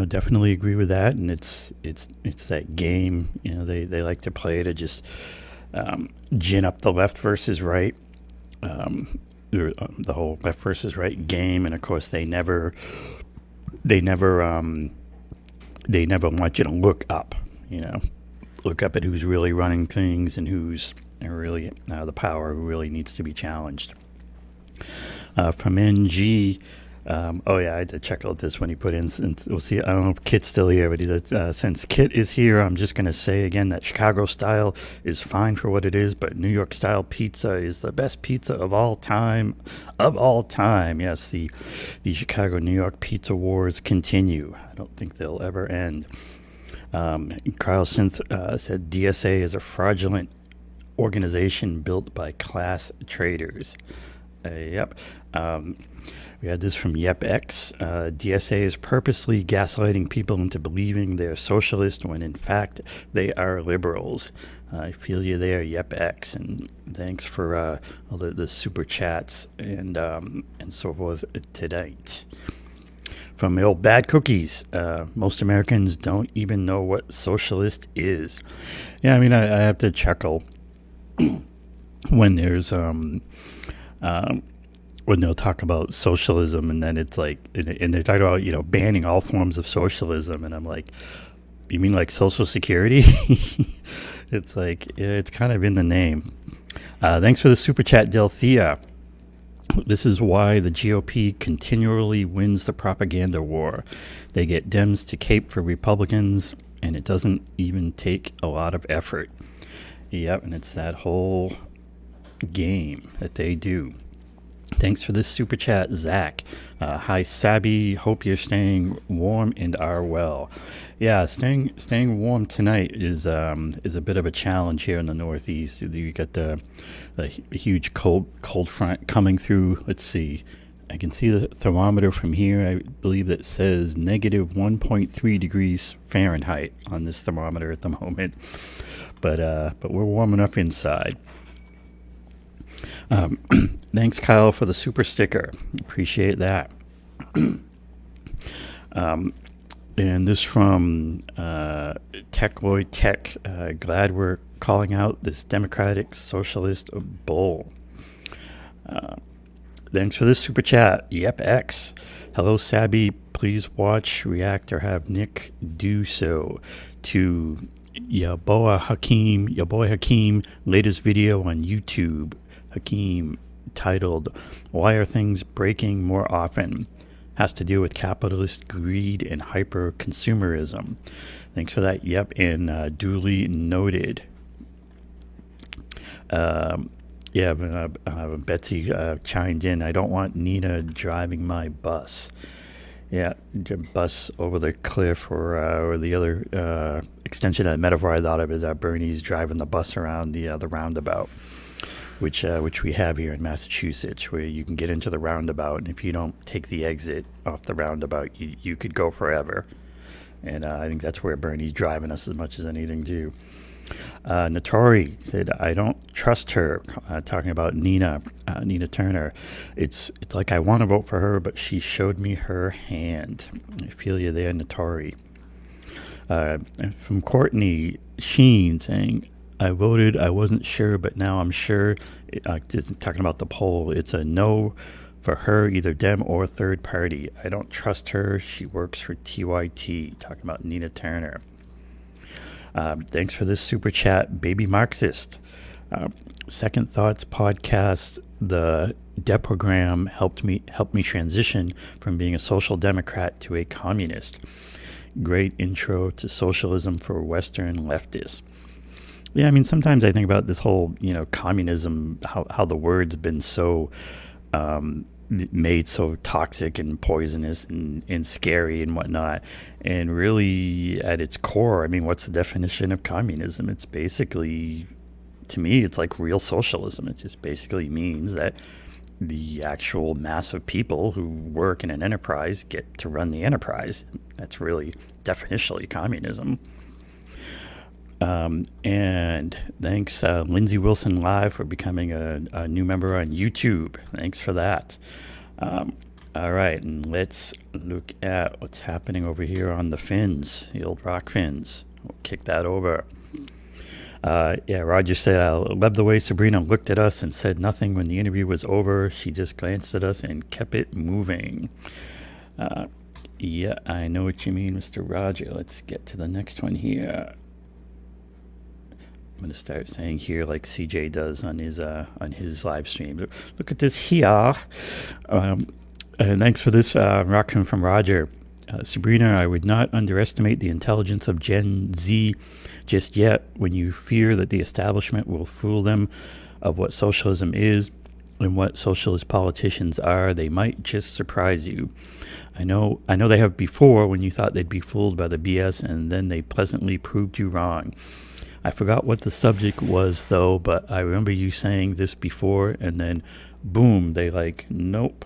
definitely agree with that. And it's that game. They like to play to just gin up the left versus right. The whole left versus right game, and of course they never want you to look up at who's really running things and who's really the power, who really needs to be challenged. From NG, I had to check out this when he put in, since we'll see, I don't know if Kit's still here, but he said, since Kit is here, I'm just going to say again that Chicago style is fine for what it is, but New York style pizza is the best pizza of all time. Yes, the Chicago New York pizza wars continue. I don't think they'll ever end. Carl Synth said DSA is a fraudulent organization built by class traders. Yep. We had this from YepX. DSA is purposely gaslighting people into believing they're socialist when in fact they are liberals. I feel you there, YepX, and thanks for all the super chats and so forth tonight. From the old Bad Cookies, most Americans don't even know what socialist is. Yeah, I mean, I have to chuckle when there's when they'll talk about socialism, and then it's like, and they're talking about, banning all forms of socialism, and I'm like, you mean like Social Security? It's like, it's kind of in the name. Thanks for the super chat, Delthea. This is why the GOP continually wins the propaganda war. They get Dems to cape for Republicans, and it doesn't even take a lot of effort. Yep, and it's that whole game that they do. Thanks for this super chat, Zach. Hi, Sabby. Hope you're staying warm and are well. Yeah, staying warm tonight is a bit of a challenge here in the Northeast. You got the huge cold front coming through. Let's see. I can see the thermometer from here. I believe that says negative 1.3 degrees Fahrenheit on this thermometer at the moment. But we're warm enough inside. Thanks, Kyle, for the super sticker. Appreciate that. And this from Techloid Tech. Glad we're calling out this Democratic Socialist bull. Thanks for this super chat. YepX. Hello, Sabby. Please watch, react, or have Nick do so to your boy Hakeem latest video on YouTube. Hakeem, titled "Why Are Things Breaking More Often?" Has to do with capitalist greed and hyper consumerism. Thanks for that. Yep, and duly noted. Betsy chimed in. I don't want Nina driving my bus. Yeah, bus over the cliff, or the other extension of the metaphor I thought of is that Bernie's driving the bus around the roundabout, which we have here in Massachusetts, where you can get into the roundabout, and if you don't take the exit off the roundabout, you could go forever. And I think that's where Bernie's driving us as much as anything, too. Notori said, I don't trust her, talking about Nina Turner. It's like I want to vote for her, but she showed me her hand. I feel you there, Notori. From Courtney Sheen saying, I voted, I wasn't sure, but now I'm sure. Talking about the poll, it's a no for her, either Dem or third party. I don't trust her. She works for TYT. Talking about Nina Turner. Thanks for this super chat, Baby Marxist. Second Thoughts podcast, the deprogram helped me transition from being a social democrat to a communist. Great intro to socialism for Western leftists. Yeah, I mean, sometimes I think about this whole, communism, how the word's been so made so toxic and poisonous and scary and whatnot. And really, at its core, I mean, what's the definition of communism? It's basically, to me, it's like real socialism. It just basically means that the actual mass of people who work in an enterprise get to run the enterprise. That's really definitionally communism. And thanks, Lindsay Wilson Live, for becoming a new member on YouTube. Thanks for that. All right, and let's look at what's happening over here on the fins, the old rock fins. We'll kick that over. Roger said, I love the way Sabrina looked at us and said nothing when the interview was over. She just glanced at us and kept it moving. Yeah, I know what you mean, Mr. Roger. Let's get to the next one here. I'm going to start saying here like CJ does on his live stream. Look at this here. And thanks for this, Rockman from Roger. Sabrina, I would not underestimate the intelligence of Gen Z just yet. When you fear that the establishment will fool them of what socialism is and what socialist politicians are, they might just surprise you. I know they have before, when you thought they'd be fooled by the BS, and then they pleasantly proved you wrong. I forgot what the subject was, though, but I remember you saying this before, and then boom, they like, nope.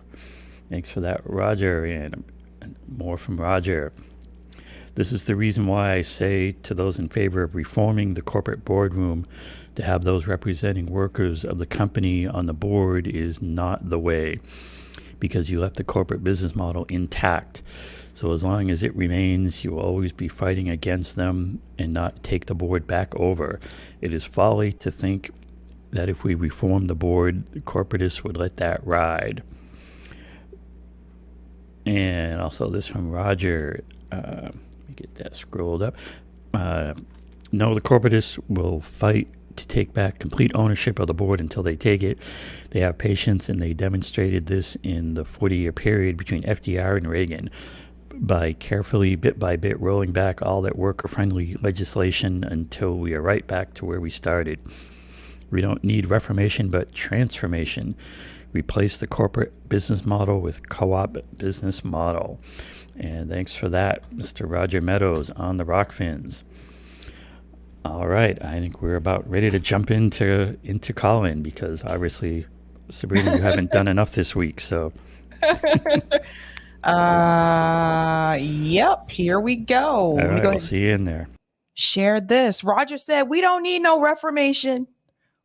Thanks for that, Roger, and more from Roger. This is the reason why I say to those in favor of reforming the corporate boardroom, to have those representing workers of the company on the board is not the way, because you left the corporate business model intact. So as long as it remains, you will always be fighting against them and not take the board back over. It is folly to think that if we reform the board, the corporatists would let that ride. And also this from Roger. Let me get that scrolled up. No, the corporatists will fight to take back complete ownership of the board until they take it. They have patience, and they demonstrated this in the 40-year period between FDR and Reagan by carefully, bit by bit, rolling back all that worker-friendly legislation until we are right back to where we started. We don't need reformation, but transformation. Replace the corporate business model with co-op business model. And thanks for that, Mr. Roger Meadows on the Rockfins. All right, I think we're about ready to jump into call-in, because obviously, Sabrina, you haven't done enough this week, so. Yep, here we go. All right, we'll see you in there. Share this. Roger said, we don't need no reformation.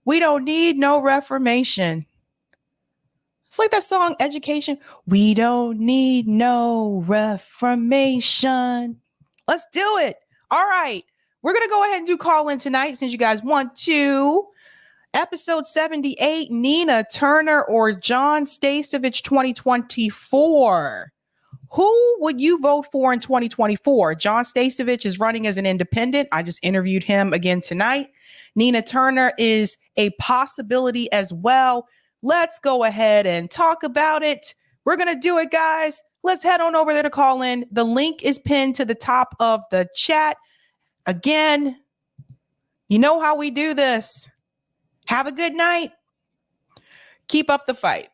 We don't need no reformation. It's like that song, Education. We don't need no reformation. Let's do it. All right. We're going to go ahead and do call in tonight, since you guys want to. Episode 78, Nina Turner or Jon Stasevich 2024. Who would you vote for in 2024? Jon Stasevich is running as an independent. I just interviewed him again tonight. Nina Turner is a possibility as well. Let's go ahead and talk about it. We're going to do it, guys. Let's head on over there to call in. The link is pinned to the top of the chat. Again, you know how we do this. Have a good night. Keep up the fight.